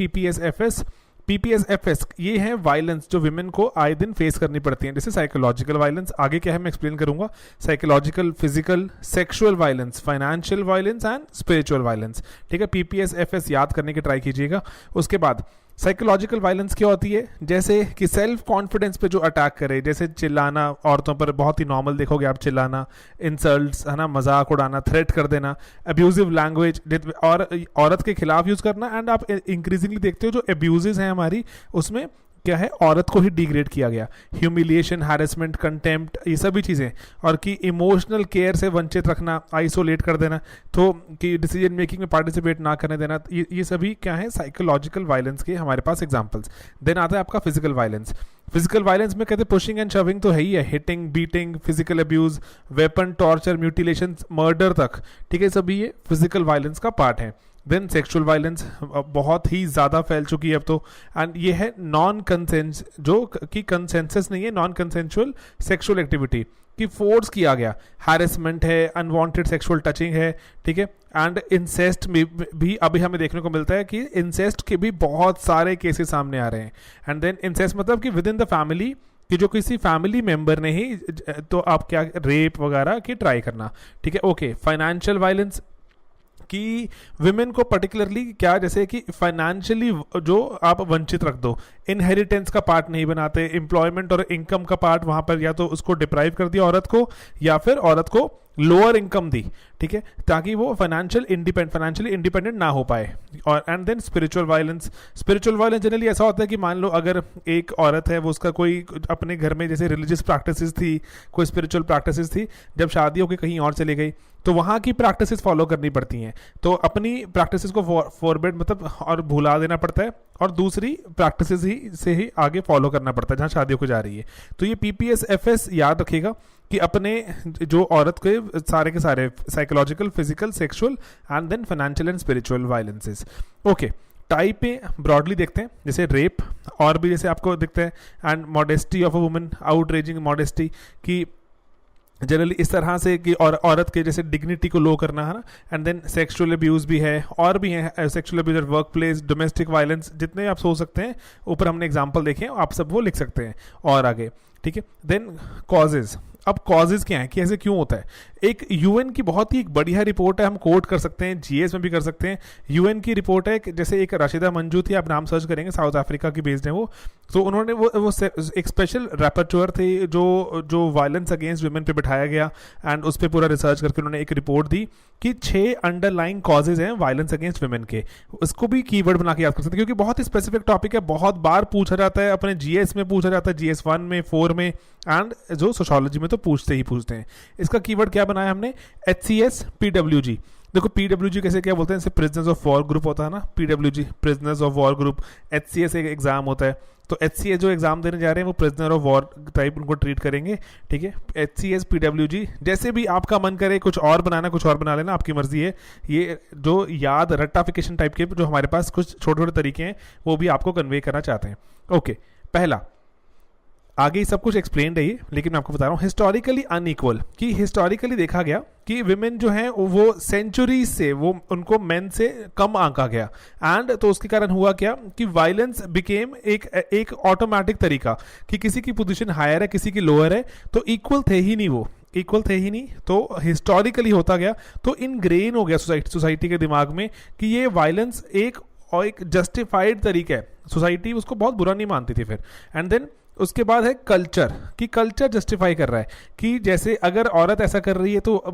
PPS-FS, ये है वायलेंस जो विमेन को आए दिन फेस करनी पड़ती है। जैसे साइकोलॉजिकल वायलेंस, आगे क्या है मैं एक्सप्लेन करूंगा, psychological, physical, sexual violence, financial violence and spiritual violence. ठीक है, PPS-FS याद करने की ट्राई कीजिएगा। उसके बाद साइकोलॉजिकल वायलेंस क्या होती है, जैसे कि सेल्फ कॉन्फिडेंस पे जो अटैक करे, जैसे चिल्लाना, औरतों पर बहुत ही नॉर्मल देखोगे आप, चिल्लाना, इंसल्ट्स है ना, मजाक उड़ाना, थ्रेट कर देना, अब्यूजिव लैंग्वेज और औरत के खिलाफ यूज करना। एंड आप इंक्रीजिंगली देखते हो जो अब्यूजेस हैं हमारी, उसमें क्या है, औरत को ही डिग्रेड किया गया, ह्यूमिलिएशन, हैरेसमेंट, कंटेम्प्ट, ये सभी चीज़ें। और कि इमोशनल केयर से वंचित रखना, आइसोलेट कर देना, तो कि डिसीजन मेकिंग में पार्टिसिपेट ना करने देना, ये सभी क्या है, साइकोलॉजिकल वायलेंस के हमारे पास एग्जांपल्स। देन आता है आपका फिजिकल वायलेंस। फिजिकल वायलेंस में कहते हैं पुशिंग एंड शविंग तो है ही है, hitting, beating, physical abuse, weapon, torture, mutilation, murder तक। ठीक है, सभी ये फिजिकल वायलेंस का पार्ट है। देन सेक्सुअल वायलेंस बहुत ही ज़्यादा फैल चुकी है अब तो, एंड ये है नॉन कंसेंस, जो कि कंसेंसस नहीं है, नॉन कंसेंशुअल सेक्सुअल एक्टिविटी कि फोर्स किया गया, हैरेसमेंट है, अनवांटेड सेक्सुअल टचिंग है। ठीक है, एंड इंसेस्ट में भी अभी हमें देखने को मिलता है कि इंसेस्ट के भी बहुत सारे केसेस सामने आ रहे हैं। एंड देन इंसेस्ट मतलब कि विद इन द फैमिली, कि जो किसी फैमिली मेंबर ने ही, तो आप क्या, रेप वगैरह की ट्राई करना। ठीक है, ओके। फाइनेंशियल वायलेंस कि विमेन को पर्टिकुलरली क्या, जैसे कि फाइनेंशियली जो आप वंचित रख दो, इनहेरिटेंस का पार्ट नहीं बनाते, एम्प्लॉयमेंट और इनकम का पार्ट वहाँ पर या तो उसको डिप्राइव कर दिया औरत को, या फिर औरत को लोअर इनकम दी। ठीक है, ताकि वो फाइनेंशियली इंडिपेंडेंट ना हो पाए। और and then spiritual violence generally ऐसा होता है कि मान लो अगर एक औरत है, वो उसका कोई अपने घर में जैसे रिलीजियस प्रैक्टिसेस थी, कोई स्पिरिचुअल प्रैक्टिसेस थी, जब शादी होकर कहीं और चली गई तो वहाँ की प्रैक्टिसेस फॉलो करनी पड़ती हैं, तो अपनी प्रैक्टिसेस को फॉरवर्ड मतलब और भुला देना पड़ता है, और दूसरी प्रैक्टिसेस ही से ही आगे फॉलो करना पड़ता है जहाँ शादियों को जा रही है। तो ये PPS-FS याद रखिएगा कि अपने जो औरत के सारे psychological, physical, sexual and then financial and spiritual violences. Okay, type पे ब्रॉडली देखते हैं, जैसे रेप, और भी जैसे आपको दिखते हैं, and modesty of a woman, outraging modesty, कि जनरली इस तरह से कि और औरत के जैसे डिग्निटी को लो करना, है ना। एंड देन सेक्सुअल अब्यूज़ भी है, और भी है sexual abuse, work place, domestic violence, जितने आप सोच सकते हैं, ऊपर हमने एग्जांपल देखे हैं, आप सब वो लिख सकते हैं और आगे, ठीक है। देन कॉजेज, अब कॉजेज क्या है कि ऐसे क्यों होता है। एक यूएन की बहुत ही एक बढ़िया रिपोर्ट है, हम कोट कर सकते हैं, जीएस में भी कर सकते हैं। यूएन की रिपोर्ट है, जैसे एक राशिदा मंजू थी, आप नाम सर्च करेंगे, साउथ अफ्रीका की बेस्ड है वो। तो उन्होंने वो एक स्पेशल रैपर्चुअर थे जो वायलेंस अगेंस्ट वुमेन पे बिठाया गया, एंड उस पर पूरा रिसर्च करके उन्होंने एक रिपोर्ट दी कि 6 अंडरलाइंग कॉजेज हैं वायलेंस अगेंस्ट वुमेन के। उसको भी कीवर्ड बना के याद कर सकते हैं, क्योंकि बहुत ही स्पेसिफिक टॉपिक है, बहुत बार पूछा जाता है, अपने जीएस में पूछा जाता है, जीएस 1 में, 4 में, एंड जो सोशियोलॉजी में तो पूछते ही पूछते हैं। इसका कीवर्ड क्या बनाया हमने, HCS PWG। देखो PWG कैसे क्या बोलते हैं, जैसे प्रिजनर्स ऑफ वॉर ग्रुप होता है ना, PWG prisoners of war group, HCS एक एग्जाम होता है, तो HCS जो एग्जाम देने जा रहे हैं वो प्रिजनर ऑफ वॉर टाइप उनको ट्रीट करेंगे, ठीक है। HCS PWG, जैसे भी आपका मन करे कुछ और बनाना, कुछ और बना लेना, आपकी मर्जी है। ये जो याद रट्टाफिकेशन टाइप के जो हमारे पास कुछ छोटे छोटे तरीके हैं वो भी आपको कन्वे करना चाहते हैं। ओके, पहला, आगे ही सब कुछ एक्सप्लेन है ये, लेकिन मैं आपको बता रहा हूँ हिस्टोरिकली अनइक्वल, कि हिस्टोरिकली देखा गया कि विमेन जो हैं वो सेंचुरी से वो उनको मेन से कम आंका गया, एंड तो उसके कारण हुआ क्या कि वायलेंस बिकेम एक ऑटोमेटिक तरीका, कि किसी की पोजीशन हायर है, किसी की लोअर है, तो इक्वल थे ही नहीं, वो इक्वल थे ही नहीं। तो हिस्टोरिकली होता गया, तो इनग्रेन हो गया सोसाइटी के दिमाग में कि ये वायलेंस एक जस्टिफाइड तरीका है, सोसाइटी उसको बहुत बुरा नहीं मानती थी फिर। एंड देन उसके बाद है कल्चर, कि कल्चर जस्टिफाई कर रहा है कि जैसे अगर औरत ऐसा कर रही है तो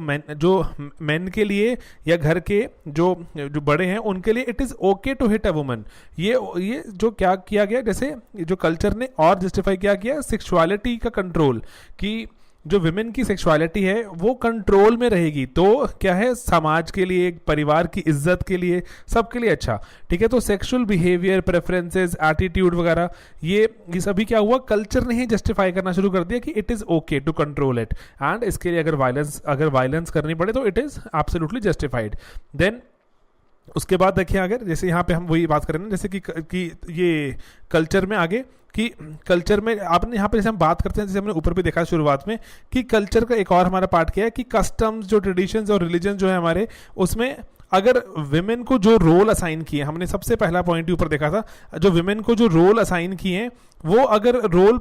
मेन के लिए या घर के जो बड़े हैं उनके लिए it is okay to hit a woman. ये जो क्या किया गया, जैसे जो कल्चर ने और जस्टिफाई किया सेक्सुअलिटी का कंट्रोल, कि जो विमेन की सेक्सुअलिटी है वो कंट्रोल में रहेगी, तो क्या है, समाज के लिए, परिवार की इज्जत के लिए, सबके लिए अच्छा, ठीक है। तो सेक्सुअल बिहेवियर, प्रेफरेंसेस, एटीट्यूड वगैरह, ये सभी क्या हुआ, कल्चर ने ही जस्टिफाई करना शुरू कर दिया कि it is okay to control it, and इसके लिए अगर वायलेंस करनी पड़े तो it is absolutely justified. Then उसके बाद देखिए, अगर जैसे यहाँ पे हम वही बात करें ना, जैसे कि ये कल्चर में आगे, कि कल्चर में आपने यहाँ पे जैसे हम बात करते हैं, जैसे हमने ऊपर भी देखा शुरुआत में, कि कल्चर का एक और हमारा पार्ट क्या है कि कस्टम्स, जो ट्रेडिशंस और रिलीजन जो है हमारे, उसमें अगर विमेन को जो रोल असाइन किए, हमने सबसे पहला पॉइंट ऊपर देखा था, जो विमेन को जो रोल असाइन किए हैं, वो अगर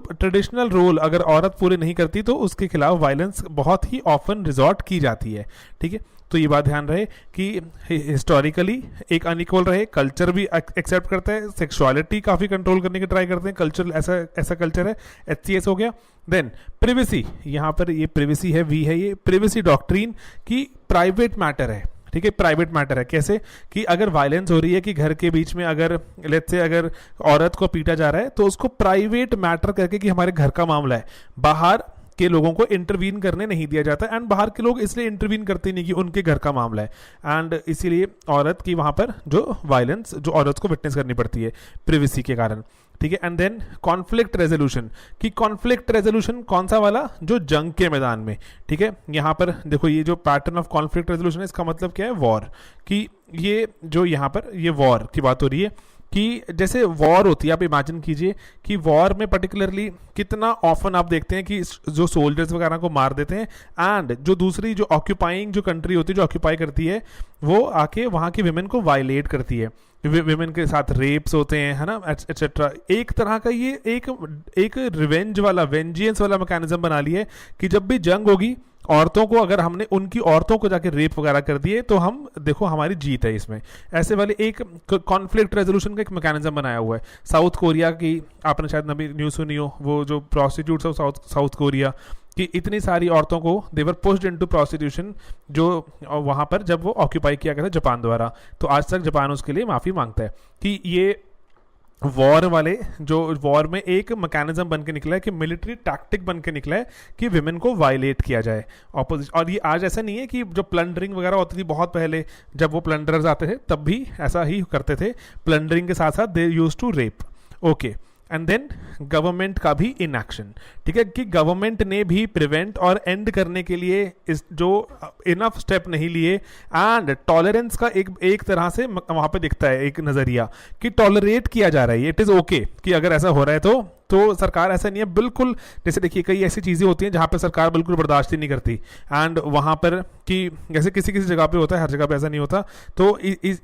ट्रेडिशनल रोल अगर औरत पूरे नहीं करती तो उसके खिलाफ वायलेंस बहुत ही ऑफन रिजॉर्ट की जाती है, ठीक है। तो ये बात ध्यान रहे कि हिस्टोरिकली एक अनइक्वल रहे, कल्चर भी एक्सेप्ट करता है, सेक्सुअलिटी काफ़ी कंट्रोल करने की ट्राई करते हैं, कल्चर ऐसा कल्चर है। HCS हो गया। देन प्रिवेसी, यहाँ पर ये प्रिवेसी है, V है, ये प्रिवेसी डॉक्ट्रीन की प्राइवेट मैटर है, ठीक है। प्राइवेट मैटर है कैसे, कि अगर वायलेंस हो रही है कि घर के बीच में, अगर लेट्स से अगर औरत को पीटा जा रहा है तो उसको प्राइवेट मैटर करके कि हमारे घर का मामला है, बाहर के लोगों को इंटरवीन करने नहीं दिया जाता, एंड बाहर के लोग इसलिए इंटरवीन करते नहीं कि उनके घर का मामला है, एंड इसीलिए औरत की वहां पर जो वायलेंस जो औरत को विटनेस करनी पड़ती है प्रिवेसी के कारण, ठीक है। एंड देन कॉन्फ्लिक्ट रेजोल्यूशन, कि कॉन्फ्लिक्ट रेजोल्यूशन कौन सा वाला, जो जंग के मैदान में, ठीक है। यहाँ पर देखो ये जो पैटर्न ऑफ कॉन्फ्लिक्ट रेजोल्यूशन है, इसका मतलब क्या है, वॉर, कि ये जो यहाँ पर ये वॉर की बात हो रही है, कि जैसे वॉर होती है, आप इमेजिन कीजिए कि वॉर में पर्टिकुलरली कितना ऑफन आप देखते हैं कि जो सोल्जर्स वगैरह को मार देते हैं, एंड जो दूसरी जो ऑक्यूपाइंग जो कंट्री होती है, जो ऑक्यूपाई करती है, वो आके वहाँ की विमेन को वायलेट करती है, विमेन के साथ रेप्स होते हैं, है ना, एटसेट्रा। एक तरह का ये एक रिवेंज वाला, वेंजियंस वाला मैकेनिज्म बना लिया है कि जब भी जंग होगी, औरतों को अगर हमने उनकी औरतों को जाके रेप वगैरह कर दिए तो हम देखो हमारी जीत है इसमें, ऐसे वाले एक कॉन्फ्लिक्ट रेजोल्यूशन का एक मैकेनिज्म बनाया हुआ है। साउथ कोरिया की आपने शायद नबी न्यूज़ सुनी हो, वो जो प्रोस्टिट्यूट्स ऑफ साउथ कोरिया कि इतनी सारी औरतों को देवर पुश्ड इनटू प्रोस्टिट्यूशन, जो वहाँ पर जब वो ऑक्यूपाई किया गया था जापान द्वारा, तो आज तक जापान उसके लिए माफ़ी मांगता है कि ये वॉर वाले जो वॉर में एक मैकेनिज्म बन के निकला है, कि मिलिट्री टैक्टिक बन के निकला है कि विमेन को वायलेट किया जाए ऑपोजिट। और ये आज ऐसा नहीं है कि जो प्लंडरिंग वगैरह होती थी बहुत पहले, जब वो प्लंडरर्स आते थे तब भी ऐसा ही करते थे, प्लंडरिंग के साथ साथ they used to rape. Okay, and then government का भी इनएक्शन, ठीक है, कि गवर्नमेंट ने भी प्रिवेंट और एंड करने के लिए इस जो इनफ स्टेप नहीं लिए, एंड टॉलरेंस का एक तरह से वहां पे दिखता है एक नजरिया कि टॉलरेट किया जा रहा है, इट इज ओके कि अगर ऐसा हो रहा है तो सरकार ऐसा नहीं है बिल्कुल, जैसे देखिए कई ऐसी चीज़ें होती हैं जहाँ पे सरकार बिल्कुल बर्दाश्त ही नहीं करती, एंड वहाँ पर कि जैसे किसी किसी जगह पे होता है, हर जगह पे ऐसा नहीं होता, तो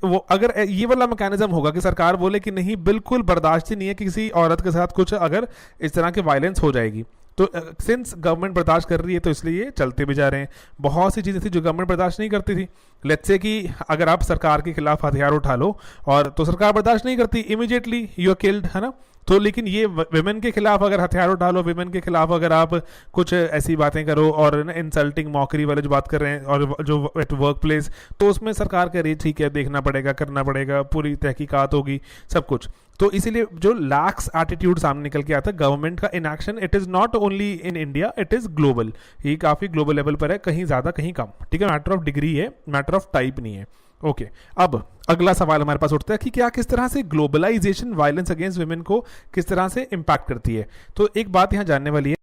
वो अगर ये वाला मैकेनिज्म होगा कि सरकार बोले कि नहीं बिल्कुल बर्दाश्त ही नहीं है कि किसी औरत के साथ कुछ अगर इस तरह की वायलेंस हो जाएगी, तो सिंस गवर्नमेंट बर्दाश्त कर रही है तो इसलिए ये चलते भी जा रहे हैं। बहुत सी चीज़ें थी जो गवर्नमेंट बर्दाश्त नहीं करती थी, लेट्स से कि अगर आप सरकार के खिलाफ हथियार उठा लो और तो सरकार बर्दाश्त नहीं करती, इमीडिएटली यू आर किल्ड, है ना। तो लेकिन ये विमेन के खिलाफ अगर हथियार उठा लो, विमेन के खिलाफ अगर आप कुछ ऐसी बातें करो और इंसल्टिंग मॉकरी वाले जो बात कर रहे हैं और जो एट वर्क प्लेस, तो उसमें सरकार कह रही है ठीक है देखना पड़ेगा, करना पड़ेगा, पूरी तहकीकात होगी, सब कुछ। तो इसीलिए जो लैक्स एटीट्यूड सामने निकल के आता है गवर्नमेंट का inaction, it is not only in India, it is global, ये काफी ग्लोबल लेवल पर है, कहीं ज्यादा कहीं कम, ठीक है, मैटर ऑफ डिग्री है, मैटर ऑफ टाइप नहीं है। ओके, अब अगला सवाल हमारे पास उठता है कि क्या किस तरह से ग्लोबलाइजेशन वायलेंस अगेंस्ट वुमेन को किस तरह से इम्पैक्ट करती है। तो एक बात यहाँ जानने वाली है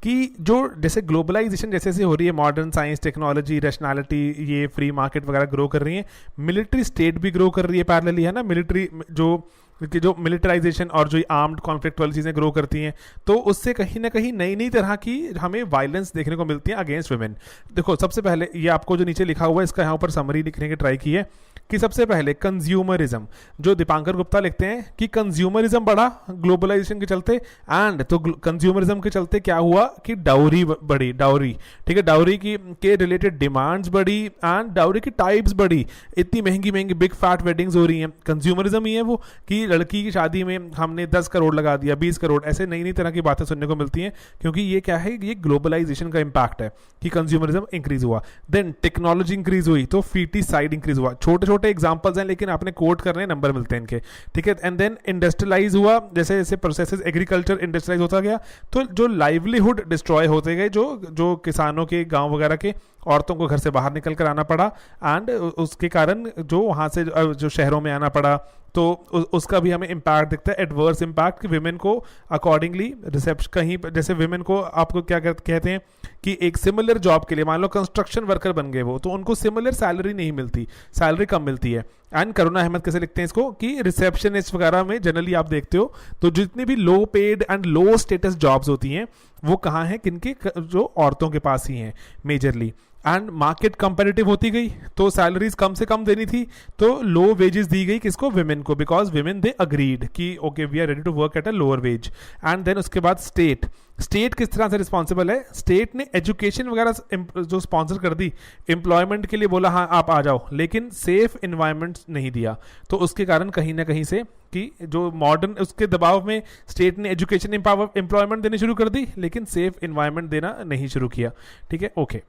कि जो जैसे ग्लोबलाइजेशन जैसे जैसे हो रही है, मॉडर्न साइंस, टेक्नोलॉजी, रैशनैलिटी, ये फ्री मार्केट वगैरह ग्रो कर रही है, मिलिट्री स्टेट भी ग्रो कर रही है पैरेलली, है ना, मिलिट्री जो मिलिटराइजेशन और जो आर्म्ड कॉन्फ्लिक्ट वाली चीज़ें ग्रो करती हैं, तो उससे कहीं ना कहीं नई नई तरह की हमें वायलेंस देखने को मिलती है अगेंस्ट वुमेन। देखो सबसे पहले ये आपको जो नीचे लिखा हुआ है इसका यहाँ ऊपर समरी लिखने की ट्राई की है कि सबसे पहले कंज्यूमरिज्म, जो दीपांकर गुप्ता लिखते हैं कि कंज्यूमरिज्म बढ़ा ग्लोबलाइजेशन के चलते, एंड तो कंज्यूमरिज्म के चलते क्या हुआ कि डाउरी बढ़ी, डाउरी, ठीक है, डाउरी की के रिलेटेड डिमांड्स बढ़ी एंड डाउरी की टाइप्स बढ़ी, इतनी महंगी महंगी बिग फैट वेडिंग्स हो रही हैं। कंज्यूमरिज्म ही है वो कि लड़की की शादी में हमने 10 करोड़ लगा दिया, 20 करोड़, ऐसे नई नई तरह की बातें सुनने को मिलती हैं, क्योंकि ये क्या है, ये ग्लोबलाइजेशन का इंपैक्ट है कि कंज्यूमरिज्म इंक्रीज हुआ। देन टेक्नोलॉजी इंक्रीज हुई तो फीटिसाइड इंक्रीज हुआ। छोटे छोटे एग्जांपल्स हैं लेकिन आपने कोट करने हैं, नंबर मिलते हैं इनके, ठीक है। एंड देन इंडस्ट्रियलाइज हुआ, जैसे जैसे प्रोसेसेस, एग्रीकल्चर इंडस्ट्रियलाइज होता गया, तो जो लाइवलीहुड डिस्ट्रॉय होते गए, जो किसानों के गांव वगैरह के औरतों को घर से बाहर निकल कर आना पड़ा, एंड उसके कारण जो वहाँ से जो शहरों में आना पड़ा, तो उसका भी हमें इम्पैक्ट दिखता है, एडवर्स इम्पैक्ट, कि विमेन को अकॉर्डिंगली रिसेप्शन कहीं जैसे विमेन को आपको क्या कहते हैं कि एक सिमिलर जॉब के लिए, मान लो कंस्ट्रक्शन वर्कर बन गए वो, तो उनको सिमिलर सैलरी नहीं मिलती, सैलरी कम मिलती है। एंड करुणा अहमद कैसे लिखते हैं इसको कि रिसेप्शनिस्ट वगैरह में जनरली आप देखते हो तो जितनी भी low paid and low status jobs होती हैं वो कहाँ हैं, किनके, जो औरतों के पास ही हैं मेजरली। एंड मार्केट कंपेरेटिव होती गई तो सैलरीज कम से कम देनी थी, तो लो वेजेस दी गई किसको, विमेन को, बिकॉज विमेन दे अग्रीड कि okay we are ready to work at a lower wage. And then उसके बाद स्टेट किस तरह से रिस्पॉन्सिबल है, स्टेट ने एजुकेशन वगैरह जो स्पॉन्सर कर दी, एम्प्लॉयमेंट के लिए बोला हाँ आप आ जाओ, लेकिन सेफ इन्वायरमेंट नहीं दिया, तो उसके कारण कहीं ना कहीं से कि जो मॉडर्न उसके दबाव में स्टेट ने एजुकेशन एम्प्लॉयमेंट देनी शुरू कर दी, लेकिन सेफ इन्वायरमेंट देना नहीं शुरू किया, ठीक है। ओके,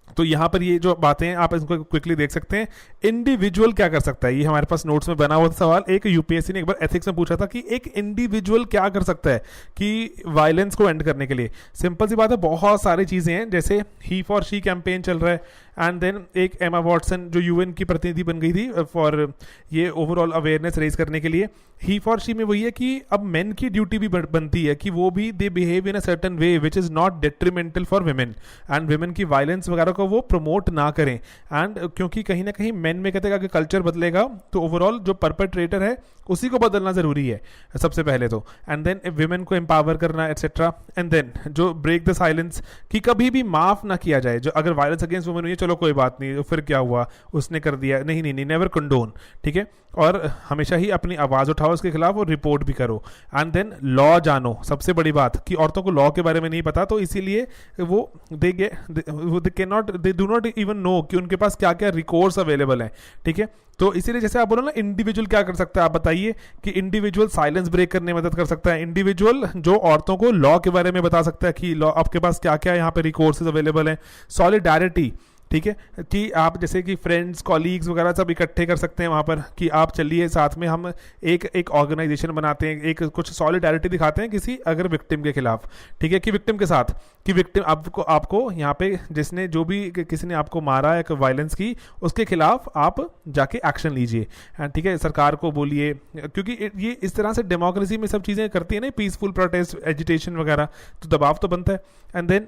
तो यहाँ पर ये जो बातें हैं आप इसको क्विकली देख सकते हैं। इंडिविजुअल क्या कर सकता है, ये हमारे पास नोट्स में बना हुआ था सवाल, एक यूपीएससी ने एक बार एथिक्स में पूछा था कि एक इंडिविजुअल क्या कर सकता है कि वायलेंस को एंड करने के लिए। सिंपल सी बात है, बहुत सारी चीज़ें हैं, जैसे ही फॉर शी कैंपेन चल रहा है, एंड देन एक एमा वॉटसन जो यूएन की प्रतिनिधि बन गई थी फॉर ये ओवरऑल अवेयरनेस रेज करने के लिए। ही फॉर शी में वही है कि अब मेन की ड्यूटी भी बनती है कि वो भी they behave in a certain way which is not detrimental for women, and women की वायलेंस वगैरह को वो प्रमोट ना करें। एंड क्योंकि कहीं ना कहीं मेन में कहते हैं कि कल्चर बदलेगा तो ओवरऑल जो परपेट्रेटर है उसी को बदलना जरूरी है सबसे पहले तो, एंड देन विमेन को एम्पावर करना एटसेट्रा। एंड देन जो ब्रेक द साइलेंस, कि कभी भी माफ ना किया जाए, जो अगर वायलेंस अगेंस्ट वुमेन हुई है चलो कोई बात नहीं, फिर क्या हुआ उसने कर दिया, नहीं नहीं नहीं, नेवर कंडोन, ठीक है, और हमेशा ही अपनी आवाज़ उठाओ उसके खिलाफ और रिपोर्ट भी करो। एंड देन लॉ जानो, सबसे बड़ी बात कि औरतों को लॉ के बारे में नहीं पता, तो इसीलिए वो they do not even know कि उनके पास क्या क्या रिकोर्स अवेलेबल हैं, ठीक है। तो इसीलिए जैसे आप बोलो ना इंडिविजुअल क्या कर सकता है, आप बताइए कि इंडिविजुअल साइलेंस ब्रेक करने में मदद कर सकता है, इंडिविजुअल जो औरतों को लॉ के बारे में बता सकता है कि लॉ आपके पास क्या क्या यहाँ पे रिकोर्सेज अवेलेबल हैं। सॉलिडारिटी, ठीक है, कि आप जैसे कि फ्रेंड्स कॉलीग्स वगैरह सब इकट्ठे कर सकते हैं वहाँ पर कि आप चलिए साथ में हम एक ऑर्गेनाइजेशन बनाते हैं, एक कुछ सॉलिडारिटी दिखाते हैं किसी अगर विक्टिम के खिलाफ, ठीक है, कि विक्टिम के साथ, कि विक्टिम आपको यहाँ पे जिसने जो भी किसी ने आपको मारा या वायलेंस की उसके खिलाफ आप जाके एक्शन लीजिए, ठीक है, सरकार को बोलिए, क्योंकि ये इस तरह से डेमोक्रेसी में सब चीज़ें करती है ना, पीसफुल प्रोटेस्ट एजिटेशन वगैरह, तो दबाव तो बनता है। एंड देन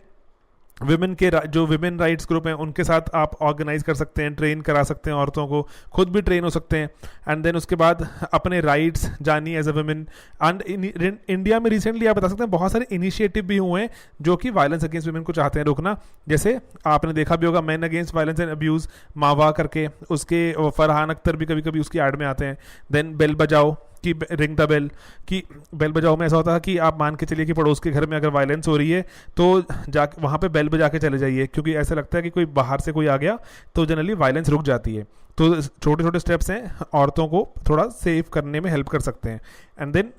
विमेन के जो विमेन राइट्स ग्रुप हैं उनके साथ आप ऑर्गेनाइज कर सकते हैं, ट्रेन करा सकते हैं औरतों को, खुद भी ट्रेन हो सकते हैं। एंड देन उसके बाद अपने राइट्स जानिए as a women. And India में रिसेंटली आप बता सकते हैं बहुत सारे इनिशिएटिव भी हुए हैं जो कि वायलेंस अगेंस्ट वुमेन को चाहते हैं रोकना। जैसे आपने देखा भी होगा man against violence and abuse, मावा करके, उसके फरहान अख्तर भी कभी कभी उसकी ऐड में आते हैं। देन बेल बजाओ कि रिंग द बेल, कि बेल बजाओ में ऐसा होता है कि आप मान के चलिए कि पड़ोस के घर में अगर वायलेंस हो रही है तो जा वहाँ पे बेल बजा के चले जाइए, क्योंकि ऐसा लगता है कि कोई बाहर से कोई आ गया तो जनरली वायलेंस रुक जाती है। तो छोटे छोटे स्टेप्स हैं, औरतों को थोड़ा सेफ करने में हेल्प कर सकते हैं। एंड देन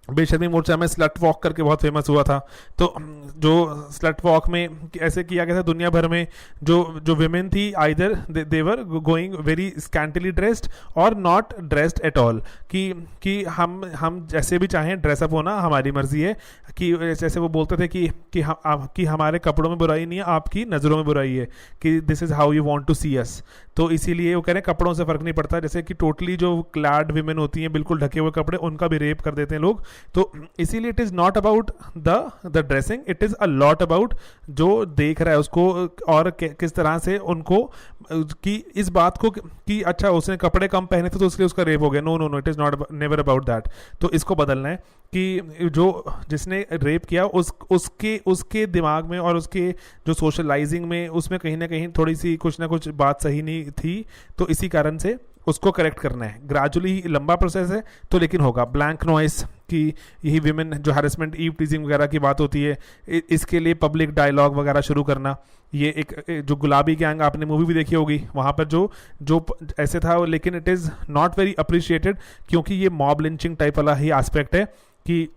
बेशर्मी मोर्चा में स्लट वॉक करके बहुत फेमस हुआ था। तो जो स्लट वॉक में ऐसे किया गया था दुनिया भर में, जो विमेन थी either they were going very scantily dressed और नॉट ड्रेस्ड एट ऑल, कि हम जैसे भी चाहें ड्रेसअप होना हमारी मर्जी है, कि जैसे वो बोलते थे कि हमारे कपड़ों में बुराई नहीं है, आपकी नज़रों में बुराई है, कि this is how you want to see us. तो इसीलिए वो कह रहे हैं कपड़ों से फ़र्क नहीं पड़ता, जैसे कि टोटली जो क्लैड विमेन होती हैं बिल्कुल ढके हुए कपड़े, उनका भी रेप कर देते हैं लोग। तो इसीलिए it is not about the dressing, it is a lot about जो देख रहा है उसको और किस तरह से उनको, कि इस बात को कि अच्छा उसने कपड़े कम पहने थे तो इसलिए उसका रेप हो गया। No, it is not never about that. तो इसको बदलना है कि जो जिसने रेप किया उसके दिमाग में और उसके जो सोशलाइजिंग में उसमें कहीं ना कहीं थोड़ी सी कुछ ना कुछ बात सही नहीं थी, तो इसी कारण से उसको करेक्ट करना है। ग्रेजुअली लंबा प्रोसेस है तो लेकिन होगा। ब्लैंक नॉइस, कि यही विमेन जो हैरेसमेंट ईव टीजिंग वगैरह की बात होती है, इसके लिए पब्लिक डायलॉग वगैरह शुरू करना। ये एक जो गुलाबी गैंग आपने मूवी भी देखी होगी, वहाँ पर जो ऐसे था, लेकिन it is not very appreciated, क्योंकि ये मॉब लिंचिंग टाइप वाला ही एस्पेक्ट है कि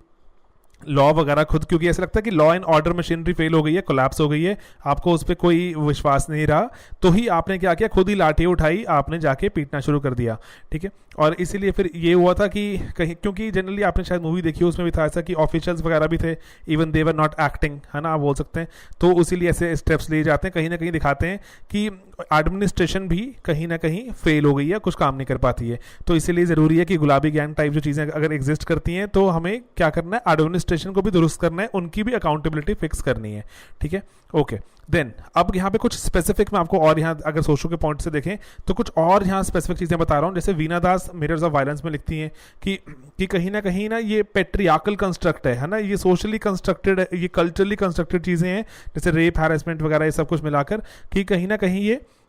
लॉ वगैरह खुद, क्योंकि ऐसा लगता है कि law and order machinery fail हो गई है, कोलैप्स हो गई है, आपको उस पर कोई विश्वास नहीं रहा, तो ही आपने क्या किया, खुद ही लाठी उठाई, आपने जाके पीटना शुरू कर दिया, ठीक है। और इसीलिए फिर ये हुआ था कि कहीं, क्योंकि जनरली आपने शायद मूवी देखी हो, उसमें भी था ऐसा कि ऑफिशियल्स वगैरह भी थे, even they were not acting, है ना, आप बोल सकते हैं। तो इसीलिए ऐसे स्टेप्स लिए जाते हैं, कहीं ना कहीं दिखाते हैं कि एडमिनिस्ट्रेशन भी कहीं ना कहीं फेल हो गई है, कुछ काम नहीं कर पाती है। तो इसीलिए ज़रूरी है कि गुलाबी गैंग टाइप जो चीज़ें अगर एग्जिस्ट करती हैं तो हमें क्या करना है, एडमिनिस्ट्रेशन को भी दुरुस्त करना है, उनकी भी अकाउंटेबिलिटी फिक्स करनी है, ठीक है, ओके। देन अब यहाँ पे कुछ स्पेसिफिक मैं आपको, और यहाँ अगर सोशो के पॉइंट से देखें तो कुछ और यहाँ स्पेसिफिक चीज़ें बता रहा हूँ। जैसे वीना दास मिरर्स ऑफ वायलेंस में लिखती हैं कि कहीं ना ये पेट्रियार्कल कंस्ट्रक्ट है ना, ये सोशली कंस्ट्रक्टेड है, ये कल्चरली कंस्ट्रक्टेड चीज़ें हैं, जैसे रेप, हैरेसमेंट वगैरह, ये सब कुछ मिलाकर, कि कहीं ना कहीं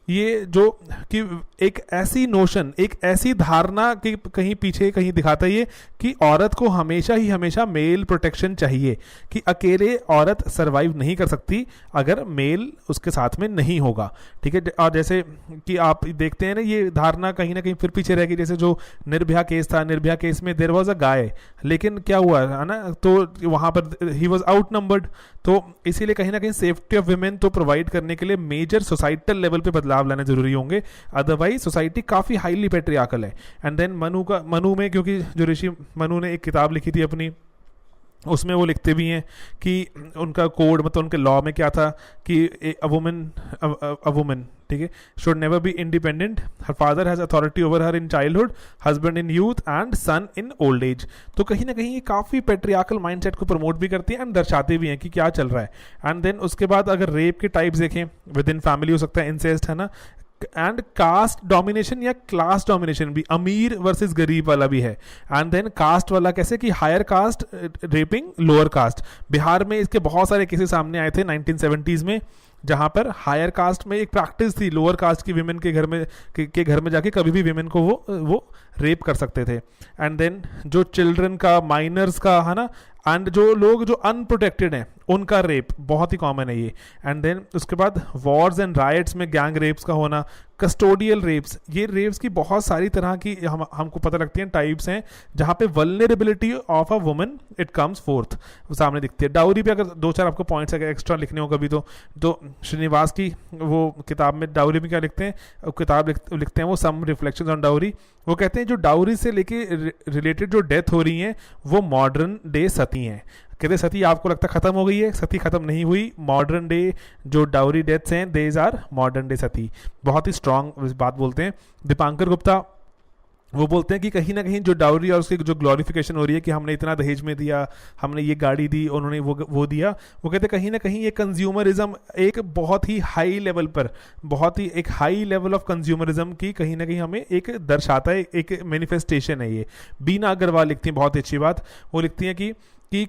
ये जो कि एक ऐसी नोशन, एक ऐसी धारणा कि कहीं पीछे कहीं दिखाता है ये कि औरत को हमेशा मेल प्रोटेक्शन चाहिए, कि अकेले औरत सरवाइव नहीं कर सकती अगर मेल उसके साथ में नहीं होगा, ठीक है। और जैसे कि आप देखते हैं ना, ये धारणा कहीं ना कहीं फिर पीछे रहेगी। जैसे जो निर्भया केस था, निर्भया केस में देयर वाज अ गाय, लेकिन क्या हुआ है ना, तो वहाँ पर ही वाज आउटनंबर्ड। तो इसीलिए कहीं ना कहीं सेफ्टी ऑफ वुमेन तो प्रोवाइड करने के लिए मेजर सोसाइटल लेवल पे बदलाव लाने जरूरी होंगे, अदरवाइज सोसाइटी काफ़ी हाईली पेट्रियार्कल है। एंड देन मनु में, क्योंकि जो ऋषि मनु ने एक किताब लिखी थी अपनी, उसमें वो लिखते भी हैं कि उनका कोड, मतलब उनके लॉ में क्या था कि अ वुमन ठीक है should never be independent, her father has authority over her in childhood, husband in youth and son in old age. तो कहीं ना कहीं ये काफ़ी पेट्रियार्कल माइंडसेट को प्रमोट भी करती है एंड दर्शाते भी हैं कि क्या चल रहा है। एंड देन उसके बाद अगर रेप के टाइप्स देखें, विद इन फैमिली हो सकता है इंसेस्ट, है ना, एंड कास्ट डोमिनेशन या क्लास डोमिनेशन भी, अमीर वर्सेस गरीब वाला भी है। एंड देन कास्ट वाला कैसे कि higher caste raping lower caste. Bihar में इसके बहुत सारे केसेस सामने आए थे 1970s में, जहाँ पर हायर कास्ट में एक प्रैक्टिस थी, लोअर कास्ट की विमेन के घर में जाके कभी भी विमेन को वो रेप कर सकते थे। एंड देन जो चिल्ड्रन का, माइनर्स का, है ना, एंड जो लोग जो अनप्रोटेक्टेड हैं उनका रेप बहुत ही कॉमन है ये। एंड देन उसके बाद वॉर्स एंड राइट्स में गैंग रेप्स का होना, कस्टोडियल रेप्स, ये रेप्स की बहुत सारी तरह की हमको पता लगती हैं, टाइप्स हैं, जहाँ पे vulnerability of a woman it comes fourth, सामने दिखती है। डाउरी पे अगर 2-4 आपको पॉइंट्स अगर एक्स्ट्रा लिखने हो कभी तो श्रीनिवास की वो किताब में डाउरी में क्या लिखते हैं, किताब लिखते हैं वो सम रिफ्लेक्शंस ऑन डाउरी। वो कहते हैं जो डाउरी से लेके रिलेटेड जो डेथ हो रही हैं वो मॉडर्न डे सती हैं। कहते सती आपको लगता खत्म हो गई है, सती खत्म नहीं हुई, मॉडर्न डे जो डाउरी डेथ्स हैं देज आर मॉडर्न डे सती। बहुत ही स्ट्रांग बात बोलते हैं। दीपांकर गुप्ता वो बोलते हैं कि कहीं ना कहीं जो डाउरी और उसकी जो ग्लोरिफिकेशन हो रही है कि हमने इतना दहेज में दिया, हमने ये गाड़ी दी, उन्होंने वो दिया, वो कहते हैं कहीं ना कहीं ये कंज्यूमरिज्म एक बहुत ही हाई लेवल पर, बहुत ही एक हाई लेवल ऑफ कंज्यूमरिज्म की कहीं ना कहीं हमें एक दर्शाता है, एक मैनिफेस्टेशन है ये। बीना अग्रवाल लिखती हैं बहुत अच्छी बात, वो लिखती हैं कि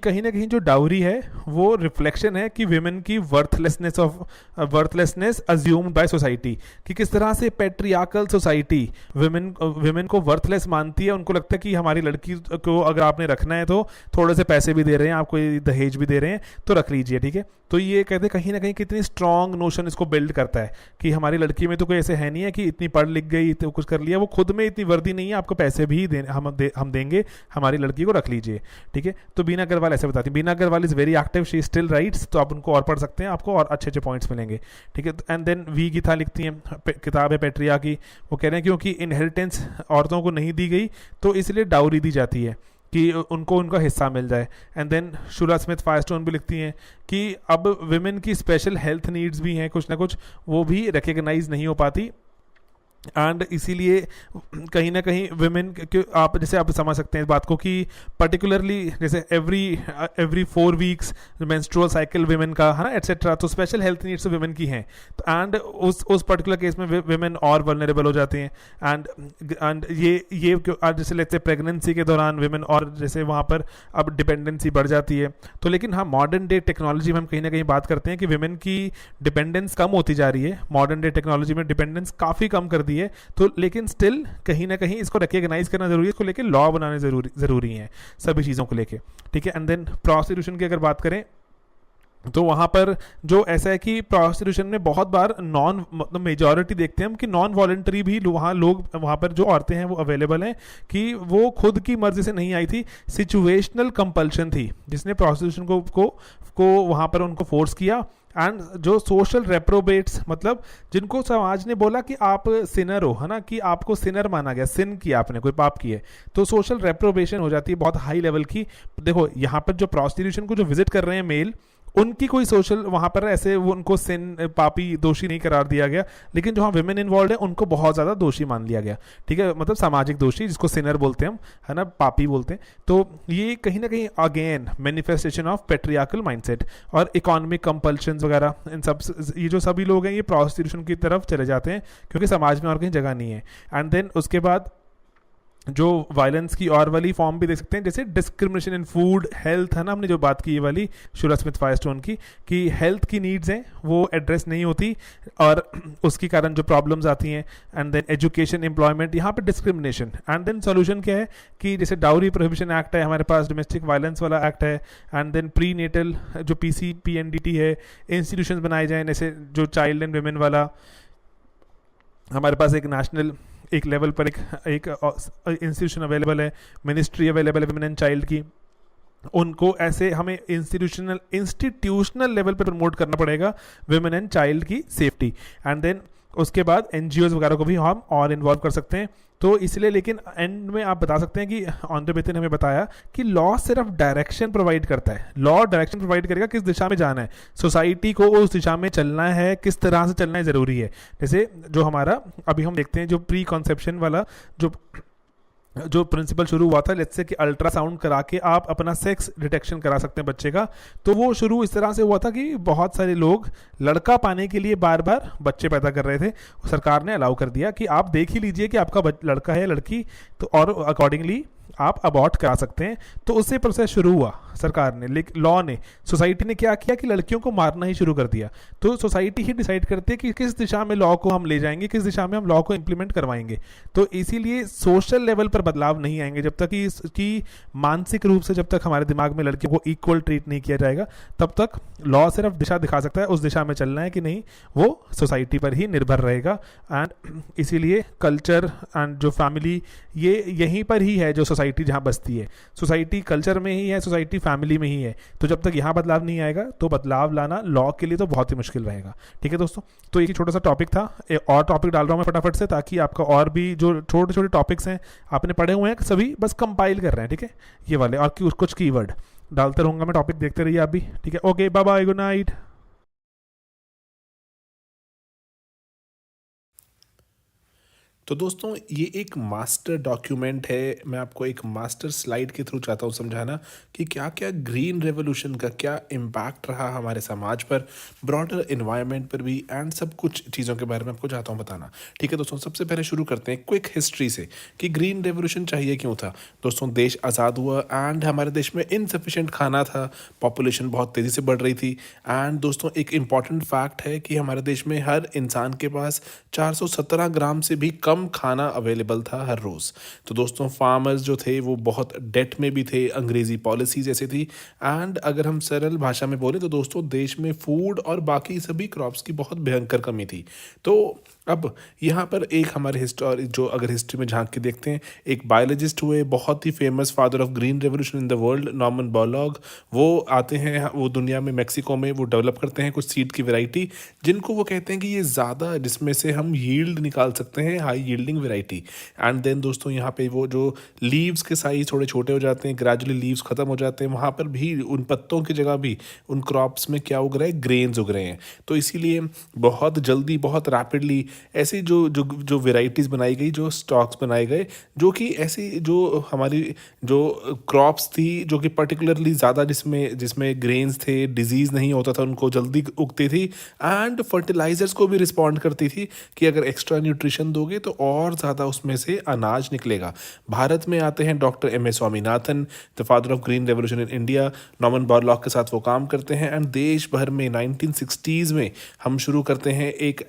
कहीं ना कहीं जो डाउरी है वो रिफ्लेक्शन है कि विमेन की वर्थलेसनेस अज्यूम्ड बाय सोसाइटी, कि किस तरह से पेट्रियार्कल सोसाइटी विमेन को वर्थलेस मानती है। उनको लगता है कि हमारी लड़की को अगर आपने रखना है तो थोड़े से पैसे भी दे रहे हैं, आपको दहेज भी दे रहे हैं तो रख लीजिए, ठीक है। तो ये कहते हैं कहीं ना कहीं कितनी स्ट्रांग नोशन इसको बिल्ड करता है कि हमारी लड़की में तो कोई ऐसे है नहीं है कि इतनी पढ़ लिख गई तो कुछ कर लिया, वो खुद में इतनी वर्दी नहीं है, आपको पैसे भी हम देंगे, हमारी लड़की को रख लीजिए, ठीक है। तो बीना अग्रवाल ऐसे बताती है। Bina Agarwal is very active, she still writes, तो आप उनको और पढ़ सकते हैं, आपको और अच्छे अच्छे पॉइंट्स मिलेंगे, ठीक है। एंड देन वी गीता लिखती हैं, किताब है पेट्रिया की, वो कह रहे हैं क्योंकि इनहेरिटेंस औरतों को नहीं दी गई तो इसलिए डाउरी दी जाती है कि उनको उनका हिस्सा मिल जाए। एंड देन शुरा स्मिथ फायरस्टोन भी लिखती हैं कि अब विमेन की स्पेशल हेल्थ नीड्स भी हैं कुछ ना कुछ, वो भी रिकग्नाइज नहीं हो पाती, एंड इसीलिए कहीं ना कहीं विमेन आप जैसे आप समझ सकते हैं इस बात को कि पर्टिकुलरली जैसे every 4 weeks menstrual cycle women का है ना एटसेट्रा, तो स्पेशल हेल्थ नीड्स तो विमेन की हैं, तो एंड उस पर्टिकुलर केस में विमेन और वल्नरेबल हो जाते हैं। एंड ये जैसे लेट्स से प्रेगनेंसी के दौरान विमेन और जैसे वहाँ पर अब डिपेंडेंसी बढ़ जाती है। तो लेकिन हाँ मॉडर्न डे टेक्नोलॉजी में हम कहीं ना कहीं बात करते हैं कि विमेन की डिपेंडेंस कम होती जा रही है, मॉडर्न डे टेक्नोलॉजी में डिपेंडेंस काफ़ी कम कर दी है, तो लेकिन स्टिल कहीं ना कहीं इसको रिकग्नाइज करना जरूरी है, इसको लेके लॉ बनाने जरूरी है सभी चीज़ों को लेके, ठीक है। एंड देन प्रोस्टिट्यूशन की अगर बात करें तो वहाँ पर जो ऐसा है कि प्रोस्टिट्यूशन में बहुत बार मतलब मेजॉरिटी देखते हैं हम कि नॉन वॉलंटरी भी वहाँ पर जो औरतें हैं वो अवेलेबल हैं कि वो खुद की मर्जी से नहीं आई थी, सिचुएशनल कंपल्शन थी जिसने प्रोस्टिट्यूशन को वहाँ पर उनको फोर्स किया। एंड जो सोशल रेप्रोबेट्स, मतलब जिनको समाज ने बोला कि आप सिनर हो, है ना, कि आपको सिनर माना गया, सिन किया आपने, कोई पाप किए, तो सोशल रेप्रोबेशन हो जाती है बहुत हाई लेवल की। देखो यहाँ पर जो प्रोस्टिट्यूशन को जो विजिट कर रहे हैं मेल, उनकी कोई सोशल वहाँ पर ऐसे वो उनको सिन पापी दोषी नहीं करार दिया गया, लेकिन जो हाँ विमेन इन्वॉल्व है उनको बहुत ज़्यादा दोषी मान लिया गया, ठीक है, मतलब सामाजिक दोषी जिसको सिनर बोलते हैं हम, है ना, पापी बोलते हैं। तो ये कहीं ना कहीं again manifestation of patriarchal mindset और इकोनॉमिक कंपल्शंस वगैरह, इन सब ये जो सभी लोग हैं ये प्रोस्टिट्यूशन की तरफ चले जाते हैं क्योंकि समाज में और कहीं जगह नहीं है। एंड देन उसके बाद जो वायलेंस की और वाली फॉर्म भी देख सकते हैं जैसे डिस्क्रिमिनेशन इन फूड, हेल्थ, है ना, हमने जो बात की ये वाली शुरा स्मिथ फायरस्टोन की कि हेल्थ की नीड्स हैं वो एड्रेस नहीं होती और उसके कारण जो प्रॉब्लम्स आती हैं। एंड देन एजुकेशन, एम्प्लॉयमेंट, यहाँ पे डिस्क्रिमिनेशन। एंड देन सॉल्यूशन क्या है कि जैसे डाउरी प्रोहिबिशन एक्ट है हमारे पास, डोमेस्टिक वायलेंस वाला एक्ट है, एंड देन प्री नेटल जो PCPNDT है, इंस्टीट्यूशन बनाए जाएँ जैसे जो चाइल्ड एंड वुमेन वाला, हमारे पास एक नेशनल एक लेवल पर एक इंस्टीट्यूशन अवेलेबल है, मिनिस्ट्री अवेलेबल है वुमेन एंड चाइल्ड की, उनको ऐसे हमें इंस्टीट्यूशनल लेवल पर प्रमोट करना पड़ेगा वुमेन एंड चाइल्ड की सेफ्टी। एंड देन उसके बाद NGOs वगैरह को भी हम और इन्वॉल्व कर सकते हैं। तो इसलिए लेकिन एंड में आप बता सकते हैं कि ऑनरेबल ने हमें बताया कि लॉ सिर्फ डायरेक्शन प्रोवाइड करता है, लॉ डायरेक्शन प्रोवाइड करेगा किस दिशा में जाना है, सोसाइटी को उस दिशा में चलना है, किस तरह से चलना है ज़रूरी है। जैसे जो हमारा अभी हम देखते हैं जो प्री कॉन्सेप्शन वाला जो प्रिंसिपल शुरू हुआ था, लेट्स से कि अल्ट्रासाउंड करा के आप अपना सेक्स डिटेक्शन करा सकते हैं बच्चे का, तो वो शुरू इस तरह से हुआ था कि बहुत सारे लोग लड़का पाने के लिए बार बार बच्चे पैदा कर रहे थे, सरकार ने अलाउ कर दिया कि आप देख ही लीजिए कि आपका लड़का है या लड़की, तो और अकॉर्डिंगली आप अबॉर्ट करा सकते हैं। तो उससे प्रोसेस शुरू हुआ सरकार ने, लेकिन लॉ ने, सोसाइटी ने क्या किया कि लड़कियों को मारना ही शुरू कर दिया। तो सोसाइटी ही डिसाइड करती है कि किस दिशा में लॉ को हम ले जाएंगे, किस दिशा में हम लॉ को इम्प्लीमेंट करवाएंगे। तो इसीलिए सोशल लेवल पर बदलाव नहीं आएंगे जब तक कि इसकी मानसिक रूप से जब तक हमारे दिमाग में लड़कियों को इक्वल ट्रीट नहीं किया जाएगा, तब तक लॉ सिर्फ दिशा दिखा सकता है, उस दिशा में चलना है कि नहीं वो सोसाइटी पर ही निर्भर रहेगा। एंड इसीलिए कल्चर एंड जो फैमिली, ये यहीं पर ही है जो सोसाइटी जहाँ बसती है। सोसाइटी कल्चर में ही है, सोसाइटी फैमिली में ही है। तो जब तक यहाँ बदलाव नहीं आएगा तो बदलाव लाना लॉ के लिए तो बहुत ही मुश्किल रहेगा। ठीक है दोस्तों, तो एक छोटा सा टॉपिक था, एक और टॉपिक डाल रहा हूँ मैं फटाफट से, ताकि आपका और भी जो छोटे छोटे टॉपिक्स हैं आपने पढ़े हुए हैं सभी बस कंपाइल कर रहे हैं। ठीक है, ये वाले और कुछ कीवर्ड डालते रहूँगा मैं, टॉपिक देखते रहिए आप भी। ठीक है, okay, bye bye, good night. तो दोस्तों ये एक मास्टर डॉक्यूमेंट है, मैं आपको एक मास्टर स्लाइड के थ्रू चाहता हूँ समझाना कि क्या क्या ग्रीन रेवोल्यूशन का क्या इम्पैक्ट रहा हमारे समाज पर, ब्रॉडर इन्वायरमेंट पर भी, एंड सब कुछ चीज़ों के बारे में आपको चाहता हूँ बताना। ठीक है दोस्तों, सबसे पहले शुरू करते हैं क्विक हिस्ट्री से कि ग्रीन रेवोल्यूशन चाहिए क्यों था। दोस्तों देश आज़ाद हुआ एंड हमारे देश में इनसफिशेंट खाना था, पॉपुलेशन बहुत तेज़ी से बढ़ रही थी। एंड दोस्तों एक इम्पॉर्टेंट फैक्ट है कि हमारे देश में हर इंसान के पास 417 ग्राम से भी कम खाना अवेलेबल था हर रोज़। तो दोस्तों फार्मर्स जो थे वो बहुत डेट में भी थे, अंग्रेज़ी पॉलिसीज ऐसे थी। एंड अगर हम सरल भाषा में बोले तो दोस्तों देश में फूड और बाकी सभी क्रॉप्स की बहुत भयंकर कमी थी। तो अब यहाँ पर एक हमारे जो अगर हिस्ट्री में झांक के देखते हैं, एक बायोलॉजिस्ट हुए बहुत ही famous, father of green revolution in the world, Norman Borlaug. वो आते हैं, वो दुनिया में मेक्सिको में वो डेवलप करते हैं कुछ सीड की वैरायटी जिनको वो कहते हैं कि ये ज़्यादा, जिसमें से हम यील्ड निकाल सकते हैं, high yielding variety. And then दोस्तों यहाँ पे वो जो लीव्स के साइज थोड़े छोटे हो जाते हैं, ग्रेजुअली लीव्स खत्म हो जाते हैं, वहाँ पर भी उन पत्तों की जगह भी उन क्रॉप्स में क्या उग रहा है, ग्रेन्स उग रहे हैं। तो इसीलिए बहुत जल्दी, बहुत रैपिडली ऐसी जो जो जो वेराइटीज़ बनाई गई, जो स्टॉक्स बनाए गए, जो कि ऐसी जो हमारी जो क्रॉप्स थी जो कि पर्टिकुलरली ज़्यादा जिसमें ग्रेन्स थे, डिजीज़ नहीं होता था, उनको जल्दी उगती थी एंड फर्टिलाइजर्स को भी रिस्पॉन्ड करती थी कि अगर एक्स्ट्रा न्यूट्रिशन दोगे तो और ज़्यादा उसमें से अनाज निकलेगा। भारत में आते हैं doctor M A Swaminathan, the father of green revolution in India, Norman Borlaug के साथ वो काम करते हैं एंड देश भर में 1960s में हम शुरू करते हैं एक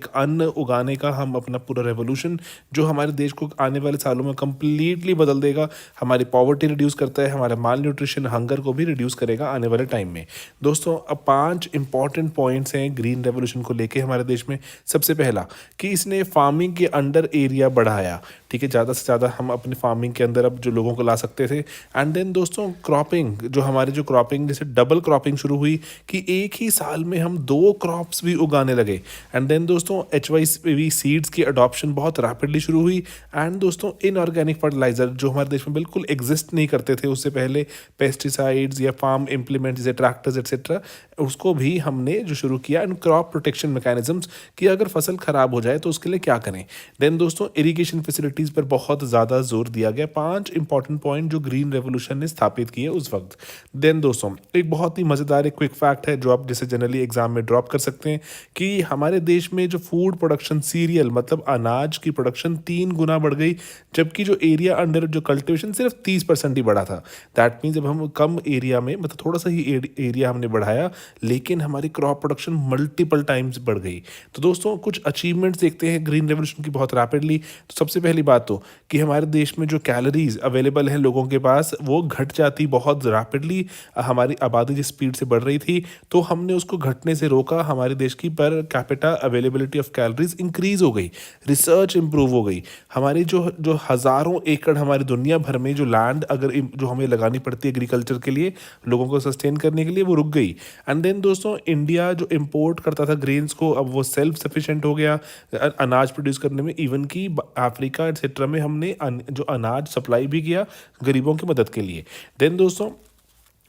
अन्न उगाने का हम अपना पूरा रेवोल्यूशन, जो हमारे देश को आने वाले सालों में कंप्लीटली बदल देगा। हमारी पॉवर्टी रिड्यूस करता है, हमारा माल न्यूट्रिशन, हंगर को भी रिड्यूस करेगा आने वाले टाइम में। दोस्तों अब 5 इंपॉर्टेंट पॉइंट्स हैं ग्रीन रेवोल्यूशन को लेके हमारे देश में। सबसे पहला कि इसने फार्मिंग के अंडर एरिया बढ़ाया। ठीक है, ज़्यादा से ज़्यादा हम अपने फार्मिंग के अंदर अब जो लोगों को ला सकते थे। एंड देन दोस्तों क्रॉपिंग, जो हमारी जो क्रॉपिंग, जैसे डबल क्रॉपिंग शुरू हुई कि एक ही साल में हम 2 क्रॉप्स भी उगाने लगे। एंड देन दोस्तों HYV सीड्स की अडॉप्शन बहुत रैपिडली शुरू हुई। एंड दोस्तों इनऑर्गेनिक फर्टिलाइजर जो हमारे देश में बिल्कुल एग्जिस्ट नहीं करते थे उससे पहले, पेस्टिसाइड्स या फार्म इम्प्लीमेंट जैसे ट्रैक्टर्स एक्सेट्रा, उसको भी हमने जो शुरू किया। एंड क्रॉप प्रोटेक्शन मैकेनिज्म्स कि अगर फसल खराब हो जाए तो उसके लिए क्या करें। देन दोस्तों इरिगेशन फैसिलिटीज़ पर बहुत ज़्यादा जोर दिया गया। 5 इंपॉर्टेंट पॉइंट जो ग्रीन रेवोल्यूशन ने स्थापित किए उस वक्त। देन दोस्तों एक बहुत ही मज़ेदार एक क्विक फैक्ट है जो आप जैसे जनरली एग्जाम में ड्रॉप कर सकते हैं कि हमारे देश में जो फूड प्रोडक्शन, सीरियल मतलब अनाज की प्रोडक्शन 3 गुना बढ़ गई, जबकि जो एरिया अंडर जो कल्टिवेशन सिर्फ 30% ही बढ़ा था। दैट मीन्स जब हम कम एरिया में, मतलब थोड़ा सा ही एरिया हमने बढ़ाया, लेकिन हमारी क्रॉप प्रोडक्शन मल्टीपल टाइम्स बढ़ गई। तो दोस्तों कुछ अचीवमेंट्स देखते हैं ग्रीन रेवोल्यूशन की बहुत रैपिडली। तो सबसे पहली बात तो कि हमारे देश में जो कैलोरीज अवेलेबल है लोगों के पास वो घट जाती बहुत रैपिडली। हमारी आबादी जिस स्पीड से बढ़ रही थी तो हमने उसको घटने से रोका। हमारे देश की per capita availability of calories increase हो गई, रिसर्च इंप्रूव हो गई। हमारी जो हज़ारों एकड़ हमारी दुनिया भर में जो लैंड अगर जो हमें लगानी पड़ती है एग्रीकल्चर के लिए, लोगों को सस्टेन करने के लिए, वो रुक गई। एंड देन दोस्तों इंडिया जो इंपोर्ट करता था ग्रेन्स को, अब वो सेल्फ सफिशिएंट हो गया अनाज प्रोड्यूस करने में। इवन कि अफ्रीका एक्सेट्रा में हमने जो अनाज सप्लाई भी किया गरीबों की मदद के लिए। देन दोस्तों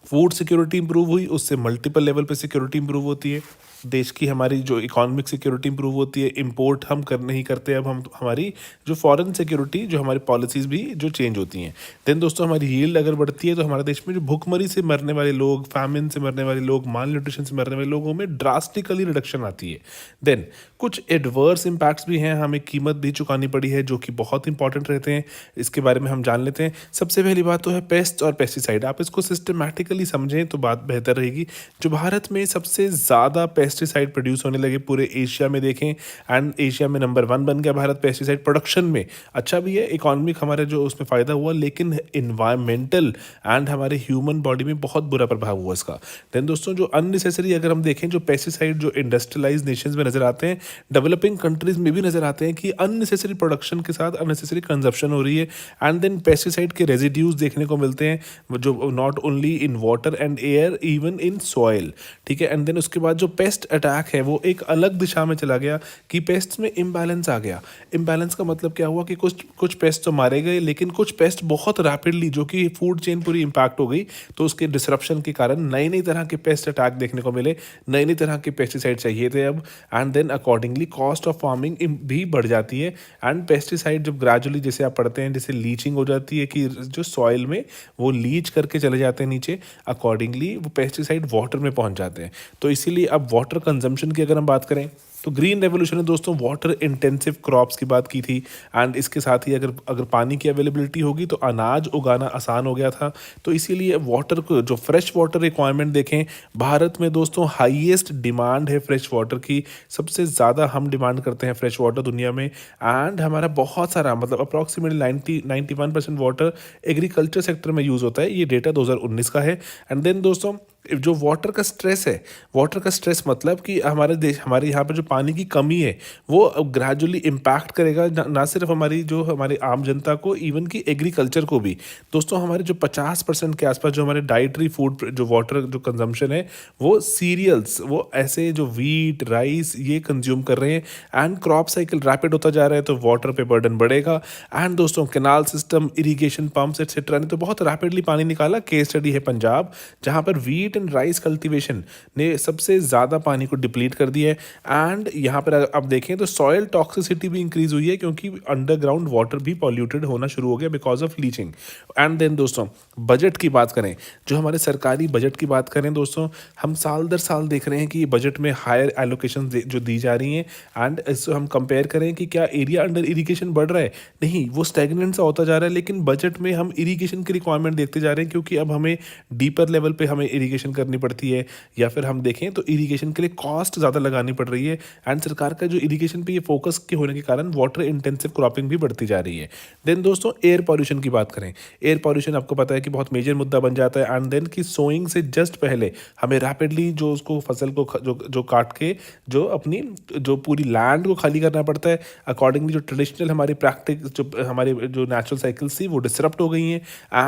फूड सिक्योरिटी इंप्रूव हुई, उससे मल्टीपल लेवल पे सिक्योरिटी इंप्रूव होती है, देश की हमारी जो इकोनॉमिक सिक्योरिटी इंप्रूव होती है, इंपोर्ट हम कर नहीं करते, अब हम हमारी जो फॉरेन सिक्योरिटी जो हमारी पॉलिसीज़ भी जो चेंज होती हैं। देन दोस्तों हमारी यील्ड अगर बढ़ती है तो हमारे देश में जो भूखमरी से मरने वाले लोग, फैमिन से मरने वाले लोग, माल न्यूट्रिशन से मरने वाले लोगों में ड्रास्टिकली रिडक्शन आती है। देन कुछ एडवर्स इम्पैक्ट्स भी हैं, हमें कीमत भी चुकानी पड़ी है जो कि बहुत इंपॉर्टेंट रहते हैं, इसके बारे में हम जान लेते हैं। सबसे पहली बात तो है पेस्ट और पेस्टिसाइड, आप इसको सिस्टमैटिकली समझें तो बात बेहतर रहेगी। जो भारत में सबसे ज़्यादा पेस्टिसाइड प्रोड्यूस होने लगे पूरे एशिया में देखें, एंड एशिया में नंबर 1 बन गया भारत पेस्टिसाइड प्रोडक्शन में। अच्छा भी है, इकोनॉमिक हमारे जो उसमें फ़ायदा हुआ, लेकिन इन्वायरमेंटल एंड हमारे ह्यूमन बॉडी में बहुत बुरा प्रभाव हुआ इसका। देन दोस्तों जो अननेसेसरी अगर हम देखें जो पेस्टिसाइड जो इंडस्ट्रियलाइज नेशंस में नज़र आते हैं, डेवलपिंग कंट्रीज में भी नज़र आते हैं कि अननेसेसरी प्रोडक्शन के साथ अननेसेसरी कंजप्शन हो रही है, एंड देन पेस्टिसाइड के रेजिड्यूज देखने को मिलते हैं जो not only in water and air, even in soil, ठीक है। एंड देन उसके बाद जो पेस्ट अटैक है वो एक अलग दिशा में चला गया कि पेस्ट में इम्बैलेंस आ गया। इम्बैलेंस का मतलब क्या हुआ कि कुछ पेस्ट तो मारे गए, लेकिन कुछ पेस्ट बहुत रैपिडली, जो कि फूड चेन पूरी इम्पैक्ट हो गई, तो उसके डिसरप्शन के कारण नई नई तरह के पेस्ट अटैक देखने को मिले, नई नई तरह के पेस्टिसाइड चाहिए थे अब, and then accordingly cost of farming भी बढ़ जाती है। एंड पेस्टिसाइड जब ग्रेजुअली, जैसे आप पढ़ते हैं, जैसे लीचिंग हो जाती है कि जो सॉइल में वो लीच करके चले जाते हैं नीचे, अकॉर्डिंगली वो पेस्टिसाइड वाटर में पहुंच जाते हैं। तो इसीलिए अब वाटर कंजम्पशन की अगर हम बात करें तो ग्रीन रेवोल्यूशन ने दोस्तों वाटर इंटेंसिव क्रॉप्स की बात की थी, एंड इसके साथ ही अगर पानी की अवेलेबिलिटी होगी तो अनाज उगाना आसान हो गया था। तो इसीलिए वाटर को, जो फ्रेश वाटर रिक्वायरमेंट देखें, भारत में दोस्तों हाईएस्ट डिमांड है फ्रेश वाटर की, सबसे ज़्यादा हम डिमांड करते हैं फ्रेश वाटर दुनिया में, एंड हमारा बहुत सारा मतलब अप्रॉक्सीमेटली 91% वाटर एग्रीकल्चर सेक्टर में यूज़ होता है। ये डेटा 2019 का है। एंड देन दोस्तों जो वाटर का स्ट्रेस है, वाटर का स्ट्रेस मतलब कि हमारे देश, हमारे यहाँ पे जो पानी की कमी है वो ग्रेजुअली इम्पैक्ट करेगा ना सिर्फ हमारी आम जनता को, इवन कि एग्रीकल्चर को भी। दोस्तों हमारे जो 50% के आसपास जो हमारे डाइटरी फूड जो वाटर जो कंजम्पशन है वो सीरियल्स, वो ऐसे जो वीट, राइस ये कंज्यूम कर रहे हैं, एंड क्रॉप साइकिल रैपिड होता जा रहा है तो वाटर पे बर्डन बढ़ेगा। एंड दोस्तों canal system, irrigation pumps etcetera ने तो बहुत रैपिडली पानी निकाला। केस स्टडी है पंजाब, जहाँ पर वीट एंड राइस कल्टीवेशन ने सबसे ज़्यादा पानी को डिप्लीट कर दिया है। एंड यहाँ पर अब देखें तो सॉयल टॉक्सिसिटी भी इंक्रीज हुई है, क्योंकि अंडरग्राउंड वाटर भी पॉल्यूटेड होना शुरू हो गया because of leaching. And then दोस्तों बजट की बात करें, जो हमारे सरकारी बजट की बात करें दोस्तों, हम साल दर साल देख रहे हैं कि बजट में हायर एलोकेशन जो दी जा रही हैं, एंड इससे हम कंपेयर करें कि क्या एरिया अंडर इरीगेशन बढ़ रहा है, नहीं, वो स्टैग्नेंट सा होता जा रहा है। लेकिन बजट में हम इरीगेशन की रिक्वायरमेंट देखते जा रहे हैं, क्योंकि अब हमें डीपर लेवल पे हमें इरीगेशन करनी पड़ती है, या फिर हम देखें तो इरीगेशन के लिए कॉस्ट ज़्यादा लगानी पड़ रही है। एंड सरकार का जो इरीगेशन पे ये फोकस के होने के कारण वाटर इंटेंसिव क्रॉपिंग भी बढ़ती जा रही है। देन दोस्तों एयर पॉल्यूशन की बात करें, एयर पॉल्यूशन आपको पता है कि बहुत मेजर मुद्दा बन जाता है। एंड देन की सोइंग से जस्ट पहले हमें रैपिडली जो उसको फसल को जो काट के जो अपनी जो पूरी लैंड को खाली करना पड़ता है, अकॉर्डिंगली जो ट्रेडिशनल हमारी प्रैक्टिस, जो हमारे जो नेचुरल साइकिल्स थी वो डिसरप्ट हो गई हैं।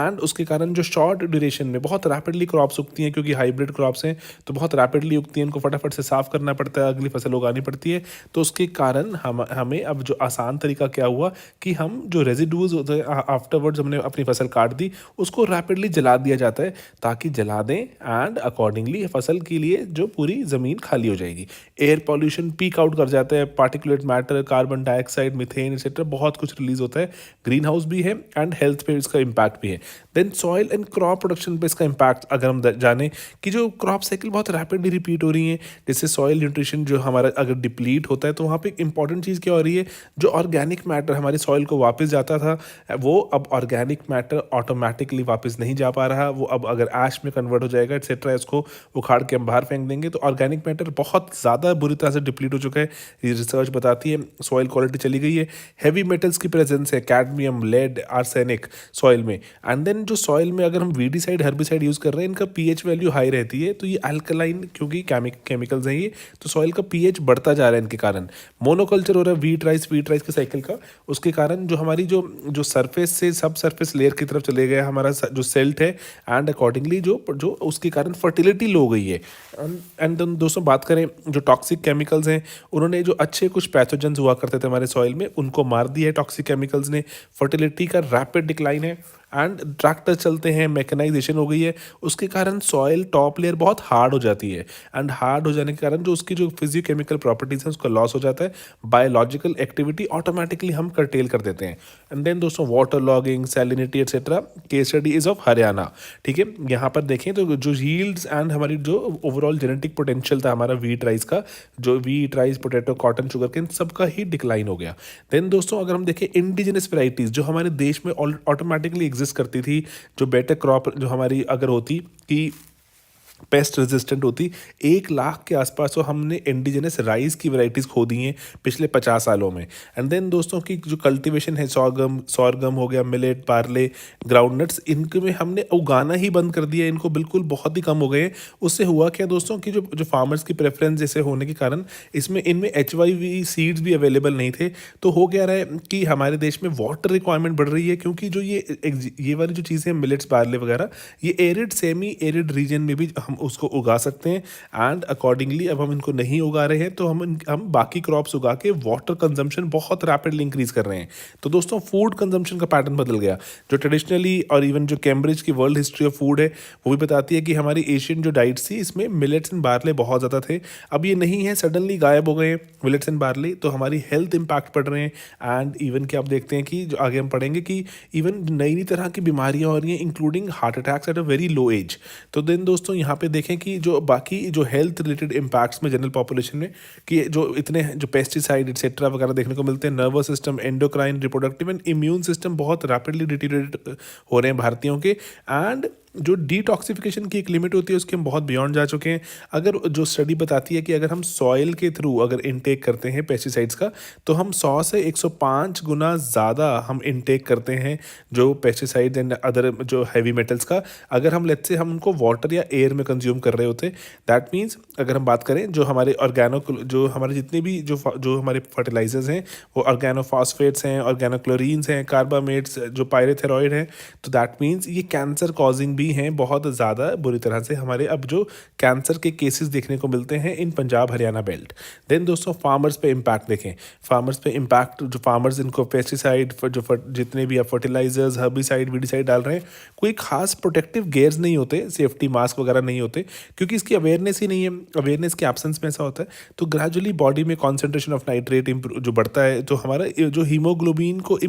एंड उसके कारण जो शॉर्ट ड्यूरेशन में बहुत रैपिडली क्रॉप्स उगती हैं, क्योंकि हाइब्रिड क्रॉप्स हैं तो बहुत रैपिडली उगती हैं, इनको फटाफट से साफ करना पड़ता है, अगली फसल उगानी पड़ती है। तो उसके कारण हमें अब जो आसान तरीका क्या हुआ कि हम जो रेजिड्यूज होते हैं आफ्टरवर्ड्स हमने अपनी फसल काट दी, उसको रैपिडली जला दिया जाता है, ताकि जला दें एंड अकॉर्डिंगली फसल के लिए जो पूरी ज़मीन खाली हो जाएगी। एयर पॉल्यूशन पीक आउट कर जाता है, particulate matter, carbon dioxide, methane etcetera बहुत कुछ रिलीज होता है। ग्रीन हाउस भी है एंड हेल्थ पे इसका इम्पैक्ट भी है। Then soil and crop production पे इसका इम्पैक्ट अगर हम जाने कि जो क्रॉप साइकिल बहुत रैपिडली रिपीट हो रही है, जैसे सॉइल न्यूट्रिशन जो हमारा अगर डिप्लीट होता है तो वहाँ पे एक इंपॉर्टेंट चीज़ क्या हो रही है, जो ऑर्गेनिक मैटर हमारी सॉइल को वापस जाता था वो अब ऑर्गेनिक मैटर ऑटोमेटिकली वापस नहीं जा पा रहा, वो अब अगर ऐश में कन्वर्ट हो जाएगा एक्सेट्रा, इसको उखाड़ के हम बाहर फेंक देंगे, तो ऑर्गेनिक मैटर बहुत ज़्यादा बुरी तरह से डिप्लीट हो चुका है। ये रिसर्च बताती है, सॉइल क्वालिटी चली गई है, हैवी मेटल्स की प्रेजेंस है, कैडमियम, लेड, आर्सेनिक सॉइल में। एंड देन जो सॉइल में अगर हम वीडीसाइड, हर्बिसाइड यूज़ कर रहे हैं, इनका पीएच वैल्यू हाई रहती है, तो ये अल्कलाइन, क्योंकि केमिकल्स हैं ये, तो सॉइल का पीएच बढ़ता जा रहा है इनके कारण। मोनोकल्चर हो रहा है वीट राइस के साइकिल का, उसके कारण जो हमारी जो सरफेस से सब सरफेस लेयर की तरफ चले गया हमारा जो सेल्ट है, एंड अकॉर्डिंगली जो उसके कारण फर्टिलिटी लो गई है। एंड दोस्तों बात करें जो टॉक्सिक केमिकल्स हैं, उन्होंने जो अच्छे कुछ पैथोजेंस हुआ करते थे हमारे सॉइल में, उनको मार दिया है टॉक्सिक केमिकल्स ने, फर्टिलिटी का रैपिड डिक्लाइन है। एंड ट्रैक्टर चलते हैं, मैकेनाइजेशन हो गई है, उसके कारण सॉइल टॉप लेयर बहुत हार्ड हो जाती है एंड हार्ड हो जाने के कारण जो उसकी जो फिजियोकेमिकल प्रॉपर्टीज हैं उसका लॉस हो जाता है, बायोलॉजिकल एक्टिविटी ऑटोमेटिकली हम कर्टेल कर देते हैं। एंड देन दोस्तों water logging, salinity etcetera, case study is of Haryana. ठीक है, यहाँ पर देखें तो जो यील्ड्स एंड हमारी जो ओवरऑल जेनेटिक पोटेंशियल था हमारा वीट राइस का, जो wheat rice, potato, cotton, sugarcane, सबका ही डिक्लाइन हो गया। देन दोस्तों अगर हम देखें इंडिजिनस वेराइटीज़ जो हमारे देश में ऑटोमेटिकली एग्जिस्ट करती थी, जो बेटर क्रॉप जो हमारी अगर होती कि पेस्ट रेजिस्टेंट होती, 1 लाख के आसपास तो हमने इंडिजिनस राइस की वैरायटीज़ खो दी हैं पिछले 50 सालों में। एंड देन दोस्तों की जो कल्टीवेशन है, सॉरगम हो गया, मिलेट, बार्ले, ग्राउंडनट्स, इनके में हमने उगाना ही बंद कर दिया, इनको बिल्कुल बहुत ही कम हो गए। उससे हुआ क्या दोस्तों कि जो फार्मर्स की प्रेफरेंस जैसे होने के कारण इनमें HYV सीड्स भी अवेलेबल नहीं थे। तो हो गया रहा है कि हमारे देश में वाटर रिक्वायरमेंट बढ़ रही है, क्योंकि जो ये वाली जो चीज़ें मिलेट्स, बार्ले वगैरह, ये एरिड, सेमी एरिड रीजन में भी हम उसको उगा सकते हैं। एंड अकॉर्डिंगली अब हम इनको नहीं उगा रहे हैं तो हम बाकी क्रॉप्स उगा के वाटर कंजम्पशन बहुत रैपिडली इंक्रीज कर रहे हैं। तो दोस्तों फूड कंजम्पशन का पैटर्न बदल गया। जो ट्रेडिशनली और इवन जो कैम्ब्रिज की वर्ल्ड हिस्ट्री ऑफ फूड है वो भी बताती है कि हमारी एशियन जो डाइट थी इसमें मिलेट्स एंड बार्ले बहुत ज़्यादा थे, अब ये नहीं है, सडनली गायब हो गए हैं मिलेट्स एंड बार्ले। तो हमारी हेल्थ इंपैक्ट पड़ रहे हैं। एंड इवन कि आप देखते हैं कि जो आगे हम पढ़ेंगे कि इवन नई तरह की बीमारियां हो रही हैं, including heart attacks at a very low age. तो देन दोस्तों यहाँ पे देखें कि जो बाकी जो हेल्थ रिलेटेड इम्पैक्ट्स में जनरल पॉपुलेशन में कि जो इतने जो पेस्टिसाइड एटसेट्रा वगैरह देखने को मिलते हैं, nervous system, endocrine, reproductive and immune system बहुत रैपिडली डिटीरियरेट हो रहे हैं भारतीयों के। एंड जो डिटॉक्सिफिकेशन की एक लिमिट होती है उसके हम बहुत बियॉन्ड जा चुके हैं। अगर जो स्टडी बताती है कि अगर हम सॉइल के थ्रू अगर इनटेक करते हैं पेस्टिसाइड्स का, तो हम 100 से 105 गुना ज़्यादा हम इनटेक करते हैं जो पेस्टिसाइड्स एंड अदर जो हैवी मेटल्स का, अगर हम लेट्स से हम उनको वाटर या एयर में कंज्यूम कर रहे होते। दैट मीन्स अगर हम बात करें जो हमारे जो हमारे जितने भी जो हमारे फर्टिलाइजर्स हैं वो ऑर्गेनोफॉस्फेट्स हैं, ऑर्गेनोक्लोरीन्स हैं, कार्बामेट्स, जो पायरेथेरॉइड हैं, तो दैट मीन्स ये कैंसर कॉजिंग भी हैं बहुत ज़्यादा बुरी तरह से। हमारे अब जो कैंसर के केसेस देखने को मिलते हैं इन पंजाब हरियाणा बेल्ट। देन दोस्तों फार्मर्स पे इम्पैक्ट देखें, फार्मर्स पे इम्पैक्ट, जो फार्मर्स इनको पेस्टिसाइड जितने भी आप फर्टिलाइजर्स, हर्बिसाइड, वीडिसाइड डाल रहे हैं, कोई खास प्रोटेक्टिव गेयर्स नहीं होते, सेफ्टी मास्क वगैरह नहीं होते, क्योंकि इसकी अवेयरनेस ही नहीं है। अवेयरनेस के एब्सेंस में ऐसा होता है तो ग्रेजुअली बॉडी में कॉन्सेंट्रेशन ऑफ नाइट्रेट जो बढ़ता है, तो हमारा जो हीमोग्लोबिन को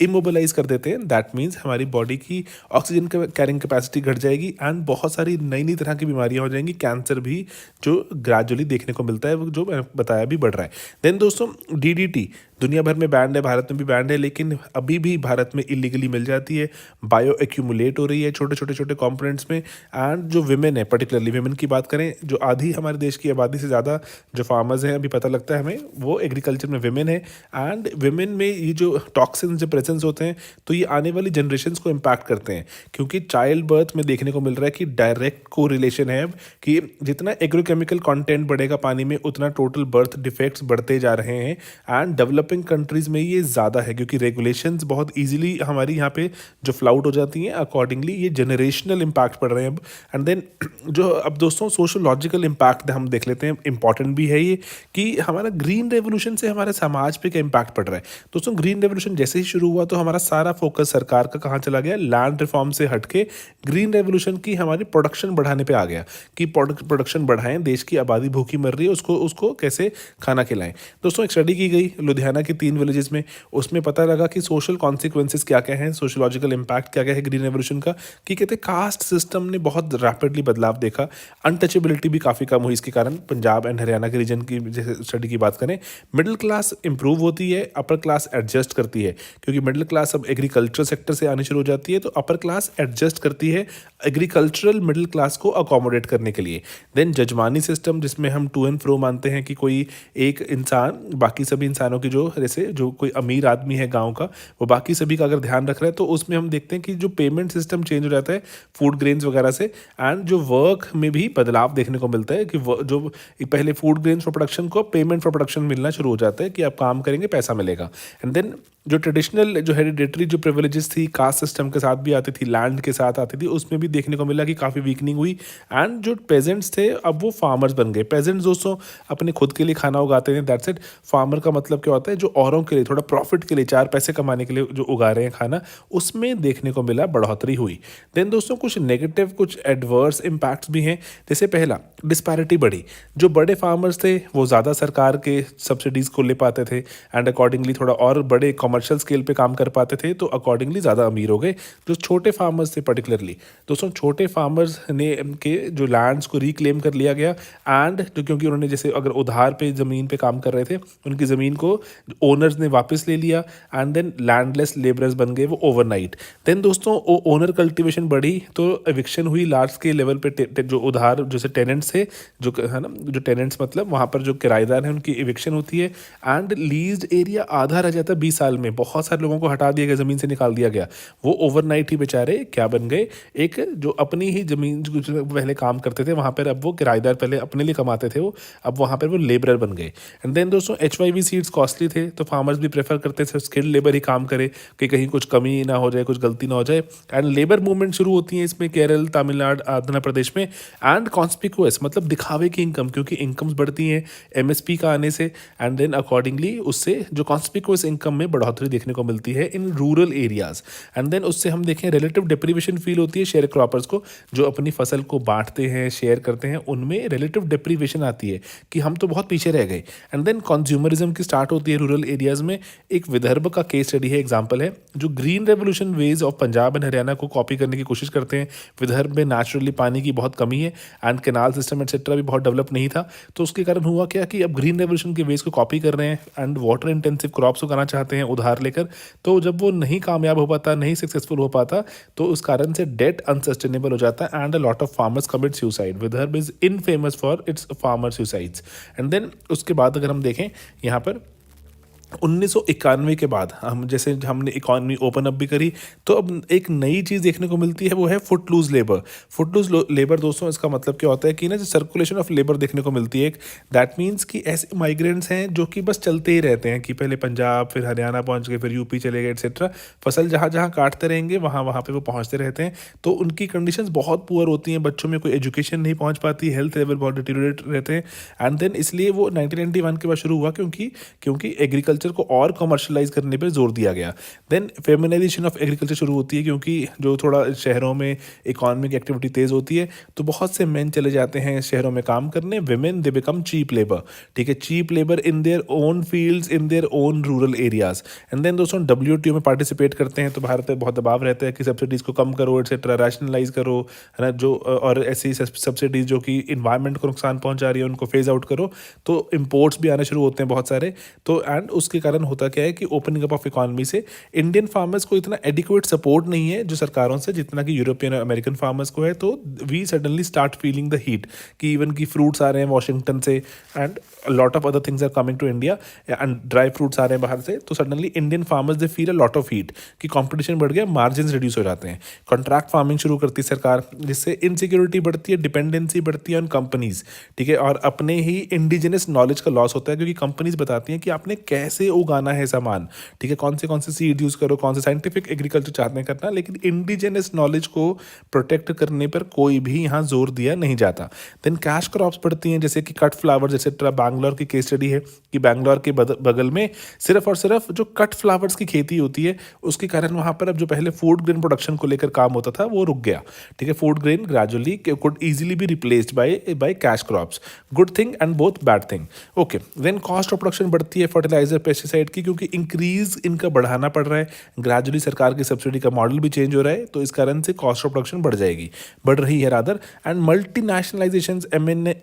इमोबिलाइज कर देते हैं। दैट मीन्स हमारी बॉडी की ऑक्सीजन कैरिंग कैपेसिटी घट जाएगी एंड बहुत सारी नई तरह की बीमारियां हो जाएंगी। कैंसर भी जो ग्रेजुअली देखने को मिलता है, वो जो मैंने बताया भी बढ़ रहा है। देन दोस्तों DDT दुनिया भर में बैंड है, भारत में भी बैंड है, लेकिन अभी भी भारत में इलीगली मिल जाती है, बायो एक्यूमुलेट हो रही है छोटे कंपोनेंट्स में। एंड जो विमेन है, पर्टिकुलरली विमेन की बात करें, जो आधी हमारे देश की आबादी से ज़्यादा जो फार्मर्स हैं अभी पता लगता है हमें, वो एग्रीकल्चर में विमेन है। एंड विमेन में ये जो टॉक्सिन जो प्रेजेंस होते हैं तो ये आने वाली जनरेशन्स को इम्पैक्ट करते हैं, क्योंकि चाइल्ड बर्थ में देखने को मिल रहा है कि डायरेक्ट को रिलेशन है कि जितना एग्रोकेमिकल कंटेंट बढ़ेगा पानी में उतना टोटल बर्थ डिफेक्ट्स बढ़ते जा रहे हैं। एंड डेवलपिंग कंट्रीज में ये ज़्यादा है क्योंकि रेगुलेशंस बहुत इजीली हमारी यहाँ पे जो फ्लाउट हो जाती हैं, अकॉर्डिंगली ये जनरेशनल इम्पैक्ट पड़ रहे हैं अब। एंड देन जो अब दोस्तों सोशोलॉजिकल इम्पैक्ट हम देख लेते हैं, इंपॉर्टेंट भी है ये कि हमारा ग्रीन रेवोल्यूशन से हमारे समाज पे क्या इम्पैक्ट पड़ रहा है। दोस्तों ग्रीन रेवोल्यूशन जैसे ही शुरू हुआ तो हमारा सारा फोकस सरकार का कहाँ चला गया, लैंड रिफॉर्म से हटके ग्रीन रेवोल्यूशन की हमारी प्रोडक्शन बढ़ाने पे आ गया कि प्रोडक्शन बढ़ाएं, देश की आबादी भूखी मर रही है, उसको कैसे खाना खिलाएं। दोस्तों एक स्टडी की गई लुधियाना की 3 विलेजेस में, उसमें पता लगा कि सोशल कॉन्सिक्वेंसेस क्या क्या हैं, सोशोलॉजिकल इम्पैक्ट क्या क्या है ग्रीन रेवोल्यूशन का, कि कहते कास्ट सिस्टम ने बहुत रैपिडली बदलाव देखा, अनटचेबिलिटी भी काफ़ी कम हुई इसके कारण। पंजाब एंड हरियाणा के रीजन की जैसे स्टडी की बात करें, मिडिल क्लास इंप्रूव होती है, अपर क्लास एडजस्ट करती है, क्योंकि मिडिल क्लास अब एग्रीकल्चर सेक्टर से आनी शुरू हो जाती है, तो अपर क्लास एडजस्ट करती है एग्रीकल्चरल मिडिल क्लास को अकोमोडेट करने के लिए। देन जजमानी सिस्टम, जिसमें हम टू एंड फ्रो मानते हैं कि कोई एक इंसान बाकी सभी इंसानों की जैसे जो कोई अमीर आदमी है गांव का, वो बाकी सभी का अगर ध्यान रख रहा है, तो उसमें हम देखते हैं कि जो पेमेंट सिस्टम चेंज हो जाता है फूड ग्रेन्स वगैरह से। एंड जो वर्क में भी बदलाव देखने को मिलता है कि जो पहले फूड ग्रेन्स फॉर प्रोडक्शन को पेमेंट फॉर प्रोडक्शन मिलना शुरू हो जाता है कि आप काम करेंगे पैसा मिलेगा। एंड देन जो ट्रेडिशनल जो हेरिडेटरी जो प्रिविलेजेस थी कास्ट सिस्टम के साथ भी आती थी, लैंड के साथ आती थी, उसमें भी देखने को मिला कि काफ़ी वीकनिंग हुई। एंड जो पेजेंट्स थे अब वो फार्मर्स बन गए। पेजेंट्स दोस्तों अपने खुद के लिए खाना उगाते हैं, दैट्स इट। फार्मर का मतलब क्या होता है, जो औरों के लिए थोड़ा प्रॉफिट के लिए 4 पैसे कमाने के लिए जो उगा रहे हैं खाना, उसमें देखने को मिला बढ़ोतरी हुई। देन दोस्तों कुछ नेगेटिव कुछ एडवर्स इम्पैक्ट्स भी हैं। जैसे पहला, डिस्पैरिटी बढ़ी। जो बड़े फार्मर्स थे वो ज़्यादा सरकार के सब्सिडीज़ को ले पाते थे एंड अकॉर्डिंगली थोड़ा और बड़े कमर्शियल स्केल पे काम कर पाते थे, तो अकॉर्डिंगली ज़्यादा अमीर हो गए। जो छोटे फार्मर्स थे पर्टिकुलरली दोस्तों, छोटे फार्मर्स ने के जो लैंड्स को रिक्लेम कर लिया गया एंड जो क्योंकि उन्होंने जैसे अगर उधार पे ज़मीन पे काम कर रहे थे, उनकी ज़मीन को ओनर्स ने वापस ले लिया एंड देन लैंडलेस लेबरर्स बन गए वो ओवरनाइट। देन दोस्तों ओनर कल्टीवेशन बढ़ी तो एविक्शन हुई लार्ज स्केल लेवल पे। जो उधार जैसे टेनेंट्स थे, जो है ना, जो टेनेंट्स मतलब वहाँ पर जो किराएदार हैं उनकी एविक्शन होती है एंड लीज्ड एरिया आधा रह जाता है 20 साल में। बहुत सारे लोगों को हटा दिया गया, ज़मीन से निकाल दिया गया। वो ओवरनाइट ही बेचारे क्या बन गए, एक जो अपनी ही ज़मीन जो पहले काम करते थे वहाँ पर, अब वो किराएदार पहले अपने लिए कमाते थे वो, अब वहाँ पर वो लेबरर बन गए। एंड देन दोस्तों HYV सीड्स कॉस्टली थे, तो फार्मर्स भी प्रेफर करते थे स्किल्ड लेबर ही काम करे कि कहीं कुछ कमी ना हो जाए, कुछ गलती ना हो जाए। एंड लेबर मूवमेंट शुरू होती है इसमें केरल, तमिलनाडु, आंध्र प्रदेश में। एंड कॉन्स्पिकुअस मतलब दिखावे की इनकम, क्योंकि इनकम्स बढ़ती हैं MSP का आने से एंड देन अकॉर्डिंगली उससे जो कॉन्स्पिकुअस इनकम में बढ़ोतरी देखने को मिलती है in rural areas. And then उससे हम देखें रिलेटिव डिप्रीवेशन फील होती है शेयर क्रॉपर्स को, जो अपनी फसल को बांटते हैं, शेयर करते हैं, उनमें रिलेटिव डिप्रीवेशन आती है कि हम तो बहुत पीछे रह गए। एंड देन कंज्यूमरिज्म की स्टार्ट होती है रूरल एरियाज में। एक विदर्भ का केस स्टडी है, एग्जांपल है, जो green revolution ways of Punjab and Haryana को कॉपी करने की कोशिश करते हैं। विदर्भ में नेचुरली पानी की बहुत कमी है एंड कैनाल सिस्टम एटसेट्रा भी बहुत डेवलप नहीं था, तो उसके कारण हुआ क्या कि अब ग्रीन रेवोल्यूशन के वेज को कॉपी कर रहे हैं एंड वाटर इंटेंसिव क्रॉप्स उगाना चाहते हैं उधार लेकर। तो जब वो नहीं कामयाब हो पाता, नहीं सक्सेसफुल हो पाता, तो उस कारण से डेट अनसस्टेनेबल हो जाता है and a lot of farmers commit suicide. Vidarbha is infamous for its farmer suicides. And then उसके बाद अगर हम देखें यहाँ पर 1991 के बाद हम जैसे हमने इकॉनमी ओपन अप भी करी, तो अब एक नई चीज़ देखने को मिलती है, वो है footloose labour. Footloose labour दोस्तों, इसका मतलब क्या होता है कि ना जो सर्कुलेशन ऑफ लेबर देखने को मिलती है एक, दैट मीन्स कि ऐसे माइग्रेंट्स हैं जो कि बस चलते ही रहते हैं कि पहले पंजाब, फिर हरियाणा पहुंच गए, फिर यूपी चले गए एटसेट्रा। फसल जहाँ जहाँ काटते रहेंगे वहाँ वहाँ पे वो पहुँचते रहते हैं, तो उनकी कंडीशंस बहुत पुअर होती हैं। बच्चों में कोई एजुकेशन नहीं पहुँच पाती, हेल्थ लेवल बहुत डिटीरियोरेट रहते हैं। एंड देन इसलिए वो 1991 के बाद शुरू हुआ, क्योंकि एग्रीकल्चर को और कमर्शलाइज करने पर जोर दिया गया। देन फेमिनाइजेशन ऑफ एग्रीकल्चर शुरू होती है, क्योंकि जो थोड़ा शहरों में इकोनॉमिक एक्टिविटी तेज़ होती है, तो बहुत से मेन चले जाते हैं शहरों में काम करने। Women they become cheap labour, ठीक है, cheap labour in their own fields, in their own rural areas. And then दोस्तों WTO में पार्टिसिपेट करते हैं, तो भारत पे बहुत दबाव रहता है कि सब्सिडीज़ को कम करो एटसेट्रा, रैशनलाइज करो, है ना, जो और ऐसी सब्सिडीज़ जो कि इन्वायरमेंट को नुकसान पहुंचा रही है उनको फेज आउट करो। तो इम्पोर्ट्स भी आने शुरू होते हैं बहुत सारे। तो एंड उसके कारण होता क्या है कि ओपनिंग अप ऑफ इकोनॉमी से इंडियन फार्मर्स को इतना एडिक्वेट सपोर्ट नहीं है जो सरकारों से, जितना कि यूरोपियन और अमेरिकन फार्मर्स को है। तो we suddenly start feeling the heat कि इवन की फ्रूट्स आ रहे हैं वॉशिंगटन से and lot of other things are coming to India and dry fruits आ रहे हैं बाहर से। तो suddenly Indian farmers they feel a lot of heat कि कंपटीशन बढ़ गया, मार्जिन रिड्यूस हो जाते हैं। कॉन्ट्रैक्ट फार्मिंग शुरू करती है सरकार, जिससे इनसिक्योरिटी बढ़ती है, डिपेंडेंसी बढ़ती है ऑन कंपनीज, ठीक है, और अपने ही इंडिजिनस नॉलेज का लॉस होता है, क्योंकि कंपनीज बताती हैं कि आपने कैसे उगाना है सामान, ठीक है, कौन से सीड यूज करो, कौन से साइंटिफिक एग्रीकल्चर चाहते हैं करना, लेकिन इंडिजिनस नॉलेज को प्रोटेक्ट करने पर कोई भी यहाँ जोर दिया नहीं जाता। देन कैश क्रॉप्स पड़ती हैं, जैसे कि कट फ्लावर्स एक्सेट्रा। बैंगलोर की केस स्टडी है कि बैंगलोर के बगल में सिर्फ और सिर्फ जो कट फ्लावर्स की खेती होती है, उसके कारण वहाँ पर अब जो पहले फूड ग्रेन प्रोडक्शन को लेकर काम होता था वो रुक गया, ठीक है। Food grain gradually could easily be replaced by cash crops. Good thing and both bad thing, okay. Then cost of production बढ़ती है फर्टिलाइजर पेस्टिसाइड की, क्योंकि इंक्रीज इनका बढ़ाना पड़ रहा है। ग्रेजुअली सरकार की सब्सिडी का मॉडल भी चेंज हो रहा है, तो इस कारण से कॉस्ट ऑफ प्रोडक्शन बढ़ रही है rather. And multi nationalisation,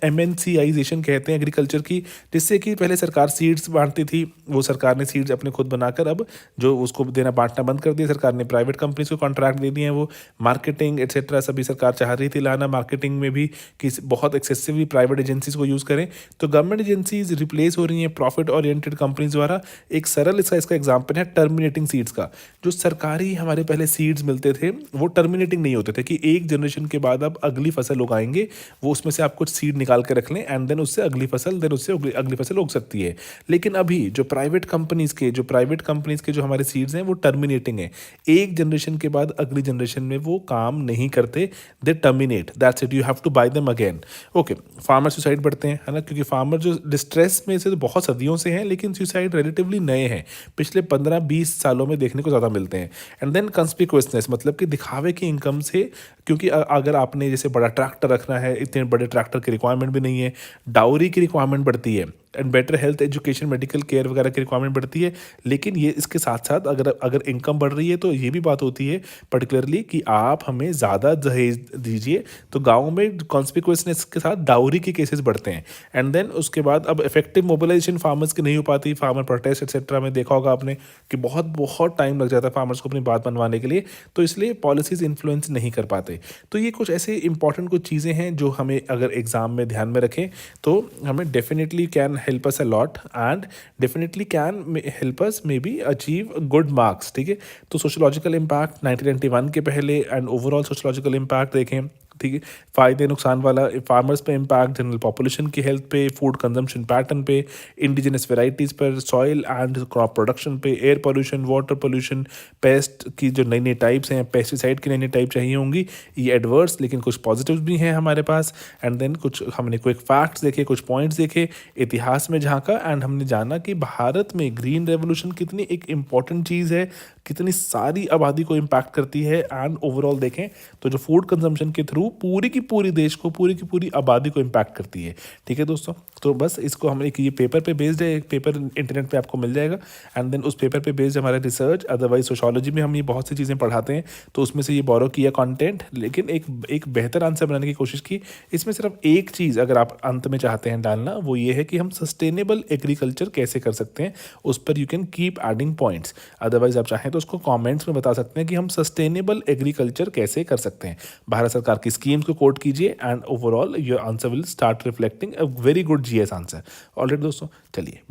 MNCization कहते हैं एग्रीकल्चर की, जिससे कि पहले सरकार सीड्स बांटती थी, वो सरकार ने सीड्स अपने खुद बनाकर अब जो उसको देना बांटना बंद कर दिया। सरकार ने प्राइवेट कंपनीज को कॉन्ट्रैक्ट दे दिए हैं, वो मार्केटिंग एटसेट्रा सभी सरकार चाह रही थी लाना, मार्केटिंग में भी कि बहुत एक्सेसिवली प्राइवेट एजेंसीज को यूज़ करें। तो गवर्नमेंट एजेंसीज रिप्लेस हो रही हैं प्रॉफिट ओरिएंटेड कंपनीज द्वारा। एक सरल इसका एग्जाम्पल है टर्मिनेटिंग सीड्स का। जो सरकारी हमारे पहले सीड्स मिलते थे वो टर्मिनेटिंग नहीं होते थे कि एक जनरेशन के बाद आप अगली फसल उगाएंगे, वो उसमें से आप कुछ सीड निकाल के रख लें एंड देन उससे अगली फसल, देन उससे अगली फसल उग सकती है। लेकिन अभी जो प्राइवेट कंपनीज के जो हमारे सीड्स हैं वो टर्मिनेटिंग है। एक जनरेशन के बाद अगली जनरेशन में वो काम नहीं करते, they terminate, that's it, you have to buy them again, okay. Farmer suicide बढ़ते हैं, है ना, क्योंकि फार्मर जो डिस्ट्रेस में से तो बहुत सदियों से हैं, लेकिन सुसाइड रिलेटिवली नए हैं, पिछले 15-20 सालों में देखने को ज़्यादा मिलते हैं। एंड देन कंस्पिक्यूअसनेस, मतलब कि दिखावे की इनकम से, क्योंकि अगर आपने जैसे बड़ा ट्रैक्टर रखना है, इतने बड़े ट्रैक्टर की रिक्वायरमेंट भी नहीं है, डाउरी की रिक्वायरमेंट बढ़ती है, and better health, education, medical care वगैरह की रिक्वायरमेंट बढ़ती है। लेकिन ये इसके साथ साथ अगर इनकम बढ़ रही है तो ये भी बात होती है पर्टिकुलरली कि आप हमें ज़्यादा दहेज दीजिए, तो गाँव में कॉन्स्पिक्यूअसनेस के साथ डाउरी के केसेस बढ़ते हैं। एंड देन उसके बाद अब इफेक्टिव मोबिलाइजेशन फार्मर्स की नहीं हो पाती, फार्मर प्रोटेस्ट एक्सेट्रा में देखा होगा आपने कि बहुत बहुत टाइम लग जाता है फार्मर्स को अपनी बात मनवाने के लिए, तो इसलिए पॉलिसीज इन्फ्लुएंस नहीं कर पाते। तो ये कुछ ऐसे इंपॉर्टेंट कुछ चीज़ें हैं जो हमें अगर एग्जाम में ध्यान में रखें तो हमें definitely can help us a lot and definitely can help us maybe achieve good marks, ठीक है। तो सोशोलॉजिकल इम्पैक्ट 1991 के पहले एंड ओवरऑल सोशोलॉजिकल इम्पैक्ट देखें, ठीक है, फ़ायदे नुकसान वाला, फार्मर्स पे इम्पैक्ट, जनरल पॉपुलेशन की हेल्थ पे, फूड कंजम्पशन पैटर्न पे, इंडिजिनस वेराइटीज़ पर, सॉइल एंड क्रॉप प्रोडक्शन पे, air pollution, water pollution, paste की जो नई नई टाइप्स हैं, पेस्टिसाइड की नई नई टाइप चाहिए होंगी, ये एडवर्स लेकिन कुछ पॉजिटिव भी हैं हमारे पास। एंड देन कुछ हमने क्विक फैक्ट्स देखे, कुछ पॉइंट्स देखे, इतिहास में झांका एंड हमने जाना कि भारत में ग्रीन रेवोल्यूशन कितनी एक इम्पॉर्टेंट चीज़ है, कितनी सारी आबादी को इम्पैक्ट करती है। एंड ओवरऑल देखें तो जो फूड कंजम्पशन के थ्रू पूरी की पूरी देश को, पूरी की पूरी आबादी को इम्पैक्ट करती है, ठीक है दोस्तों। तो बस इसको हम एक ये पेपर पे बेस्ड है, एक पेपर इंटरनेट पे आपको मिल जाएगा एंड देन उस पेपर पे बेस्ड हमारा रिसर्च। अदरवाइज सोशोलॉजी में हम ये बहुत सी चीज़ें पढ़ाते हैं तो उसमें से ये बोरो किया कंटेंट, लेकिन एक बेहतर आंसर बनाने की कोशिश की। इसमें सिर्फ एक चीज़ अगर आप अंत में चाहते हैं डालना, वो ये है कि हम सस्टेनेबल एग्रीकल्चर कैसे कर सकते हैं, उस पर you can keep adding points. Otherwise आप चाहें तो उसको कमेंट्स में बता सकते हैं कि हम सस्टेनेबल एग्रीकल्चर कैसे कर सकते हैं। भारत सरकार की स्कीम्स को कोट कीजिए and overall your answer will start reflecting a very good GS answer. Alright दोस्तों, चलिए।